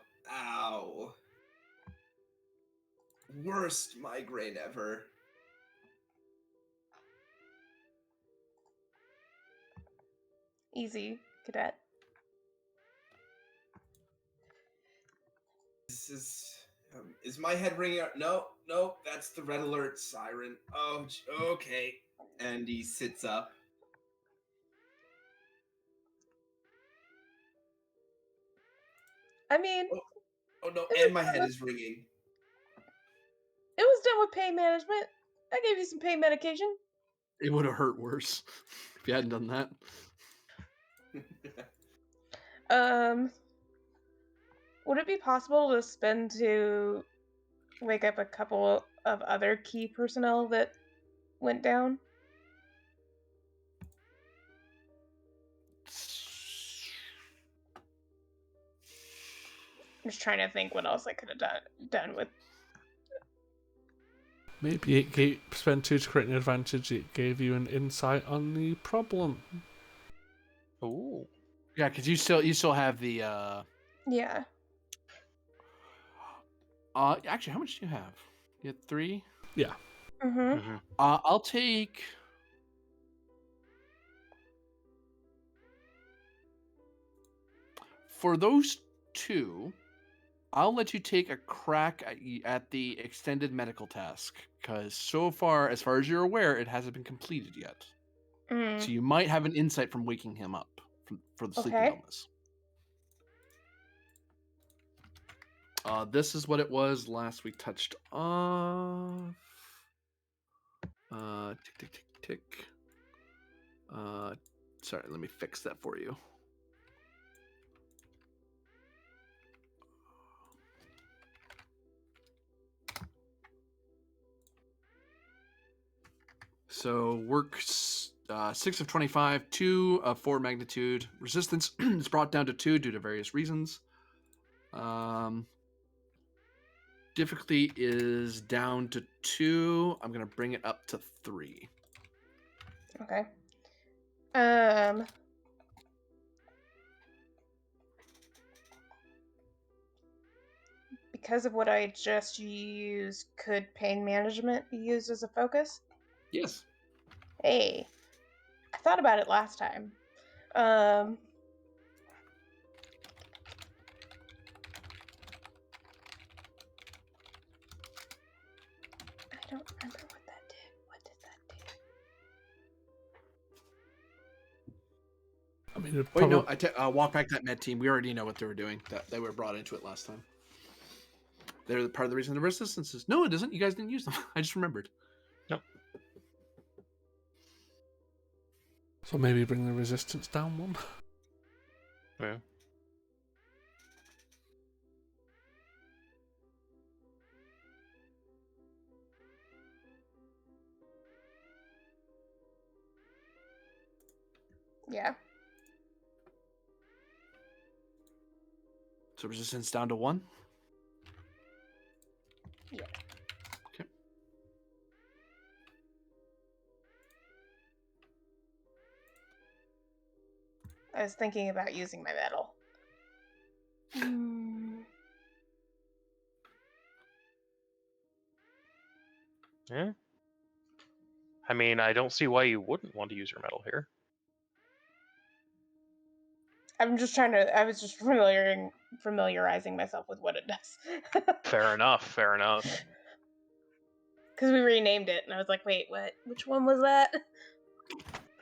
Worst migraine ever. Easy, cadet. This is my head ringing out? No, that's the red alert siren. Oh, okay. And he sits up. I mean, Oh no, and my head is ringing. it was done with pain management. I gave you some pain medication. It would have hurt worse if you hadn't done that. Would it be possible to spend to wake up a couple of other key personnel that went down? I'm just trying to think what else I could have done with. Maybe it gave spend 2 to create an advantage. It gave you an insight on the problem. Ooh. Yeah, because you still have the. Yeah. Actually, how much do you have? You had 3. Yeah. Mm-hmm. Mm-hmm. I'll take. For those 2, I'll let you take a crack at the extended medical task, because so far as you're aware, it hasn't been completed yet. Mm. So you might have an insight from waking him up for the sleeping Okay. illness. This is what it was last we touched off. Tick, tick, tick, tick. Sorry, let me fix that for you. So works 6 of 25, 2 of 4 magnitude. Resistance is brought down to 2 due to various reasons. Difficulty is down to 2. I'm gonna bring it up to 3. Okay. Because of what I just used, could pain management be used as a focus? Yes. Hey, I thought about it last time. I don't remember what that did. What did that do? I mean, it'd Wait, no. probably- Walk back that med team. We already know what they were doing. That they were brought into it last time. They're part of the reason the resistance is. No, it isn't. You guys didn't use them. I just remembered. Nope. So maybe bring the resistance down 1. Yeah. Yeah. So resistance down to 1. Yeah. Okay. I was thinking about using my metal. Yeah. I mean, I don't see why you wouldn't want to use your metal here. I'm just trying to. I was just familiarizing myself with what it does. Fair enough. Fair enough. Because we renamed it, and I was like, wait, what? Which one was that?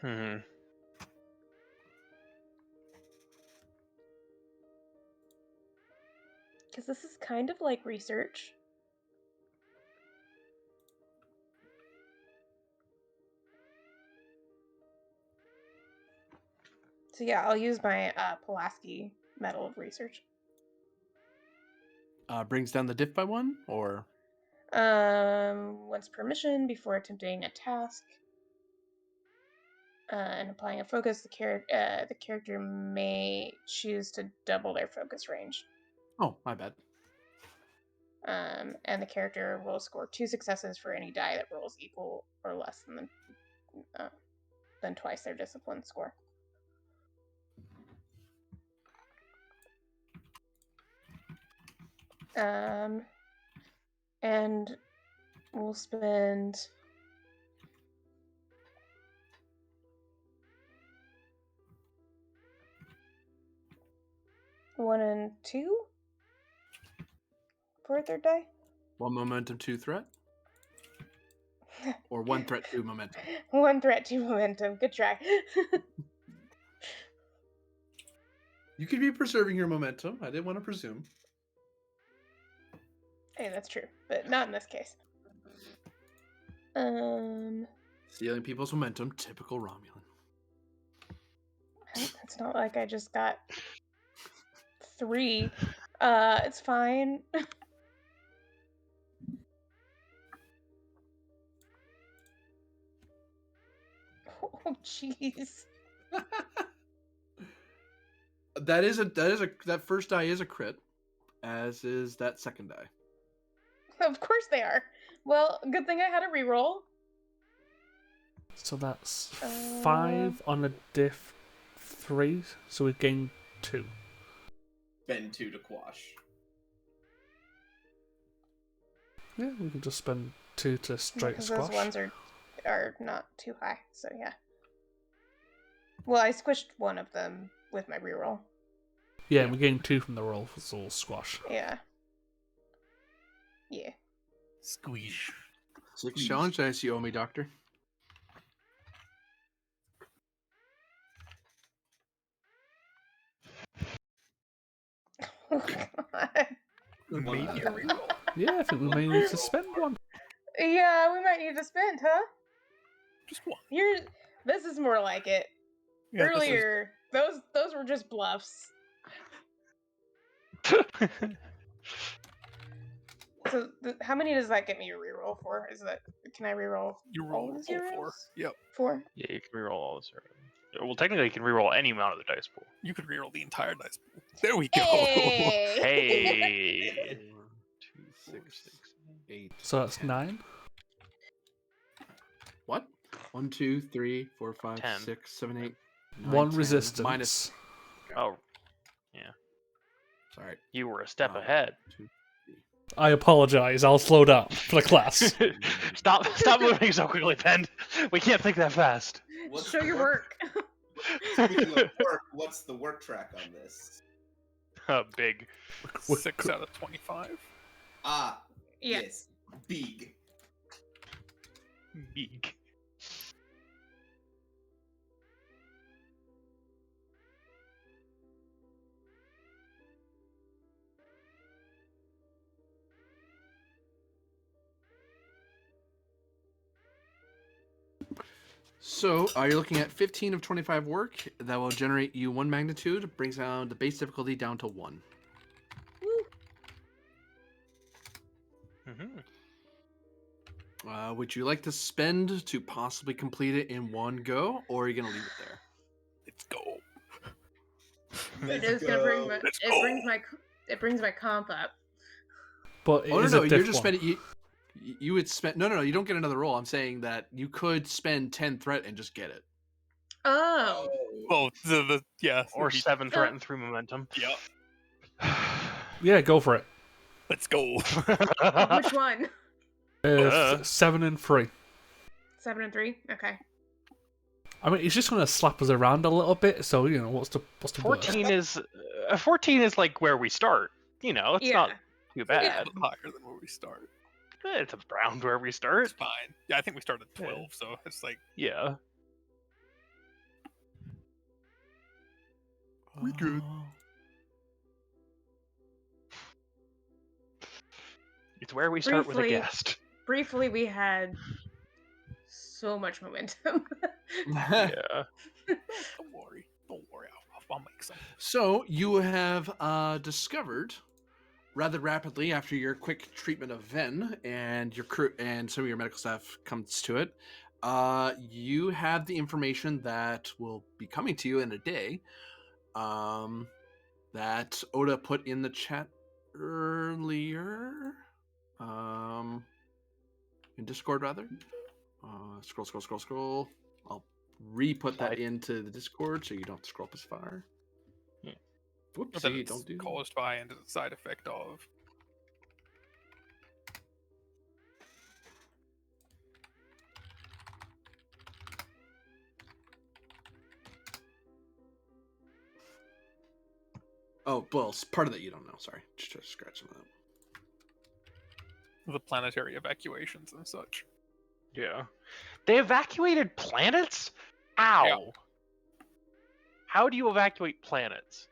Hmm. Because this is kind of like research. So yeah, I'll use my Pulaski Medal of Research. Brings down the diff by 1, or Once per mission, before attempting a task, and applying a focus, the character may choose to double their focus range. oh, my bad. And the character will score 2 successes for any die that rolls equal or less than twice their discipline score. And we'll spend 1 and 2 for a third die. 1 momentum, 2 threat, or 1 threat, 2 momentum. 1 threat, 2 momentum. Good try. You could be preserving your momentum. I didn't want to presume. Hey, that's true, but not in this case. Stealing people's momentum, typical Romulan. It's not like I just got 3 It's fine. Oh, jeez. That first die is a crit, as is that second die. Of course they are. Well, good thing I had a reroll. So that's 5 on a diff 3, so we gain 2. Spend 2 to quash. Yeah, we can just spend 2 to straight Because squash. those ones are not too high, so yeah. Well, I squished one of them with my reroll. Yeah, and we gain 2 from the roll, so we'll squash. Yeah. Yeah. Squeeze. 6 challenge dice you owe me, Doctor. Oh, God. Maybe a reroll. Yeah, I think we may need to spend one. Yeah, we might need to spend, huh? Just one. This is more like it. Yeah, this is- Earlier, those were just bluffs. So, how many does that get me a reroll for? Can I reroll You all roll the all zeros? 4. Yep. 4? Yeah, you can reroll all the zeros. Well, technically, you can reroll any amount of the dice pool. You could reroll the entire dice pool. There we go. Hey! Hey! 4, 2, 6, 8. So that's 9. What? 1, 2, 3, 4, 5, 10. 6, 7, 8. 9, 1 10, resistance. Minus. Oh, Sorry. you were a step Oh. ahead. 2, I apologise, I'll slow down for the class. Stop moving so quickly, Ben. We can't think that fast. What's Show the your work. Speaking of work, what's the work track on this? Big. 6 out of 25. Ah, Yeah. yes, big. Big. So you're looking at 15 of 25 work. That will generate you 1 magnitude. Brings down the base difficulty down to 1. Mm-hmm. Would you like to spend to possibly complete it in one go, or are you going to leave it there? Let's go. It is gonna bring my Let's it go. brings my comp up. But it Oh is no, a you're diff just one. spending. You would spend. No, you don't get another roll. I'm saying that you could spend 10 threat and just get it. Oh. Well, yeah. Or it'd be- 7 threat and 3 momentum. Yeah. Yeah, go for it. Let's go. Which one? 7 and 3. 7 and 3? Okay. I mean, he's just going to slap us around a little bit, so, you know, what's the worst? 14 is 14 is like where we start. You know, it's Yeah. not too A bad. little higher than where we start. It's around where we start. It's fine. Yeah, I think we started at 12, so it's like Yeah. we good. It's where we start with a Briefly. guest. Briefly, we had so much momentum. Yeah. Don't worry. Don't worry. I'll make some. So you have discovered rather rapidly after your quick treatment of Ven and your crew and some of your medical staff comes to it. You have the information that will be coming to you in a day. That Oda put in the chat earlier. In Discord rather. Scroll. I'll re-put that into the Discord so you don't scroll up as far. Yeah. Not that Whoopsie, it's don't do caused by and is a side effect of. Oh, well, it's part of that you don't know. Sorry. Just try to scratch some of that. The planetary evacuations and such. Yeah. They evacuated planets? Ow. Yeah. How do you evacuate planets?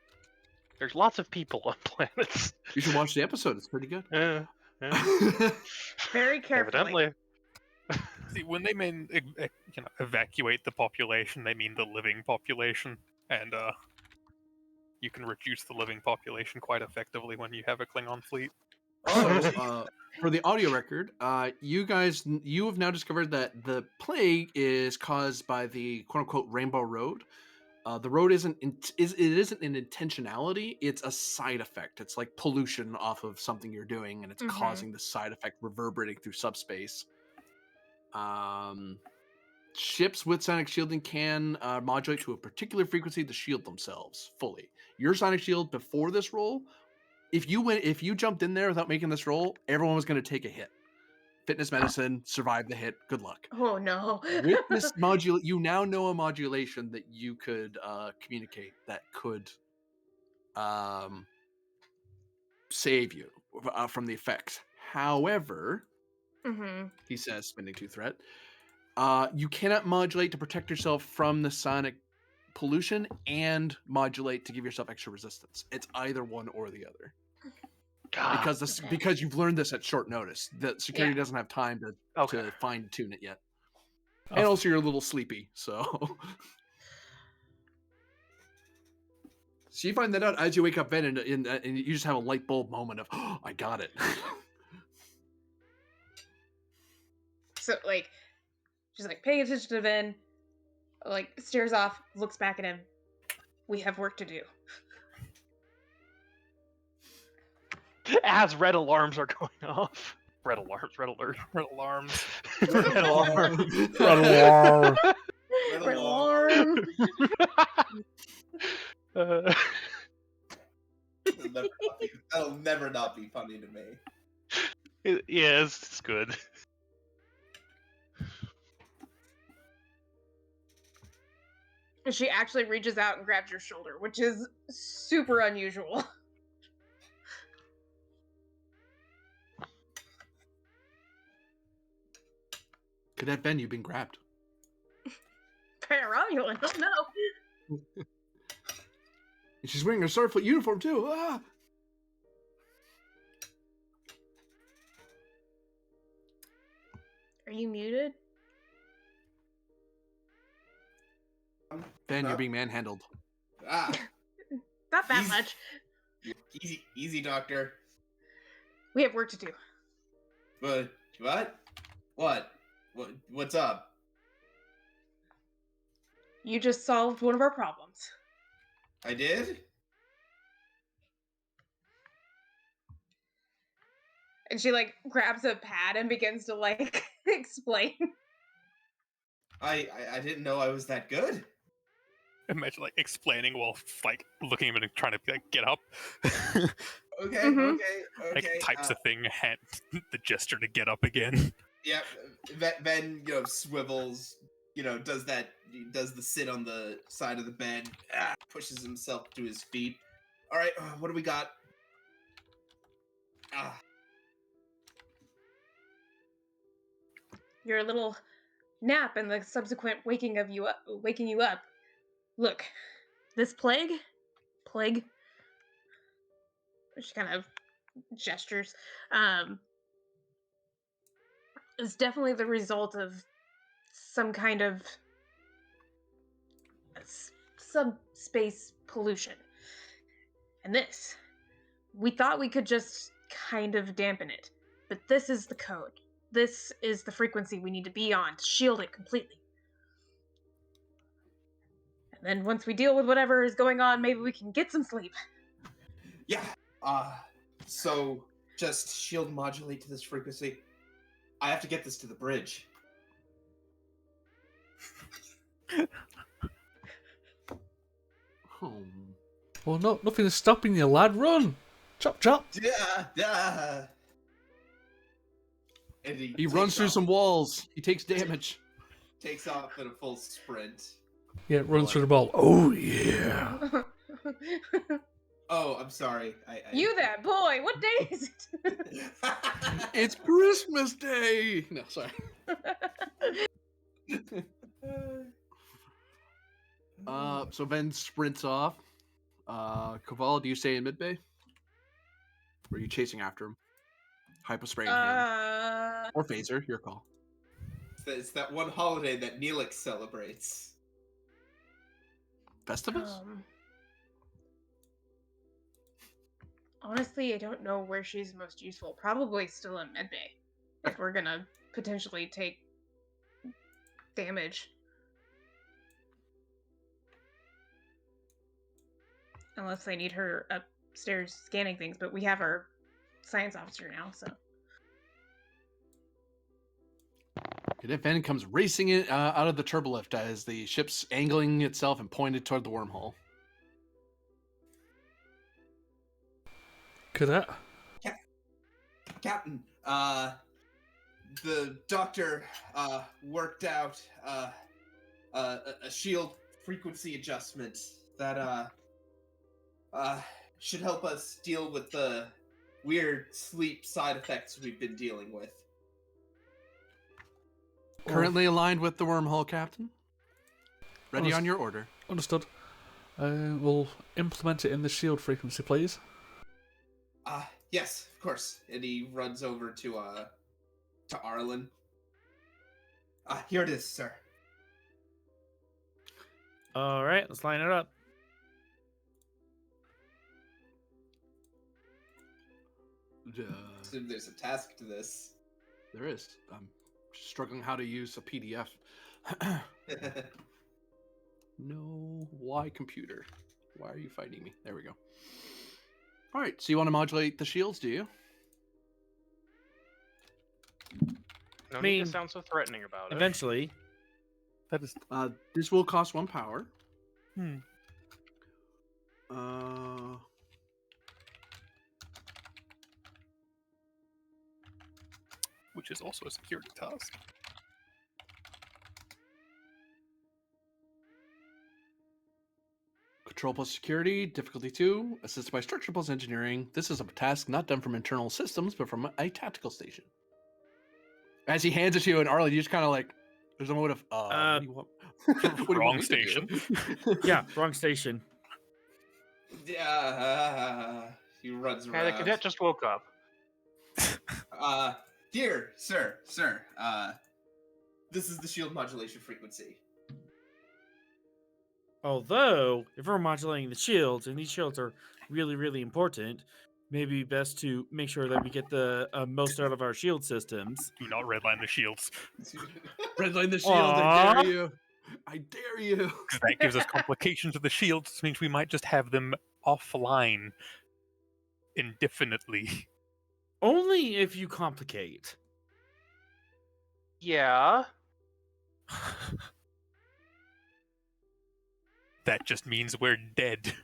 There's lots of people on planets. You should watch the episode. It's pretty good. Yeah. Very carefully. Evidently. See, when they mean evacuate the population, they mean the living population, and you can reduce the living population quite effectively when you have a Klingon fleet. So, for the audio record, you have now discovered that the plague is caused by the quote unquote Rainbow Road. The road isn't an intentionality; it's a side effect. It's like pollution off of something you're doing, and it's causing the side effect reverberating through subspace. Ships with sonic shielding can modulate to a particular frequency to shield themselves fully. Your sonic shield before this roll, if you jumped in there without making this roll, everyone was going to take a hit. Fitness medicine, survive the hit. Good luck. Oh no. With this you now know a modulation that you could communicate that could save you from the effects. However, he says, spending 2 threat, you cannot modulate to protect yourself from the sonic pollution and modulate to give yourself extra resistance. It's either one or the other. God. Because you've learned this at short notice. That security doesn't have time to fine tune it yet. And also you're a little sleepy, so so you find that out as you wake up, Ben, and you just have a light bulb moment of, oh, I got it. So like, she's like paying attention to Ben, like stares off, looks back at him. We have work to do. As red alarms are going off. Red alarms, red alert. Red alarms. Red alarm. Red alarm. That'll never not be funny to me. Yeah, it's good. She actually reaches out and grabs your shoulder, which is super unusual. Could that been you been grabbed? Pararomulan, don't know. And she's wearing her Starfleet uniform too. Ah! Are you muted? Ben, you're being manhandled. Ah, Not that Easy. much. easy, doctor. We have work to do. But what's up? You just solved one of our problems. I did? And she like grabs a pad and begins to like explain. I didn't know I was that good. Imagine like explaining while like looking at him and trying to like get up. Okay, Mhm. okay. Like types a thing, hand the gesture to get up again. Yeah, Ben, swivels, does the sit on the side of the bed, pushes himself to his feet. All right, what do we got? Your little nap and the subsequent waking you up. Look, this plague. She kind of gestures. Is definitely the result of some kind of subspace pollution. And this, we thought we could just kind of dampen it, but this is the code. This is the frequency we need to be on to shield it completely. And then once we deal with whatever is going on, maybe we can get some sleep. Yeah. So just shield modulate to this frequency. I have to get this to the bridge. Well, no, nothing is stopping you, lad. Run! Chop, chop! Yeah. And He runs through some walls. He takes damage. Takes off in a full sprint. Yeah, runs through the ball. Oh, yeah. Oh, I'm sorry. You that boy, what day is it? It's Christmas Day! No, sorry. So Ben sprints off. Kavala, do you stay in mid-bay? Or are you chasing after him? Hypospray in hand. Or phaser, your call. It's that one holiday that Neelix celebrates. Festivus? Honestly, I don't know where she's most useful. Probably still in medbay. If we're gonna potentially take damage. Unless they need her upstairs scanning things, but we have our science officer now, so. Cadet Van comes racing in, out of the turbolift as the ship's angling itself and pointed toward the wormhole. Cadet? Captain, the doctor worked out a shield frequency adjustment that should help us deal with the weird sleep side effects we've been dealing with. Currently aligned with the wormhole, Captain. Ready on your order. Understood. We'll implement it in the shield frequency, please. Yes, of course. And he runs over to Arlen. Here it is, sir. All right, let's line it up. Assume there's a task to this. There is. I'm struggling how to use a PDF. No, why computer? Why are you fighting me? There we go. All right, so you want to modulate the shields, do you? No need to sound so threatening about it. Eventually. That is. This will cost 1 power. Hmm. Which is also a security task. Control plus security, difficulty 2, assisted by structure plus engineering. This is a task not done from internal systems, but from a tactical station. As he hands it to you, and Arlen, you just kind of like, there's a moment of, what do you want? What do you want me to station. do? Yeah, wrong station. He runs Yeah, around. the cadet just woke up. Dear sir, this is the shield modulation frequency. Although, if we're modulating the shields, and these shields are really, really important, maybe best to make sure that we get the most out of our shield systems. Do not redline the shields. Redline the shield, I Aww. dare you. I dare you. Because that gives us complications of the shields, which means we might just have them offline indefinitely. Only if you complicate. Yeah. That just means we're dead.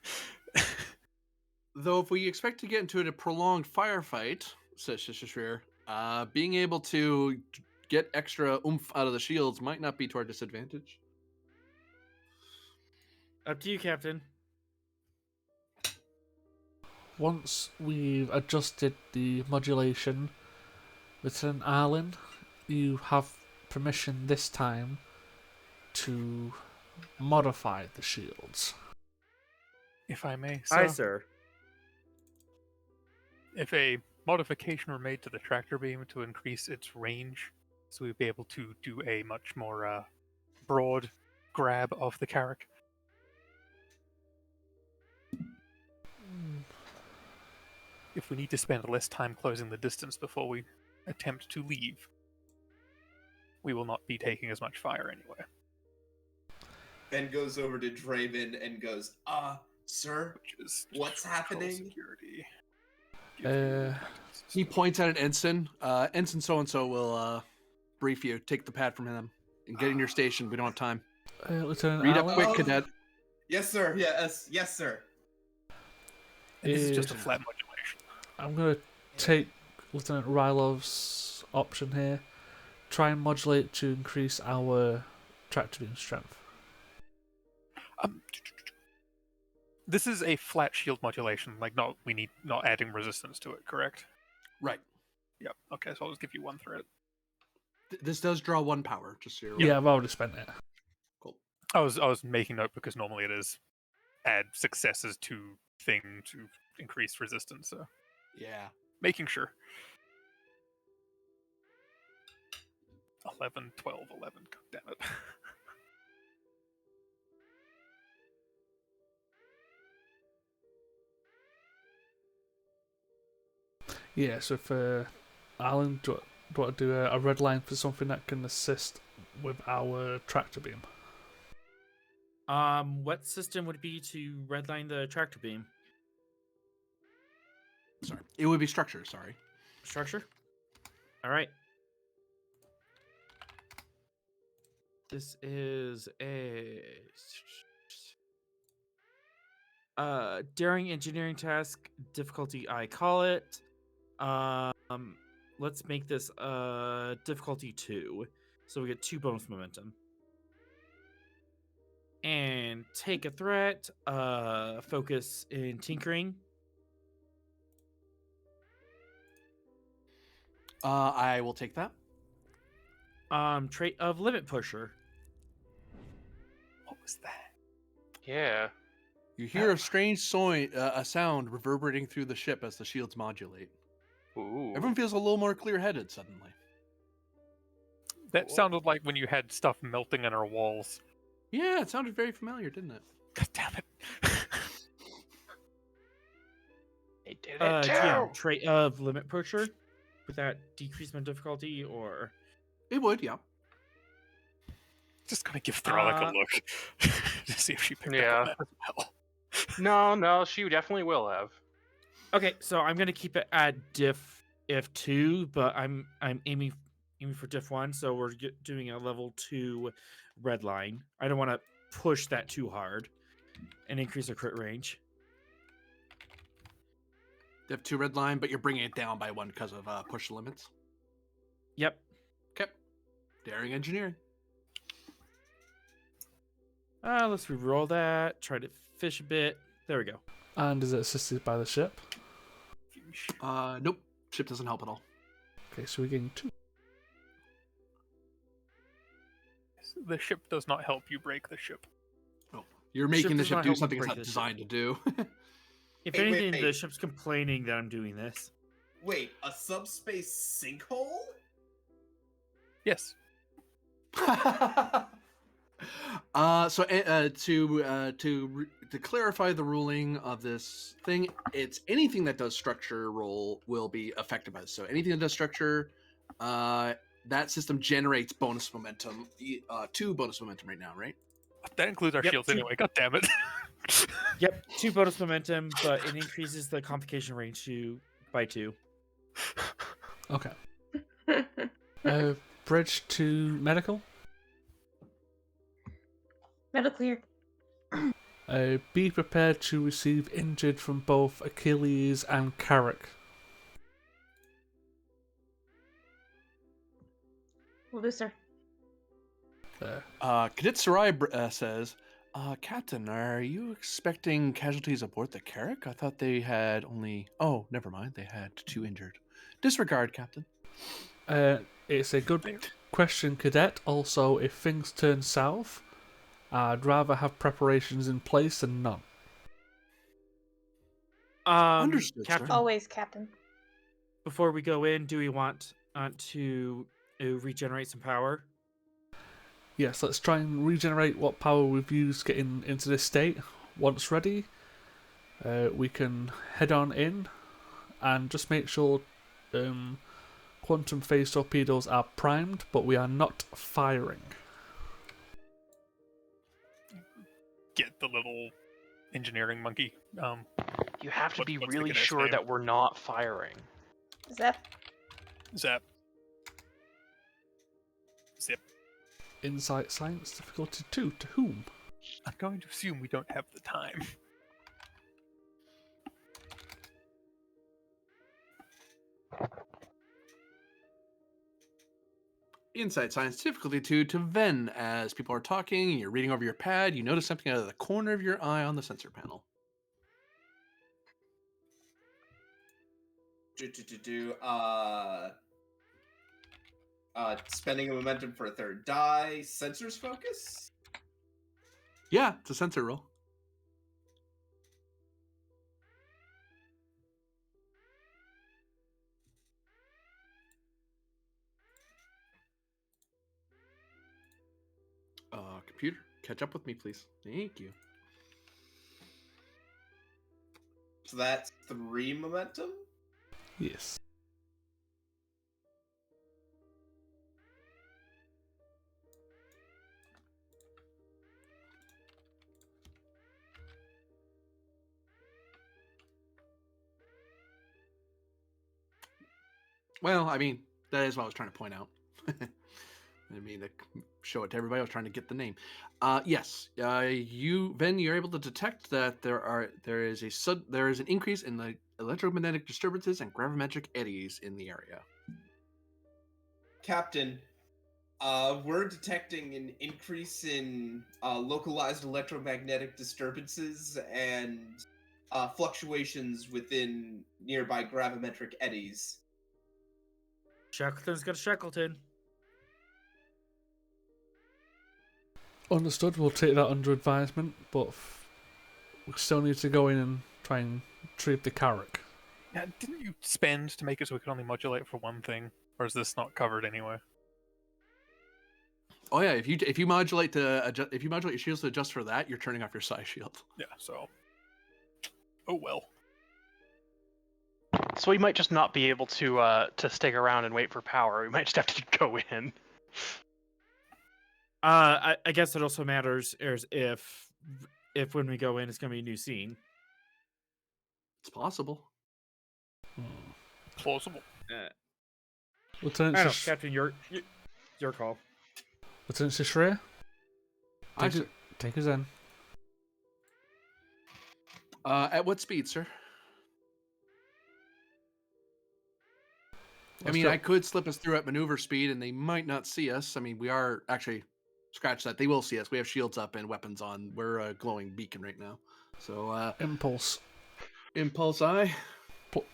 Though if we expect to get into a prolonged firefight, says Sister Shreer, being able to get extra oomph out of the shields might not be to our disadvantage. Up to you, Captain. Once we've adjusted the modulation, Lieutenant Arlen, you have permission this time to modify the shields. If I may. Aye, sir. If a modification were made to the tractor beam to increase its range, so we'd be able to do a much more broad grab of the Carrack. If we need to spend less time closing the distance before we attempt to leave, we will not be taking as much fire anyway. Ben goes over to Draven and goes, sir, what's happening? Security. He points at an ensign. Ensign so-and-so will brief you. Take the pad from him and get in your station. We don't have time. Lieutenant Read up Arlen, quick, cadet. Yes, sir. Yes, sir. And this is just a flat modulation. I'm going to take Lieutenant Rylov's option here. Try and modulate to increase our tractor beam strength. This is a flat shield modulation, like not adding resistance to it, correct? Right. Yep. Okay, so I'll just give you one thread. This does draw 1 power, just so you're Yeah, I've already spent it. Cool. I was making note because normally it is add successes to thing to increase resistance, so Yeah. making sure. 11, 12, 11, god damn it. Yeah, so if Alan, do you want to do a red line for something that can assist with our tractor beam? What system would it be to redline the tractor beam? Sorry, it would be structure. Sorry. Structure? All right. This is a daring engineering task, difficulty I call it. Let's make this difficulty 2. So we get 2 bonus momentum. And take a threat, focus in tinkering. I will take that. Trait of limit pusher. What was that? Yeah. You hear a strange a sound reverberating through the ship as the shields modulate. Ooh. Everyone feels a little more clear-headed suddenly. That Cool. sounded like when you had stuff melting in our walls. Yeah, it sounded very familiar, didn't it? God damn it. They did it GM, too. trait of limit pusher. Would that decrease my difficulty or? It would, yeah. Just gonna give Thralic a Uh, look to see if she picked Yeah. up on that as well. No, she definitely will have. Okay, so I'm gonna keep it at diff if 2, but I'm aiming for diff 1, so we're doing a level 2 red line. I don't want to push that too hard and increase our crit range. They have 2 red line, but you're bringing it down by 1 because of push limits. Yep. Okay. Daring engineering. Let's re-roll that. Try to fish a bit. There we go. And is it assisted by the ship? Nope. Ship doesn't help at all. Okay, so we're getting 2. The ship does not help you break the ship. Oh. You're making the does ship not do help me something it's break not the ship. designed to do. If Wait, anything, the wait. ship's complaining that I'm doing this. Wait, a subspace sinkhole? Yes. To clarify the ruling of this thing, it's anything that does structure roll will be affected by this. So anything that does structure, that system generates bonus momentum, 2 bonus momentum right now, right? That includes our Yep, shields two- anyway. God damn it. Yep, 2 bonus momentum, but it increases the complication range by 2. Okay. Bridge to medical. Metal clear. Be prepared to receive injured from both Achilles and Carrick. Will do, sir. There. Cadet Sarai says, Captain, are you expecting casualties aboard the Carrick? I thought they had only... Oh, never mind. They had 2 injured. Disregard, Captain. It's a good question, Cadet. Also, if things turn south, I'd rather have preparations in place than none. Understood, sir. Captain, Always, Captain. before we go in, do we want to regenerate some power? Yes, let's try and regenerate what power we've used getting into this state. Once ready, we can head on in and just make sure quantum phase torpedoes are primed, but we are not firing. Get the little engineering monkey. You have to What- be what's the really cadet's sure name? that we're not firing. Zep. Zap. Zip. Insight science difficulty 2. To whom? I'm going to assume we don't have the time. Insight science difficulty 2 to Ven. As people are talking, you're reading over your pad, you notice something out of the corner of your eye on the sensor panel. Spending a momentum for a 3rd die. Sensors focus? Yeah, it's a sensor roll. Computer, catch up with me, please. Thank you. So that's 3 momentum? Yes. Well, I mean, that is what I was trying to point out. I mean, to show it to everybody, I was trying to get the name. Yes, you're able to detect that there is an increase in the electromagnetic disturbances and gravimetric eddies in the area. Captain, we're detecting an increase in localized electromagnetic disturbances and fluctuations within nearby gravimetric eddies. Shackleton's got Shackleton. Understood. We'll take that under advisement, but we still need to go in and try and retrieve the Carrack. Yeah, didn't you spend to make it so we could only modulate for one thing? Or is this not covered anyway? Oh yeah, if you modulate your shields to adjust for that, you're turning off your psi shield. Yeah, so... Oh well. So we might just not be able to stick around and wait for power. We might just have to go in. I guess it also matters is if when we go in, it's going to be a new scene. It's possible. Plausible. Lieutenant I don't know, Captain, your call. Lieutenant Shreya? Take us in. At what speed, sir? Let's I mean, go. I could slip us through at maneuver speed, and they might not see us. I mean, we are actually scratch that. They will see us. We have shields up and weapons on. We're a glowing beacon right now. So Impulse. impulse eye.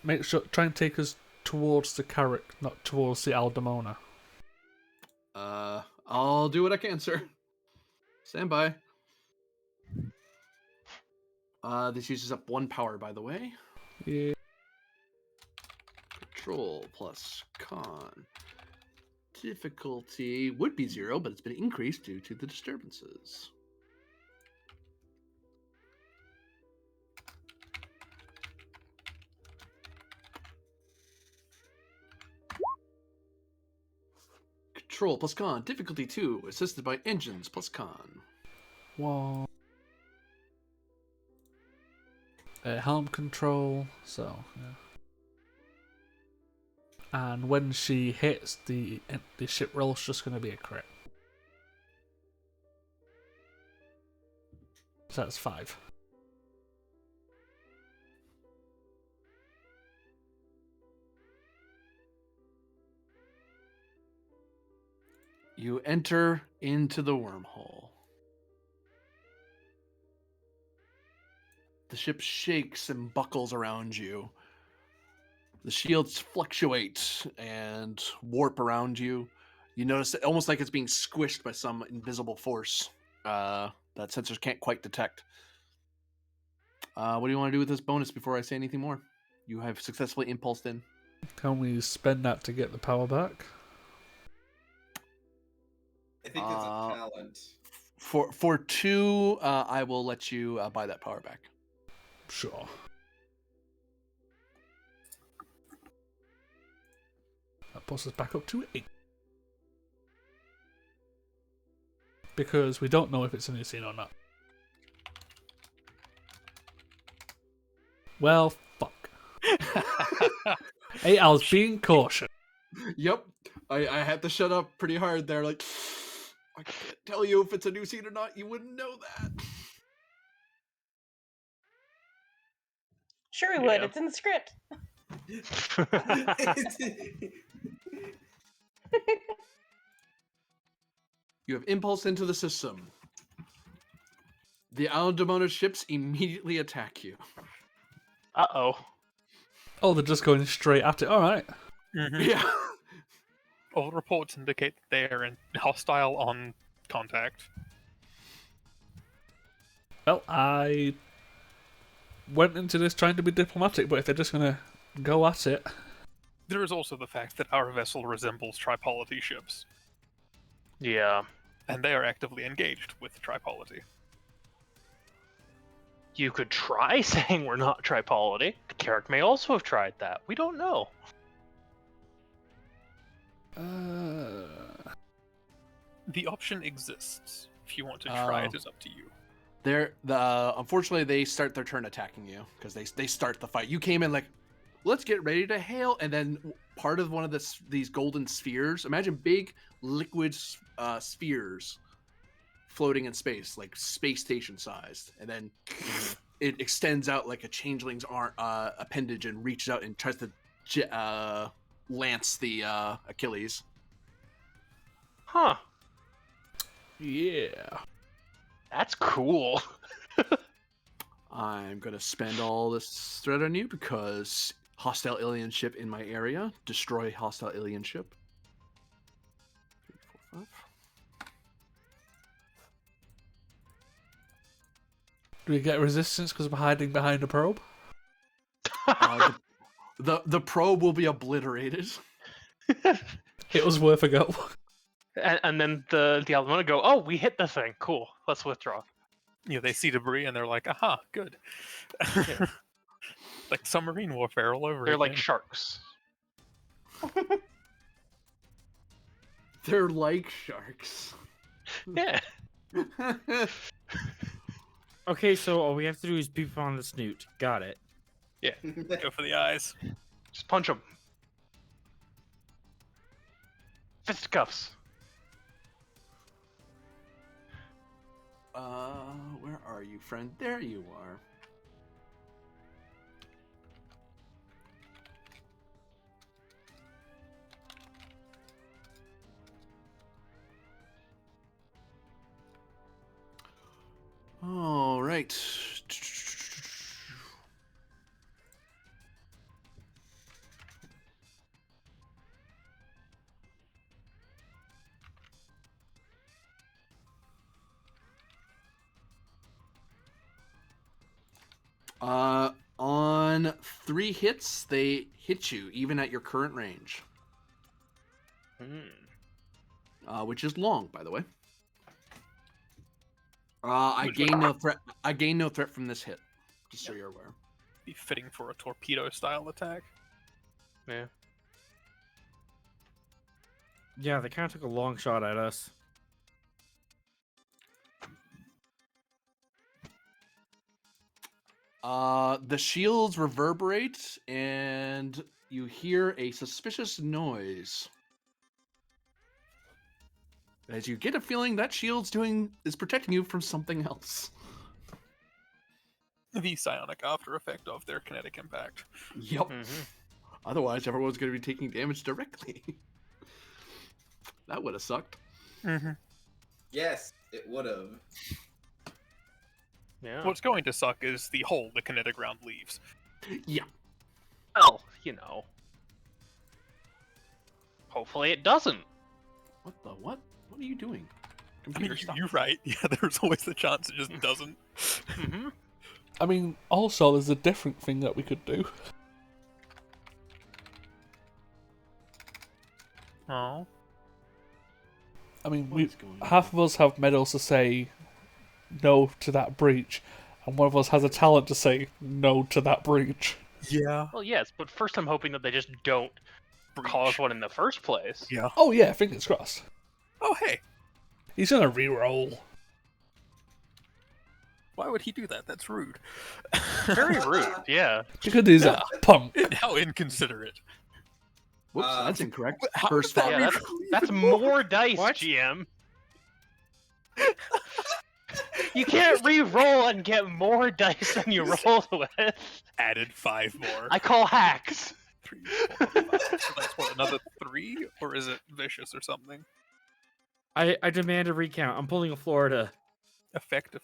Make sure, try and take us towards the Carrack, not towards the Aldemona. I'll do what I can, sir. Stand by. This uses up 1 power, by the way. Yeah. Control plus con. Difficulty would be 0, but it's been increased due to the disturbances. Control plus con. Difficulty 2, assisted by engines plus con. Whoa. Helm control, so yeah. And when she hits, the ship roll's just going to be a crit. So that's 5. You enter into the wormhole. The ship shakes and buckles around you. The shields fluctuate and warp around you. You notice it almost like it's being squished by some invisible force that sensors can't quite detect. What do you want to do with this bonus before I say anything more? You have successfully impulsed in. Can we spend that to get the power back? I think it's a talent. For 2, I will let you buy that power back. Sure. That puts us back up to 8. Because we don't know if it's a new scene or not. Well, fuck. Hey, I was being cautious. Yep. I had to shut up pretty hard there. Like, I can't tell you if it's a new scene or not. You wouldn't know that. Sure we would. Yeah. It's in the script. You have impulse into the system. The Aldemona ships immediately attack you. Uh-oh. Oh, they're just going straight at it. Alright. Mm-hmm. Yeah. All reports indicate they are hostile on contact. Well, I went into this trying to be diplomatic, but if they're just going to go at it... There is also the fact that our vessel resembles Tripolity ships, Yeah. and they are actively engaged with Tripolity. You could try saying we're not Tripolity. The Carrick may also have tried that. We don't know. The option exists. If you want to try it, is up to you. Unfortunately, they start their turn attacking you because they start the fight. You came in like, let's get ready to hail, and then part of one of these golden spheres. Imagine big liquid spheres floating in space, like space station sized, and then it extends out like a changeling's arm appendage and reaches out and tries to lance the Achilles. Huh. Yeah. That's cool. I'm gonna spend all this threat on you because hostile alien ship in my area. Destroy hostile alien ship. 3, 4, 5. Do we get resistance because we're hiding behind a probe? The probe will be obliterated. It was worth a go. And then the Alabama go, oh, we hit the thing. Cool. Let's withdraw. Yeah, they see debris and they're like, aha, good. Like submarine warfare all over They're again. like sharks. They're like sharks. Yeah. Okay, so all we have to do is beep on the snoot. Got it. Go for the eyes. Just punch them. Fisticuffs. Where are you, friend? There you are. All right. On 3 hits, they hit you, even at your current range. Which is long, by the way. I gain no threat. I gain no threat from this hit, just so you're aware. Be fitting for a torpedo style attack. Yeah. Yeah, they kind of took a long shot at us. The shields reverberate, and you hear a suspicious noise. As you get a feeling that shield's is protecting you from something else. The psionic after effect of their kinetic impact. Yep. Otherwise, everyone's going to be taking damage directly. That would have sucked. Yes, it would have. Yeah. What's going to suck is the hole the kinetic round leaves. Yeah. Well, you know. Hopefully it doesn't. What the what? What are you doing? I mean, Computer, stop. you're right. Yeah, there's always the chance it just doesn't. I mean, also, there's a different thing that we could do. Oh. I mean, What is going on? half of us have medals to say no to that breach, and one of us has a talent to say no to that breach. Yeah. Well, yes, but first I'm hoping that they just don't cause one in the first place. Yeah. Oh yeah, fingers crossed. Oh, hey. He's gonna re-roll. Why would he do that? That's rude. Very rude, yeah. Because he's a punk. How inconsiderate. Whoops, that's incorrect. how First did that fall. Yeah, that's more dice, What? GM. You can't re-roll and get more dice than you rolled with. Added 5 more. I call hacks. 3, 4, 5. So that's what, another 3? Or is it vicious or something? I demand a recount. I'm pulling a Florida. Effect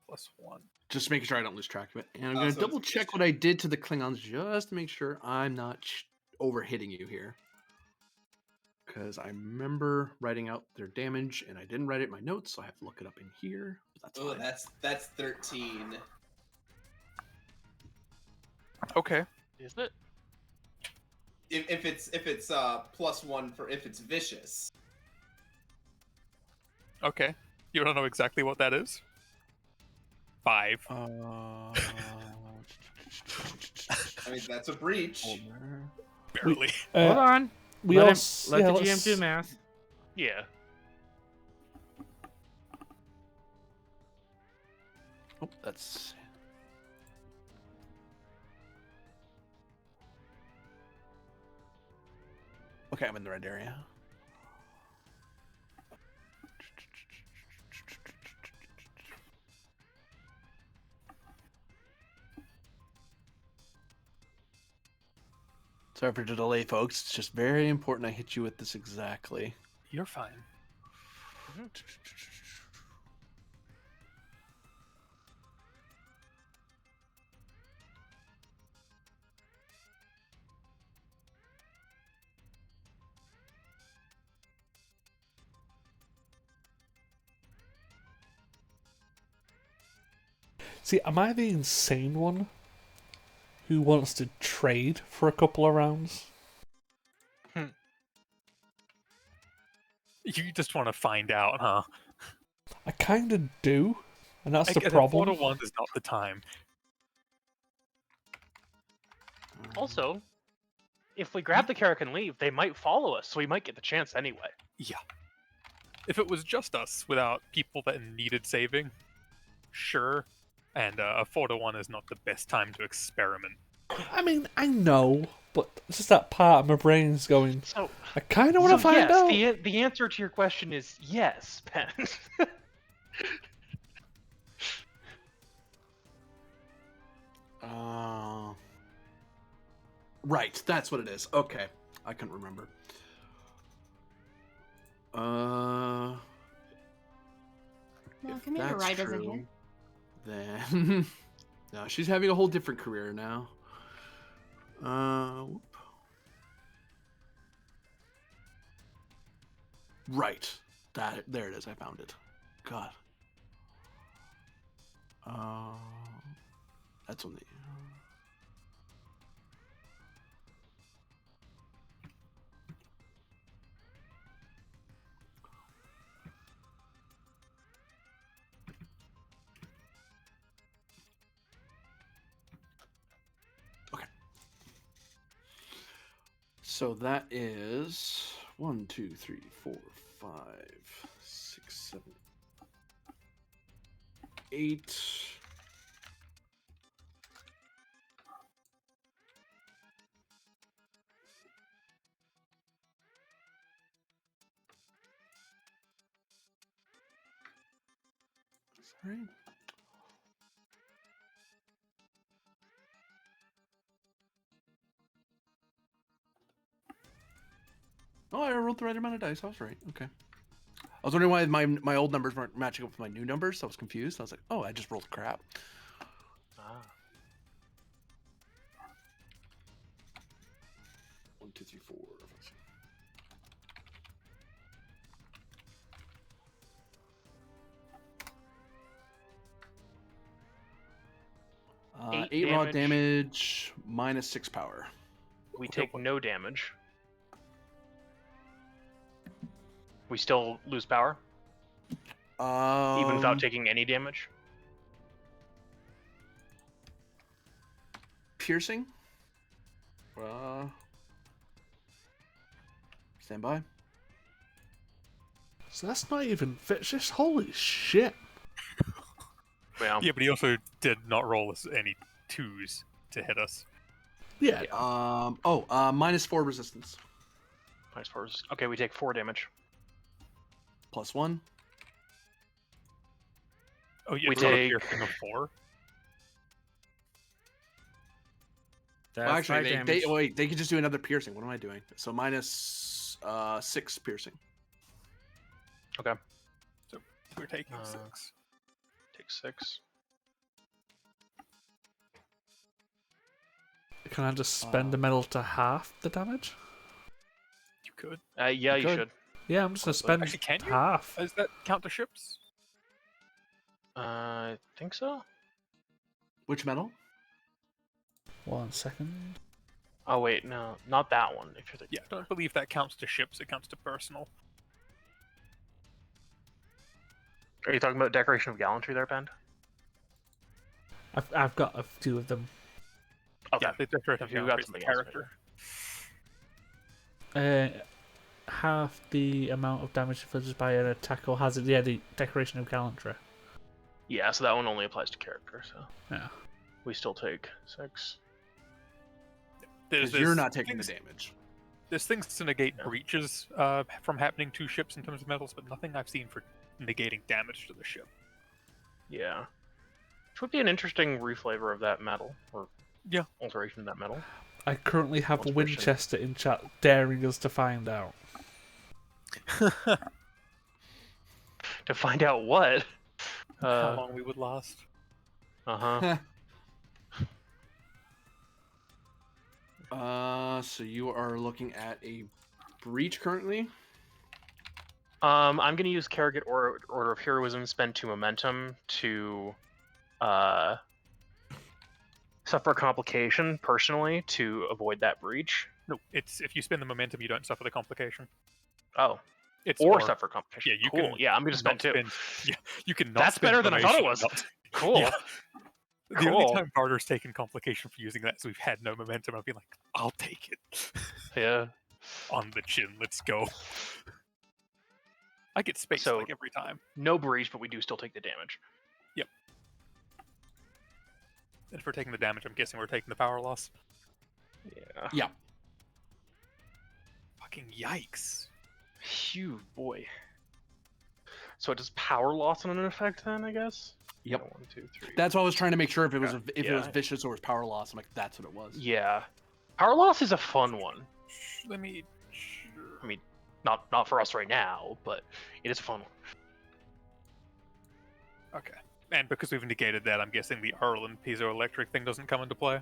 plus 1. Just making sure I don't lose track of it. And I'm going to So double it's check what I did to the Klingons just to make sure I'm not overhitting you here. Because I remember writing out their damage, and I didn't write it in my notes, so I have to look it up in here. But that's Oh, fine. that's 13. Okay. Is it? If it's plus 1 for if it's vicious. Okay. You don't know exactly what that is? 5. I mean, that's a breach. Barely. Hold on. We Let also the GM let's- do math. Yeah. Oh, that's. Okay, I'm in the right area. Sorry for the delay, folks. It's just very important I hit you with this exactly. You're fine. See, am I the insane one who wants to trade for a couple of rounds? You just want to find out, huh? I kind of do, and that's the The problem. 4-1 is not the time. Also, if we grab the Carrick and leave, they might follow us, so we might get the chance anyway. Yeah. If it was just us without people that needed saving, sure. And a 4-1 is not the best time to experiment. I mean, I know, but it's just that part of my brain's going, So, I kind of want to find yes, out. the answer to your question is yes, Ben. Right, that's what it is. Okay, I couldn't remember. Well, If Commander that's Wright isn't true, here. then no, she's having a whole different career now. Whoop. Right, there it is. I found it. God. That's on the. Okay. So that is 1, 2, 3, 4, 5, 6, 7, 8. Sorry. Oh, I rolled the right amount of dice. I was right. Okay. I was wondering why my old numbers weren't matching up with my new numbers, so I was confused. I was like, oh, I just rolled crap. Ah. 1, 2, 3, 4. Eight 8 raw damage. damage, minus 6 power. We take no damage. We still lose power, even without taking any damage. Piercing. Stand by. So that's not even fits. Just holy shit. Well, Yeah, but he also did not roll us any 2s to hit us. Yeah. Minus 4 resistance. minus 4. Okay, we take 4 damage. Plus 1. Oh, yeah, We it's not a take- piercing of 4. That's Well, actually, 5 damage. they could just do another piercing. What am I doing? So minus 6 piercing. Okay. So we're taking Uh, 6. Take 6. Can I just spend the medal to half the damage? You could. Yeah, you Good. should. Yeah, I'm just gonna spend Actually, can you? half. Does that count to ships? I think so. Which metal? 1 second. Oh wait, no, not that one. If you're the... Yeah, I don't believe that counts to ships. It counts to personal. Are you talking about Declaration of Gallantry there, Ben? I've got a few of them. Okay. Yeah, the decoration If you've counter got is the something else, character. Half the amount of damage inflicted by an attack or hazard. Yeah, the decoration of gallantry. Yeah, so that one only applies to character, so Yeah. we still take 6. Because you're not taking the damage. There's things to negate Yeah. breaches from happening to ships in terms of metals, but nothing I've seen for negating damage to the ship. Yeah. Which would be an interesting reflavor of that metal, or Yeah. alteration of that metal. I currently have What's Winchester in chat, daring us to find out. To find out what? How long we would last. Uh-huh. So you are looking at a breach currently. I'm gonna use Karragate Order of Heroism, spend 2 momentum to suffer a complication personally to avoid that breach. No, it's if you spend the momentum, you don't suffer the complication. Oh. It's Or more- suffer a complication. Yeah, you cool. can Yeah, I'm gonna spend not 2. spend- yeah, you can not. That's spend better than I thought it formation, was. not- Cool. Yeah. The Cool. only time Barter's taken complication for using that is we've had no momentum. I've been like, I'll take it. Yeah. On the chin, let's go. I get space So- like every time. No breach, but we do still take the damage. And if we're taking the damage, I'm guessing we're taking the power loss. Yeah. Yeah. Fucking yikes. Phew, boy. So it does power loss on an effect then, I guess? Yep. 1, 2, 3. That's why I was trying to make sure if it was Yeah. it was vicious or was power loss. I'm like, that's what it was. Yeah. Power loss is a fun one. Let me. I mean, not for us right now, but it is a fun one. Okay. And because we've negated that, I'm guessing the Arlen piezoelectric thing doesn't come into play,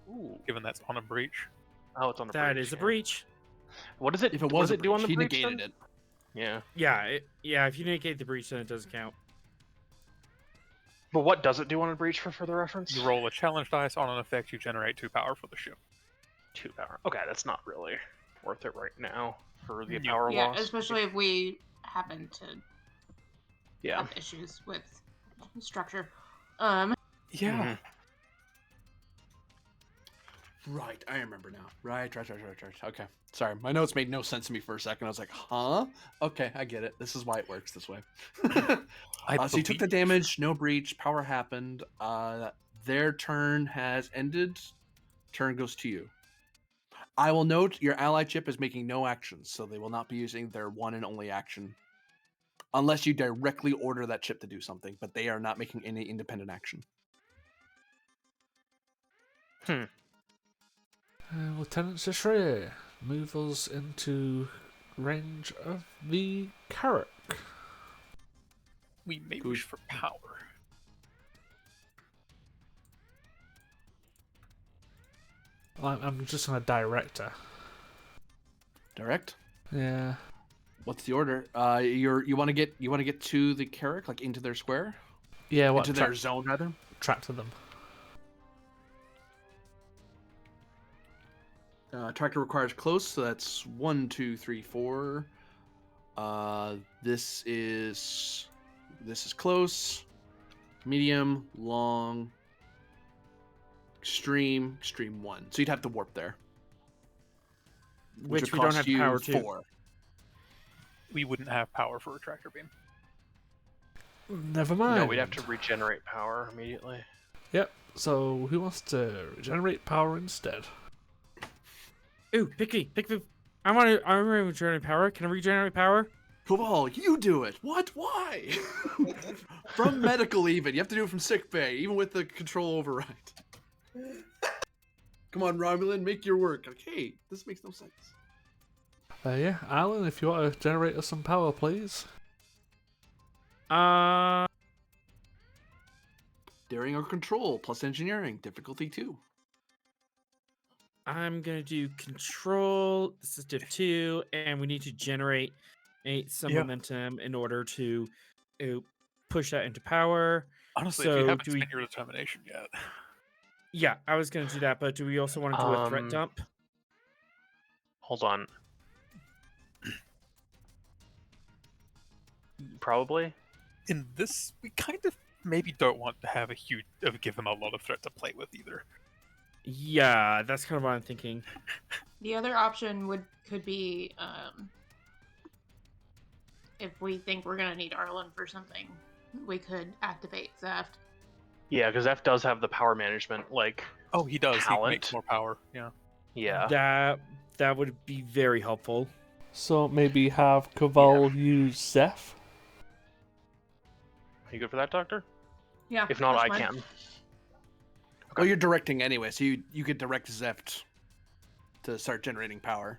Ooh. given that's on a breach. Oh, it's on the That breach. is a yeah. breach. What does it? If it what was does a it do on the breach, he breach? negated then? it. Yeah. Yeah, if you negate the breach, then it doesn't count. But what does it do on a breach for further reference? You roll a challenge dice on an effect, you generate 2 power for the ship. 2 power. Okay, that's not really worth it right now for the Yeah. power Yeah, loss. especially if we happen to Yeah. have issues with structure. Yeah. Mhm. Right, I remember now. Right. Okay. Sorry, my notes made no sense to me for a second. I was like, huh? Okay, I get it. This is why it works this way. So you took the damage, no breach, power happened. Their turn has ended. Turn goes to you. I will note your ally chip is making no actions, so they will not be using their one and only action. Unless you directly order that chip to do something, but they are not making any independent action. Lieutenant Cishre, move us into range of the Carrack. We may Good. wish for power. Well, I'm just on a director. Direct? Yeah. What's the order? You want to get to the Carrack, like into their square, Yeah, what? into their zone rather. Tractor them. Tractor requires close, so that's 1, 2, 3, 4. This is close, medium, long, extreme 1. So you'd have to warp there, Which would we don't cost have you power to. 4. We wouldn't have power for a tractor beam. Never mind. No, we'd have to regenerate power immediately. Yep. So who wants to regenerate power instead? Ooh, pick me. I want to regenerate power. Can I regenerate power? Cabal, you do it. What? Why? From medical, even you have to do it from sick bay, even with the control override. Come on, Romulan, make your work. Like, hey, this makes no sense. Yeah, Alan, if you want to generate us some power, please. Daring or control plus engineering, difficulty 2. I'm gonna do control. This is diff 2, and we need to generate some momentum in order to push that into power. Honestly, So if you haven't do we- spent your determination yet. Yeah, I was gonna do that, but do we also want to do a threat dump? Hold on. Probably. In this, we kind of maybe don't want to have give him a lot of threat to play with either. Yeah, that's kind of what I'm thinking. The other option could be if we think we're gonna need Arlen for something, we could activate Zeft. Yeah, because F does have the power management, like, Oh, he does. He talent. makes more power. Yeah. Yeah. That would be very helpful. So maybe have Caval use Zeph? Are you good for that, Doctor? Yeah. If not, that's I fine. can. Well, you're directing anyway, so you could direct Zeft to start generating power.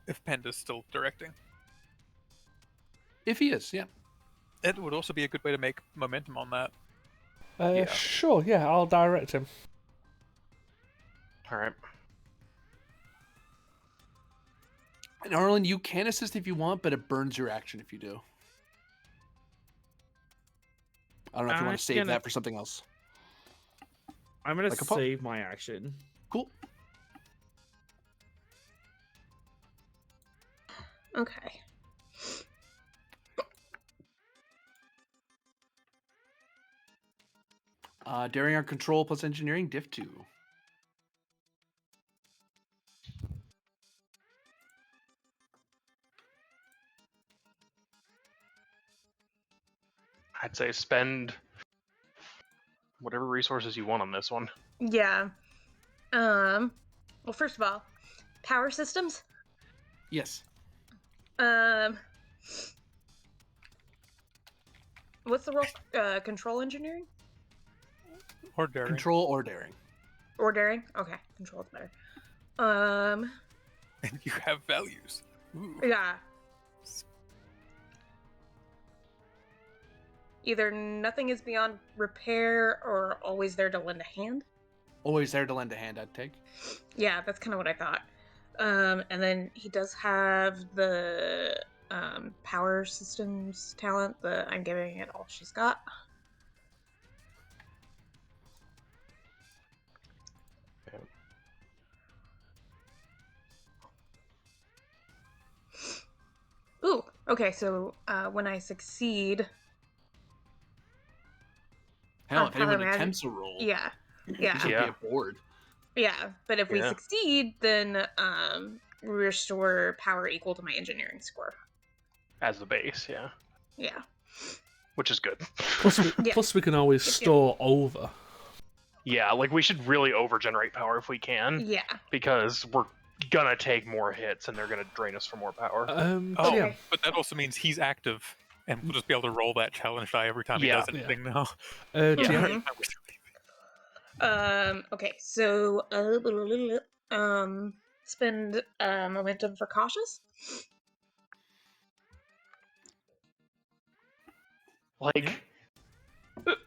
If Panda's still directing. If he is, yeah. It would also be a good way to make momentum on that. Yeah. Sure, yeah, I'll direct him. All right. And Arlen, you can assist if you want, but it burns your action if you do. I don't know if you want to save that for something else. I'm gonna Like a pop? save my action. Cool. Okay. Daring on control plus engineering, diff 2. I'd say spend whatever resources you want on this one. Yeah. Well, first of all, power systems. Yes. What's the role? Control engineering Or daring. Control or daring. or daring? Okay, control's better. And you have values. Ooh. Yeah. Either nothing is beyond repair or always there to lend a hand. Always there to lend a hand, I'd take. Yeah, that's kind of what I thought. And then he does have the power systems talent. I'm giving it all she's got. Okay. Ooh, okay, so when I succeed... Hell, On if anyone power mag- attempts a roll, Yeah, you yeah, should Yeah. be aboard. yeah. But if we Yeah. succeed, then restore power equal to my engineering score. As the base, yeah. Yeah. Which is good. Yeah. Plus we can always Yeah. store over. Yeah, like we should really overgenerate power if we can, Yeah. because we're gonna take more hits and they're gonna drain us for more power. Oh, yeah. but that also means he's active, and we'll just be able to roll that challenge die every time he Yeah. does anything now. Yeah. GM, Okay, so spend momentum for cautious. Like,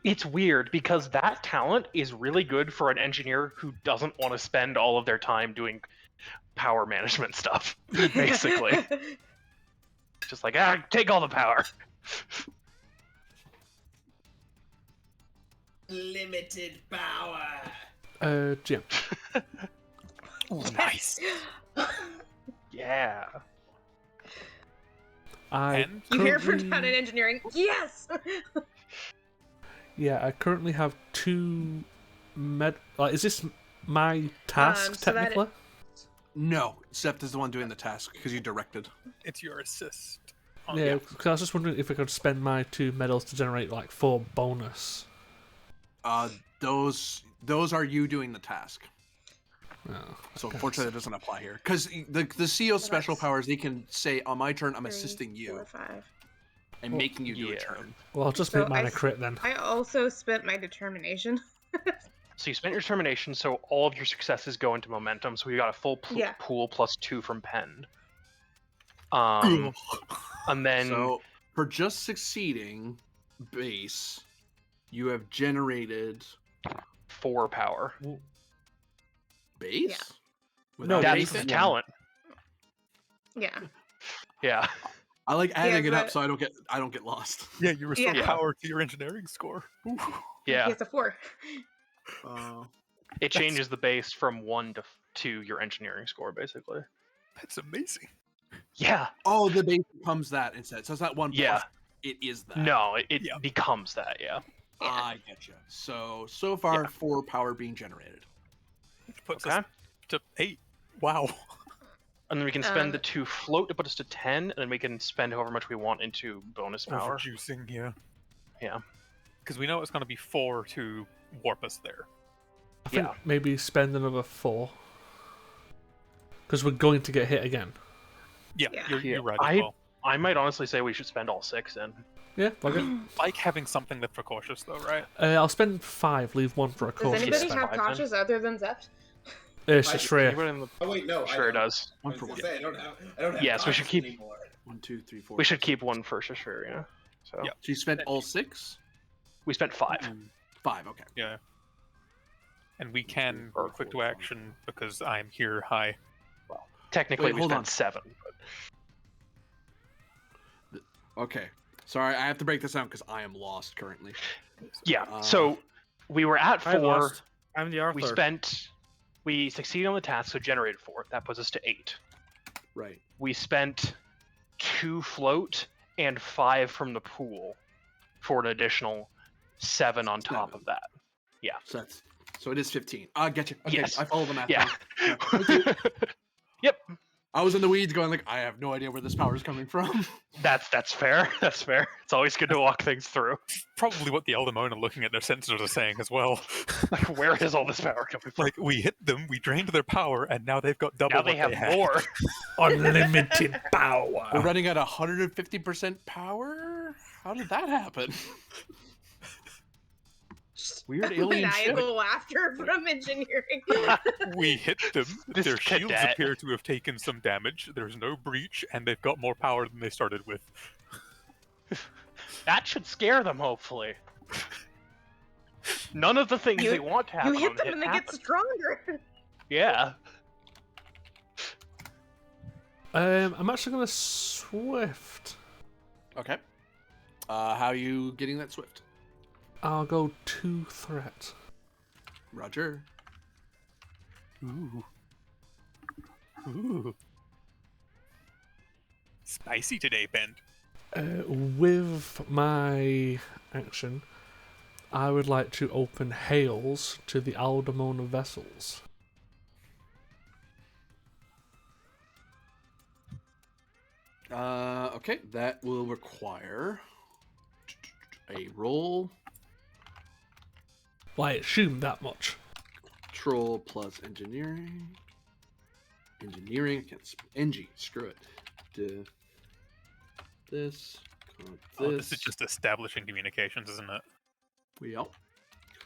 it's weird because that talent is really good for an engineer who doesn't want to spend all of their time doing power management stuff, basically. Just like, take all the power. Limited power. GM. Nice. Yeah. I And You hear from currently- down in engineering? Yes. Yeah, I currently have 2 is this my task, so that- technically? No, Zeft is the one doing the task because you directed. it's your assist. Yeah, because I was just wondering if I could spend my 2 medals to generate, 4 bonus. Those are you doing the task. Oh, So okay. unfortunately, that doesn't apply here because the CO's special that's- powers. He can say, "On my turn, I'm 3, assisting you 4, 5. and Well, making you do a yeah. turn." Well, I'll just So make mine I a crit then. I also spent my determination. So you spent your determination, so all of your successes go into momentum. So we got a full Yeah. pool plus 2 from Pen. And then So for just succeeding base, you have generated 4 power. base. Yeah. Without That's anything? the talent. Yeah. Yeah. I like adding Yeah, it up but- so I don't get lost. Yeah, you restore Yeah. power to your engineering score. Ooh. Yeah. He has a 4. It changes the base from 1 to your engineering score, basically. That's amazing. Yeah. Oh, the base becomes that instead. So it's not 1 Yeah. plus. It is that. No, it Yeah. becomes that, yeah. I get you. So far, Yeah. 4 power being generated. Which puts Okay. us to 8. Wow. And then we can spend the Um, 2 float to put us to 10, and then we can spend however much we want into bonus power. Overjuicing, yeah. Yeah. Because we know it's going to be 4 to warp us there. I think Yeah. maybe spend another 4. Because we're going to get hit again. Yeah, Yeah. you're right as well. I might honestly say we should spend all 6 then. Yeah, okay. Like having something left for cautious, though, right? I'll spend 5, leave 1 for a Does cautious. anybody spend have five, then. cautious other than Zept? It's just Shreya. Anybody in the... Oh wait, no. Sure I it don't. does. I One was for gonna one. say I don't have. Yes, we should conscious keep- anymore. 1, 2, 3, 4. We should keep 1 for sure, yeah. So Yeah. So you spent all 6? we spent 5. 5. Okay. Yeah. And we can Or quick to 4, 5. action because I'm here high. Technically, Wait, we hold spent on. 7. But... Okay. Sorry, I have to break this down because I am lost currently. Yeah. So we were at I 4. lost. I'm the Arthur. We succeeded on the task, so generated 4. That puts us to 8. Right. We spent 2 float and 5 from the pool for an additional 7 on top 7. of that. So it is 15. Get you. Okay, Yes. I follow the math. Yeah. now. Yeah. Okay. Yep. I was in the weeds going like, I have no idea where this power is coming from. That's fair. That's fair. It's always good to walk things through. Probably what the Eldamona looking at their sensors are saying as well. Like, where is all this power coming from? Like, we hit them, we drained their power, and now they've got double Now what they have had. more. Unlimited We're power. running at 150% power? How did that happen? Weird alien shit. Maniacal laughter from engineering. We hit them, This their shields cadet. appear to have taken some damage, there's no breach, and they've got more power than they started with. That should scare them, hopefully. None of the things You- they want to happen You hit on them and they get happen. stronger. Yeah. I'm actually going to Swift. Okay. How are you getting that Swift? I'll go 2 threat. Roger. Ooh. Ooh. Spicy today, Ben. With my action, I would like to open hails to the Aldamona vessels. Okay, that will require a roll. Well, I assume that much. Control plus engineering. Engineering against Engie. Screw it. This. Oh, this is just establishing communications, isn't it? Yep.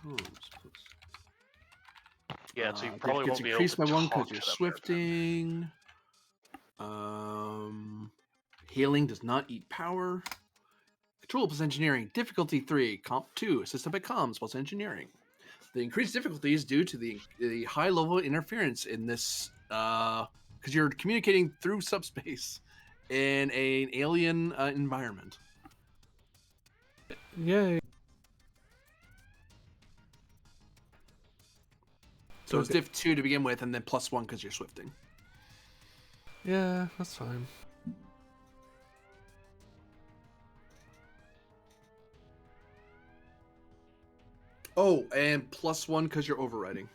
Comms plus. Yeah, so you It probably gets won't be able increased to by 1 talk because you're to them very swifting. Healing does not eat power. Control plus engineering. Difficulty 3. Comp 2. Assisted by comms plus engineering. The increased difficulty is due to the high level interference in this, because you're communicating through subspace in an alien environment. Yay. So it's Okay. diff 2 to begin with, and then plus 1 because you're swifting. Yeah, that's fine. Oh, and plus 1 because you're overriding.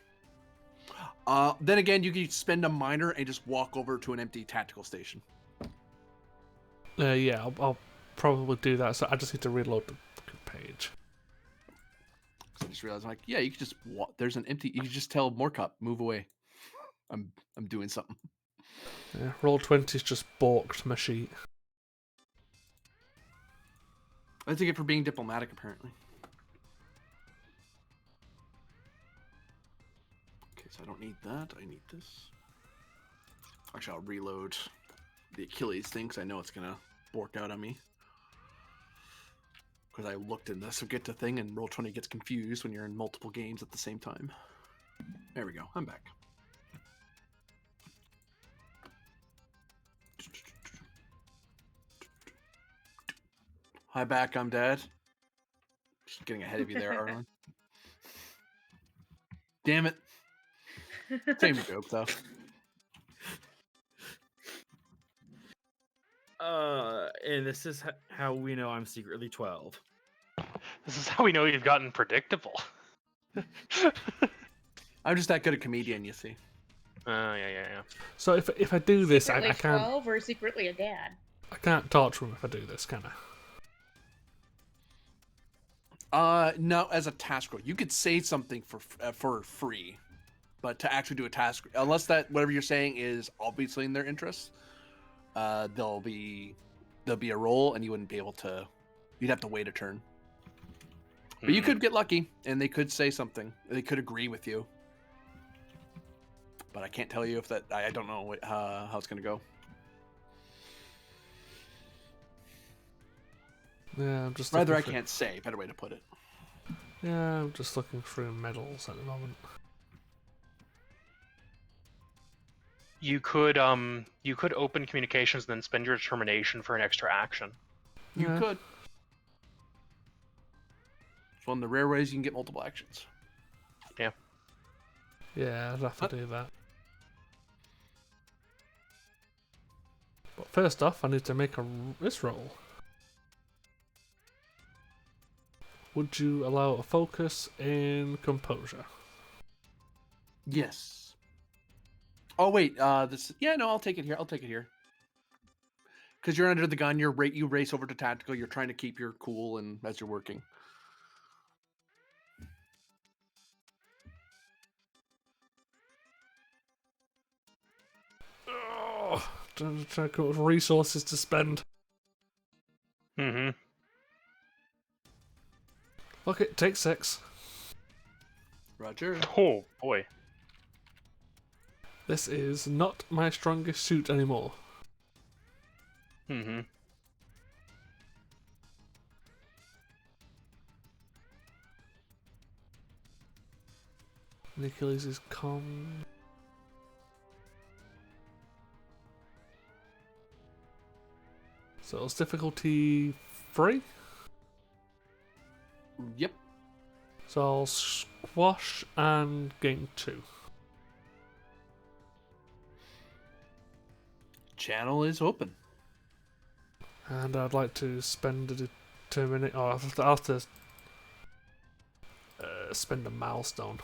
Then again, you can spend a minor and just walk over to an empty tactical station. Yeah, I'll probably do that. So I just need to reload the fucking page. So I just realized, I'm like, yeah, you could just walk. There's an empty. You can just tell Morcup, move away. I'm doing something. Yeah, roll 20's just balked my sheet. I take it for being diplomatic, apparently. Okay, so I don't need that. I need this. Actually, I'll reload the Achilles thing because I know it's gonna bork out on me. Because I looked in this get to thing and Roll20 gets confused when you're in multiple games at the same time. There we go. I'm back. Hi, back. I'm Dad. Just getting ahead of you there, Arlen. Damn it. Same joke, though. And this is how we know I'm secretly 12. This is how we know you've gotten predictable. I'm just that good a comedian, you see. Yeah. So if I do this, Secretly I can't 12 or secretly a dad? I can't talk to him if I do this, can I? No, as a task roll, you could say something for free, but to actually do a task, unless that whatever you're saying is obviously in their interest, there'll be a roll, and you wouldn't be able to. You'd have to wait a turn. But you could get lucky, and they could say something. They could agree with you. But I can't tell you if that. I don't know how it's gonna go. Yeah, I'm just Rather, I looking through- can't say. Better way to put it. Yeah, I'm just looking through medals at the moment. You could open communications, then spend your determination for an extra action. You Yeah. could. It's one of the rare ways you can get multiple actions. Yeah, I'd have to do that. But first off, I need to make this roll. Would you allow a focus in composure? Yes. Oh wait, this. Yeah, no, I'll take it here. Because you're under the gun, you race over to tactical. You're trying to keep your cool and as you're working. Oh, trying to come up with resources to spend. Mm-hmm. Okay, take 6. Roger. Oh boy. This is not my strongest suit anymore. Mm-hmm. Achilles is con. So it's difficulty 3. Yep. So I'll squash and gain 2. Channel is open. And I'd like to spend a determinate. Oh, I'll have to spend a milestone.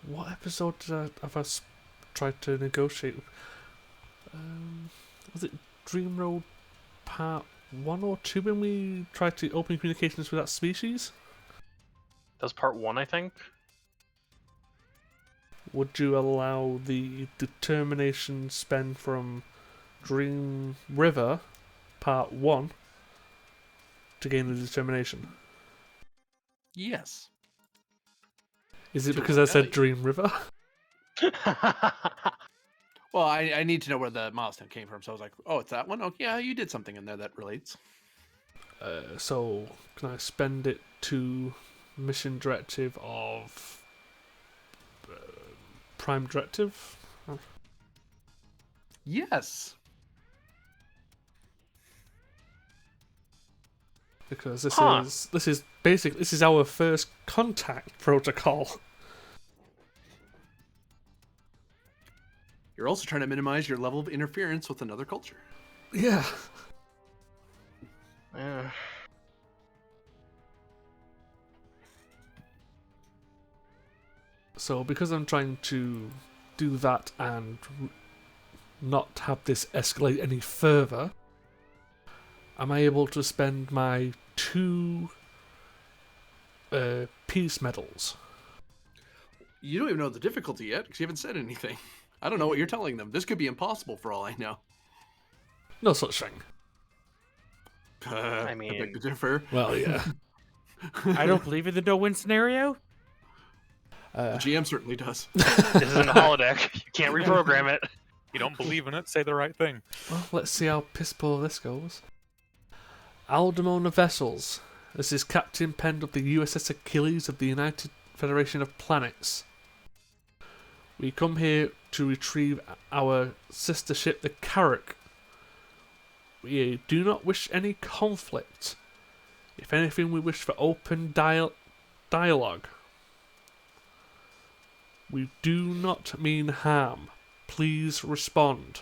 What episode have I tried to negotiate? Was it Dream Road Part 1 or 2 when we tried to open communications with that species? That was part 1, I think. Would you allow the determination spend from Dream River Part 1 to gain the determination? Yes. Is it To because I said Ellie. Dream River? Well, I need to know where the milestone came from, so I was like, oh, it's that one? Oh, yeah, you did something in there that relates. So, can I spend it to mission directive of Prime Directive? Yes. Because Huh. this is our first contact protocol. You're also trying to minimize your level of interference with another culture. Yeah. Yeah. So because I'm trying to do that and not have this escalate any further, am I able to spend my 2 peace medals? You don't even know the difficulty yet, because you haven't said anything. I don't know what you're telling them. This could be impossible for all I know. No such thing. I mean- beg to differ. Well, yeah. I don't believe in the no-win scenario. The GM certainly does. This isn't a holodeck. You can't reprogram it. You don't believe in it? Say the right thing. Well, let's see how piss poor this goes. Aldemona Vessels. This is Captain Pend of the U.S.S. Achilles of the United Federation of Planets. We come here to retrieve our sister ship, the Carrack. We do not wish any conflict. If anything, we wish for open dialogue. We do not mean harm. Please respond.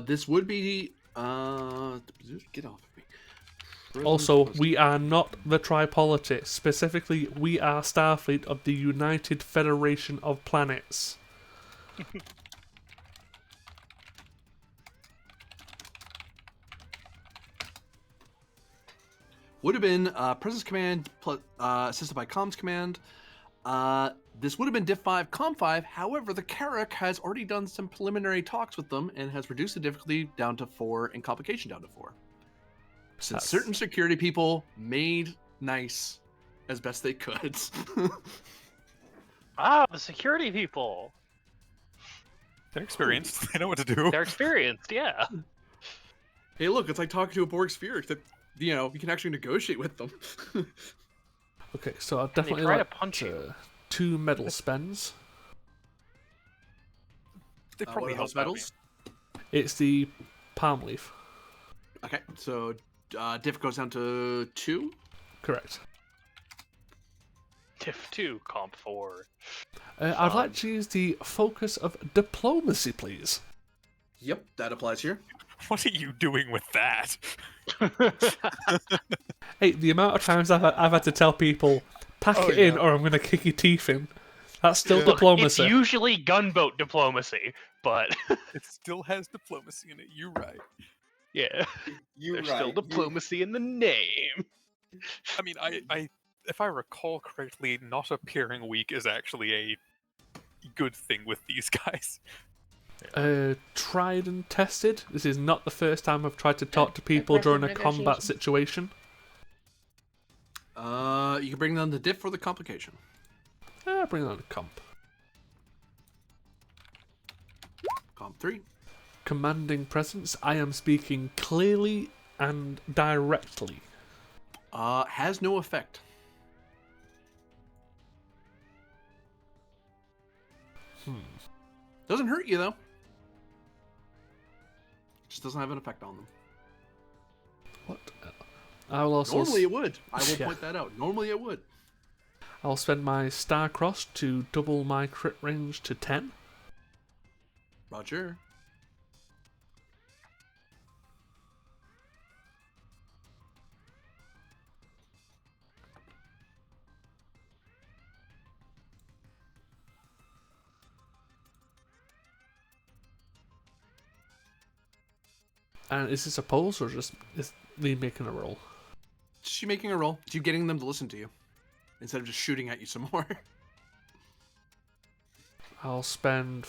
This would be get off of me. Also, Present we are not the Tripolity. Specifically, we are Starfleet of the United Federation of Planets. would have been presence command plus, assisted by comms command. This would have been Diff 5, Com 5. However, the Carrack has already done some preliminary talks with them and has reduced the difficulty down to 4 and complication down to 4. Since That's- certain security people made nice as best they could. Ah, the security people. They're experienced. They know what to do. They're experienced, yeah. Hey, look, it's like talking to a Borg Spheric that, you can actually negotiate with them. Okay, so I'll they definitely try to like punch you. 2 medal spends. They What probably are help those out. medals? It's the palm leaf. Okay, so diff goes down to 2. Correct. Diff 2, Comp 4. I'd like to use the focus of diplomacy, please. Yep, that applies here. What are you doing with that? Hey, the amount of times I've had to tell people, pack Oh, it in yeah. or I'm going to kick your teeth in. That's still Yeah. Look, diplomacy. it's usually gunboat diplomacy, but It still has diplomacy in it. You're right. yeah, You're there's right. still diplomacy in the name. I mean, I if I recall correctly, not appearing weak is actually a good thing with these guys. Tried and tested. This is not the first time I've tried to talk to people Aggressive during a combat negotiation. situation. You can bring down the diff or the complication. Bring on a comp. Comp 3. Commanding presence. I am speaking clearly and directly. Has no effect. Doesn't hurt you, though. Just doesn't have an effect on them. What? I will also. Normally it would. I will Yeah. point that out. Normally it would. I'll spend my Star Cross to double my crit range to 10. Roger. And is this a pulse or just is me making a roll? Just you making a roll. It's you getting them to listen to you. Instead of just shooting at you some more. I'll spend.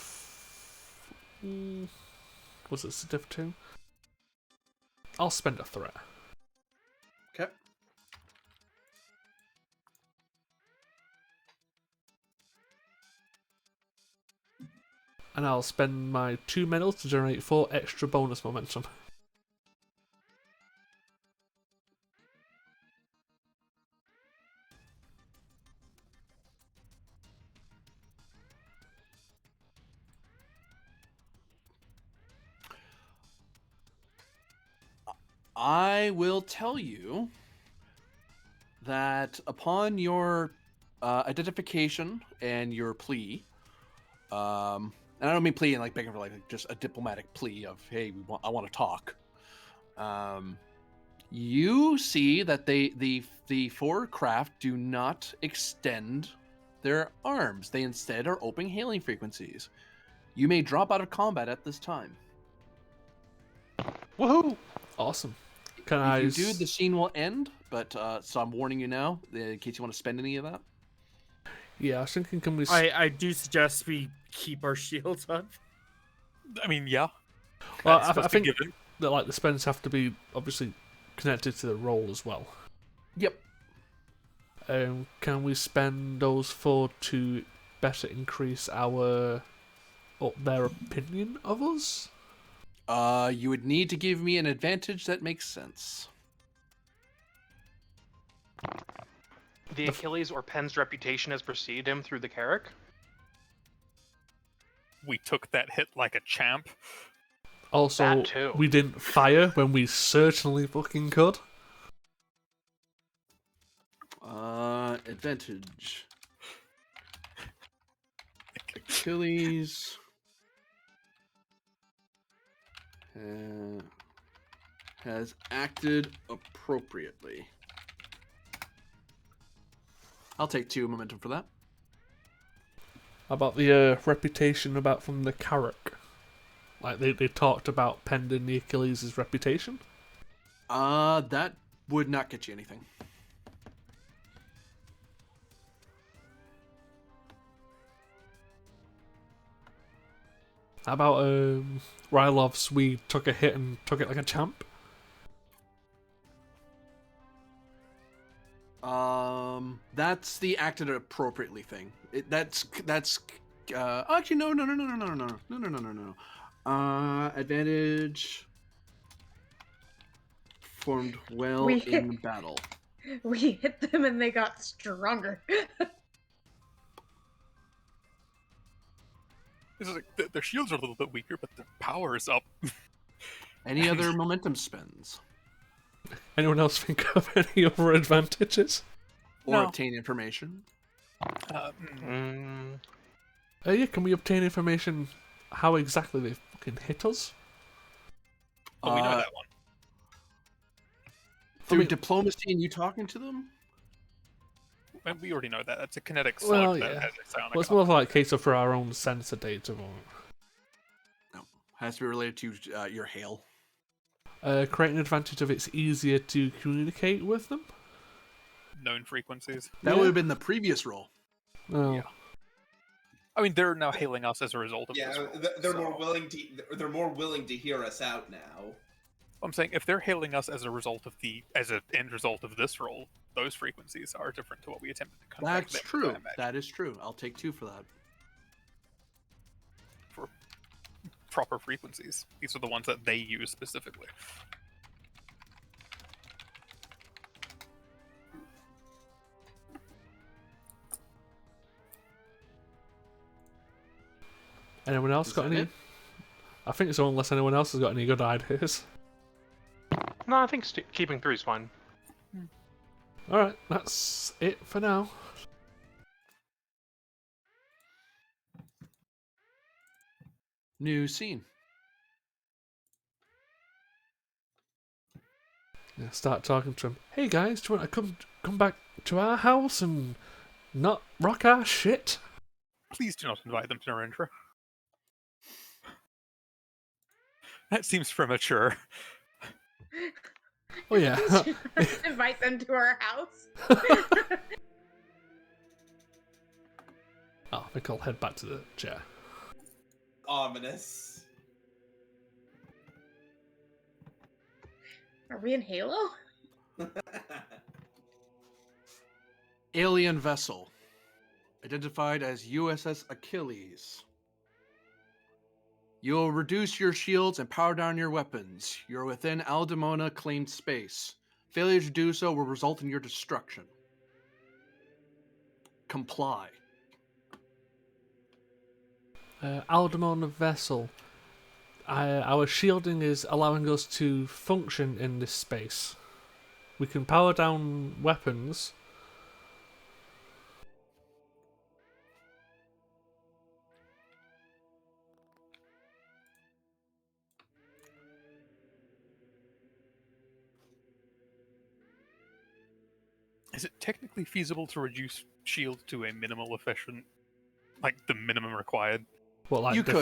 Was it Diff 2? I'll spend a threat. Okay. And I'll spend my 2 medals to generate 4 extra bonus momentum. I will tell you that upon your identification and your plea, and I don't mean plea in like begging for like just a diplomatic plea of hey, I want to talk. You see that the 4 craft do not extend their arms. They instead are open hailing frequencies. You may drop out of combat at this time. Woohoo! Awesome. Can I? If you do, the scene will end. But so I'm warning you now, in case you want to spend any of that. Yeah, I was thinking, can we? I do suggest we keep our shields up. I mean, yeah. Well, That's I supposed to think be given. that like the spends have to be obviously connected to the roll as well. Yep. Can we spend those 4 to better increase their opinion of us? You would need to give me an advantage that makes sense. The Achilles or Penn's reputation has preceded him through the Carrack. We took that hit like a champ. Also, That too. we didn't fire when we certainly fucking could. Advantage. Achilles. has acted appropriately. I'll take 2 momentum for that. How about the reputation about from the Carrack? Like they talked about pending the Achilles' reputation. That would not get you anything. How about Rylov's we took a hit and took it like a champ? That's the acted appropriately thing. Actually no. Advantage formed well in battle. We hit them and they got stronger. This is like, their shields are a little bit weaker, but their power is up. Any other momentum spends? Anyone else think of any other advantages? Or No. obtain information? Yeah, can we obtain information how exactly they fucking hit us? Oh, we know that one. Through diplomacy and you talking to them? And we already know that. That's a kinetic slug Well, that yeah. has a psionic Well, it's arm. more like a case of for our own sensor data. No. Has to be related to your hail. Create an advantage of it's easier to communicate with them. Known frequencies. That would have been the previous roll. Oh. Yeah. I mean, they're now hailing us as a result of Yeah, this roll. they're so- more willing to hear us out now. I'm saying if they're hailing us as a result of as an end result of this roll, those frequencies are different to what we attempted to contact That's them. true. I imagine. That is true. I'll take 2 for that. For proper frequencies. These are the ones that they use specifically. Anyone else Is got that any? it? I think so, unless anyone else has got any good ideas. No, I think keeping 3 is fine. Alright, that's it for now. New scene. Yeah, start talking to him. Hey guys, do you want to come back to our house and not rock our shit? Please do not invite them to Narendra. That seems premature. Oh yeah. Invite them to our house. I think I'll head back to the chair. Ominous. Are we in Halo? Alien vessel. Identified as U.S.S. Achilles. You'll reduce your shields and power down your weapons. You're within Aldemona claimed space. Failure to do so will result in your destruction. Comply. Aldemon vessel. Our shielding is allowing us to function in this space. We can power down weapons. Is it technically feasible to reduce shield to a minimal efficient, like the minimum required? What, like You could, yeah.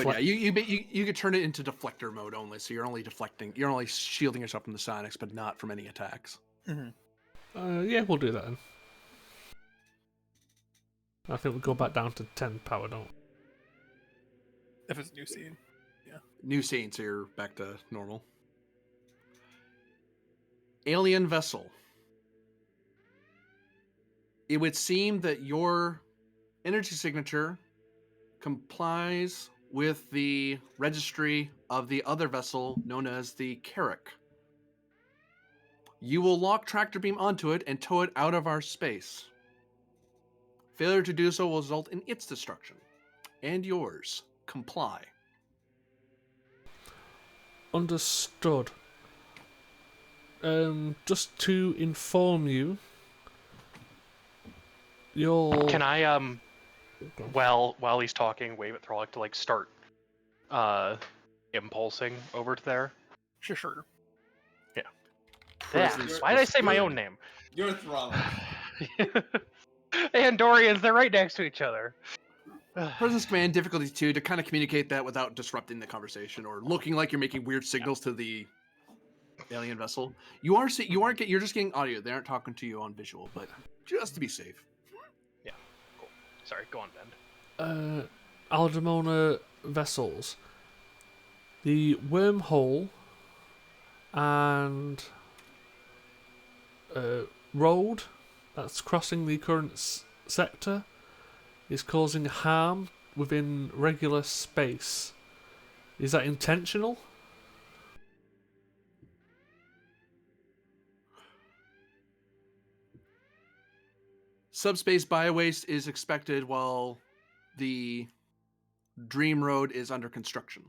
deflect- You could turn it into deflector mode only, so you're only deflecting. You're only shielding yourself from the psionics, but not from any attacks. Yeah, we'll do that then. I think we'll go back down to 10 power, don't we? If it's a new scene. New scene, so you're back to normal. Alien vessel. It would seem that your energy signature complies with the registry of the other vessel known as the Carrack. You will lock tractor beam onto it and tow it out of our space. Failure to do so will result in its destruction. And yours. Comply. Understood. Just to inform you, you'll... Can I while he's talking, wave at Throlic to like start impulsing over to there? Sure. Yeah. Prisoners Why did I say my You're- own name? You're throwing. Andorians, they're right next to each other. Presence command difficulty 2 to kind of communicate that without disrupting the conversation or looking like you're making weird signals to the alien vessel. You're just getting audio. They aren't talking to you on visual, but just to be safe. Yeah, cool. Sorry, go on, Ben. Aldemona vessels. The wormhole and road that's crossing the current sector is causing harm within regular space. Is that intentional? Subspace biowaste is expected while the Dream Road is under construction.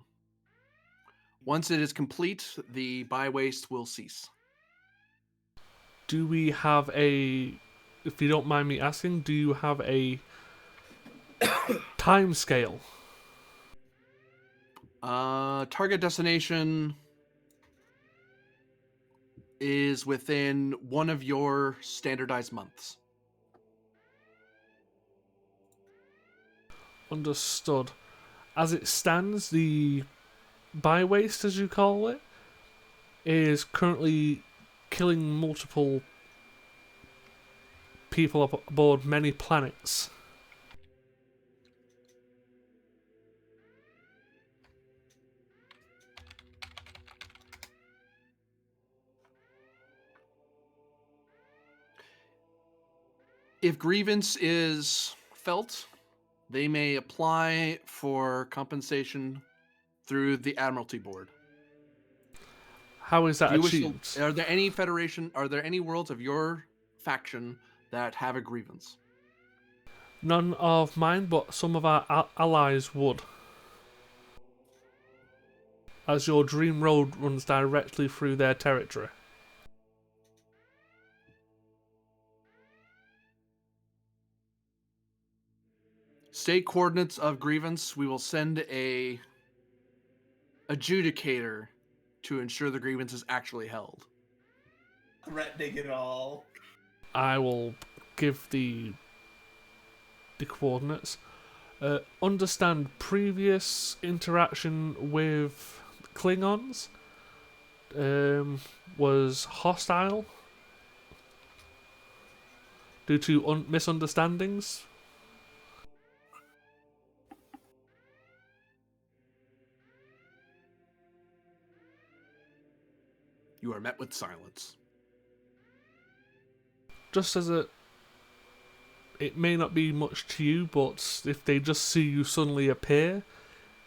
Once it is complete, the biowaste will cease. Do we have a, if you don't mind me asking, do you have a time scale? Target destination is within one of your standardized months. Understood. As it stands, the biowaste, as you call it, is currently killing multiple people aboard many planets. If grievance is felt, they may apply for compensation through the Admiralty Board. How is that Do you wish to- achieved? Are there any federation? Are there any worlds of your faction that have a grievance? None of mine, but some of our allies would. As your dream road runs directly through their territory. State coordinates of grievance. We will send a adjudicator to ensure the grievance is actually held. Threatening it all. I will give the coordinates. Understand previous interaction with Klingons was hostile due to misunderstandings. You are met with silence. Just as it may not be much to you, but if they just see you suddenly appear,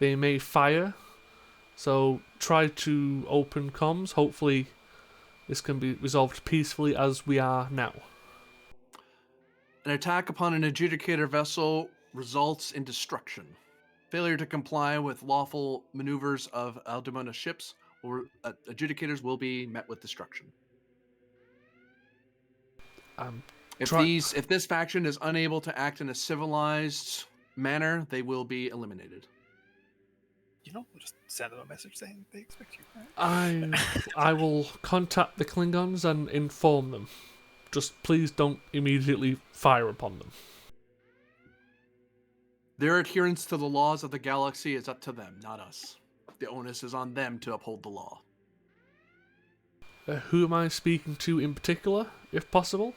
they may fire. So try to open comms. Hopefully this can be resolved peacefully as we are now. An attack upon an adjudicator vessel results in destruction. Failure to comply with lawful maneuvers of Aldemona ships, or adjudicators will be met with destruction. If this faction is unable to act in a civilized manner, they will be eliminated. We'll just send them a message saying they expect you. Right? I will contact the Klingons and inform them. Just please don't immediately fire upon them. Their adherence to the laws of the galaxy is up to them, not us. The onus is on them to uphold the law. Who am I speaking to in particular, if possible?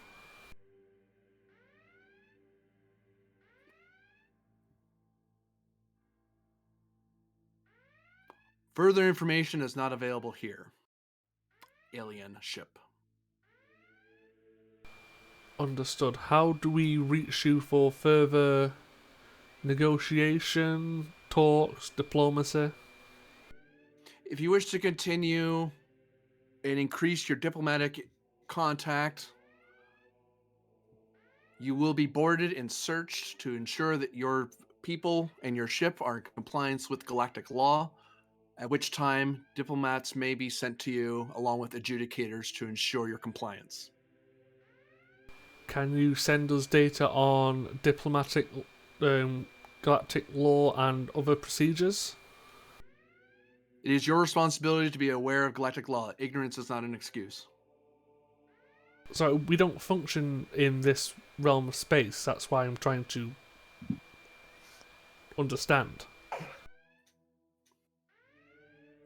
Further information is not available here. Alien ship. Understood. How do we reach you for further negotiation, talks, diplomacy? If you wish to continue and increase your diplomatic contact, you will be boarded and searched to ensure that your people and your ship are in compliance with galactic law, at which time diplomats may be sent to you along with adjudicators to ensure your compliance. Can you send us data on diplomatic, galactic law and other procedures? It is your responsibility to be aware of galactic law. Ignorance is not an excuse. So we don't function in this realm of space. That's why I'm trying to understand.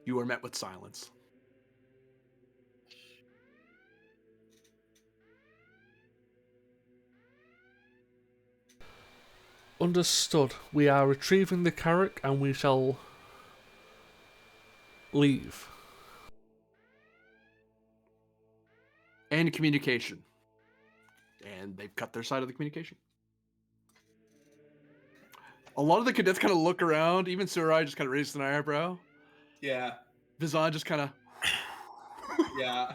You are met with silence. Understood. We are retrieving the Carrack and we shall leave. And communication. And they've cut their side of the communication. A lot of the cadets kind of look around. Even Surai just kind of raises an eyebrow. Yeah. Vizan just kind of... Yeah.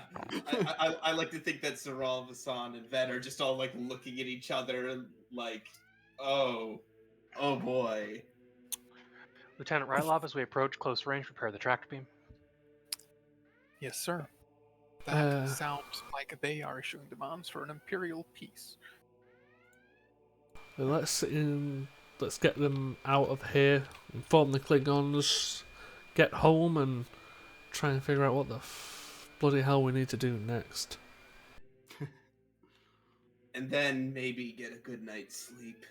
I like to think that Saral, Vasan, and Ven are just all like looking at each other like, oh boy. Lieutenant Ryloff, as we approach close range, prepare the tractor beam. Yes, sir. That sounds like they are issuing demands for an imperial peace. Let's get them out of here, inform the Klingons, get home, and try and figure out what the bloody hell we need to do next. And then maybe get a good night's sleep.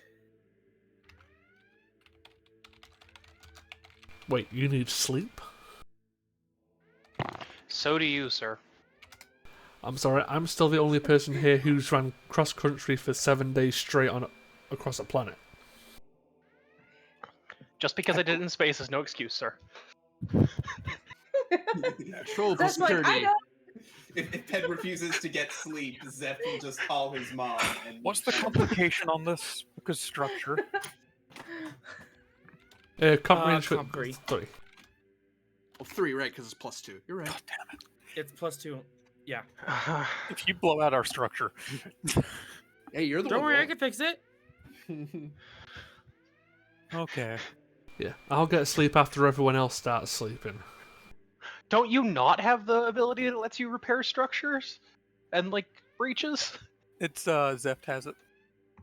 Wait, you need sleep? So do you, sir. I'm sorry, I'm still the only person here who's ran cross-country for 7 days straight across a planet. Just because I did it in space is no excuse, sir. Control That's like, security. I know. If Ted refuses to get sleep, Zeph will just call his mom. And What's the complication on this? Because structure. Comp range for comp 3. 3. Well, 3, right? Because it's +2. You're right. God damn it. It's +2. Yeah. If you blow out our structure. Hey, you're the Don't one. worry, I rolling. can fix it. Okay. Yeah, I'll get sleep after everyone else starts sleeping. Don't you not have the ability that lets you repair structures and like breaches? It's Zeft has it.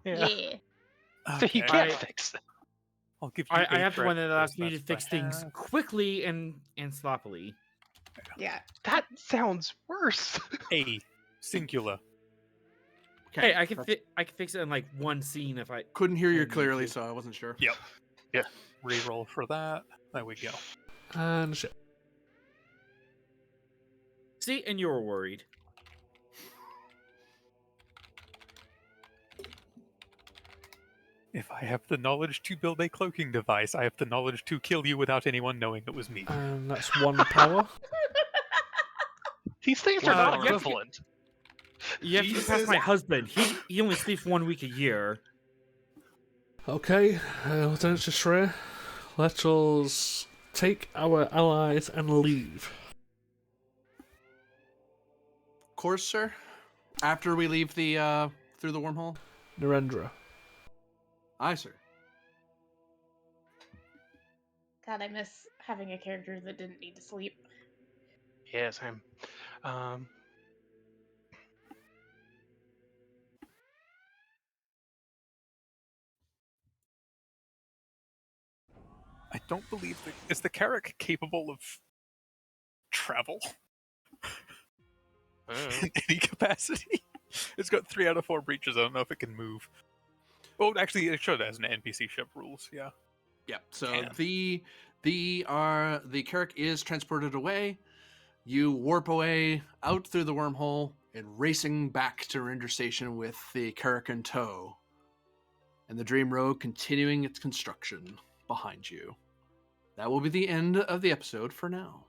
Yeah. So you Okay. can't I- fix it. I'll give you I a have the one threat that allows because me to that's fix the things hack. quickly and sloppily. Yeah. That sounds worse. A singular. Hey, I can fix it in like one scene if I Couldn't hear I you need clearly, to. so I wasn't sure. Yep. Reroll for that. There we go. And shit. See, and you were worried. If I have the knowledge to build a cloaking device, I have the knowledge to kill you without anyone knowing it was me. And that's 1 power. These things are Well, not you have to- equivalent. You have to get past my husband. He only sleeps 1 week a year. Okay, Lieutenant Shreya, let us take our allies and leave. Of course, sir. After we leave the through the wormhole. Narendra. Aye, sir. God, I miss having a character that didn't need to sleep. Yes, I'm. I don't believe is the Carrack capable of travel in any capacity? It's got 3 out of 4 breaches. I don't know if it can move. Oh, actually, it showed as an NPC ship rules. Yeah. Yeah. So Damn. the Carrack is transported away. You warp away out through the wormhole and racing back to Render Station with the Carrack in tow, and the Dream Road continuing its construction behind you. That will be the end of the episode for now.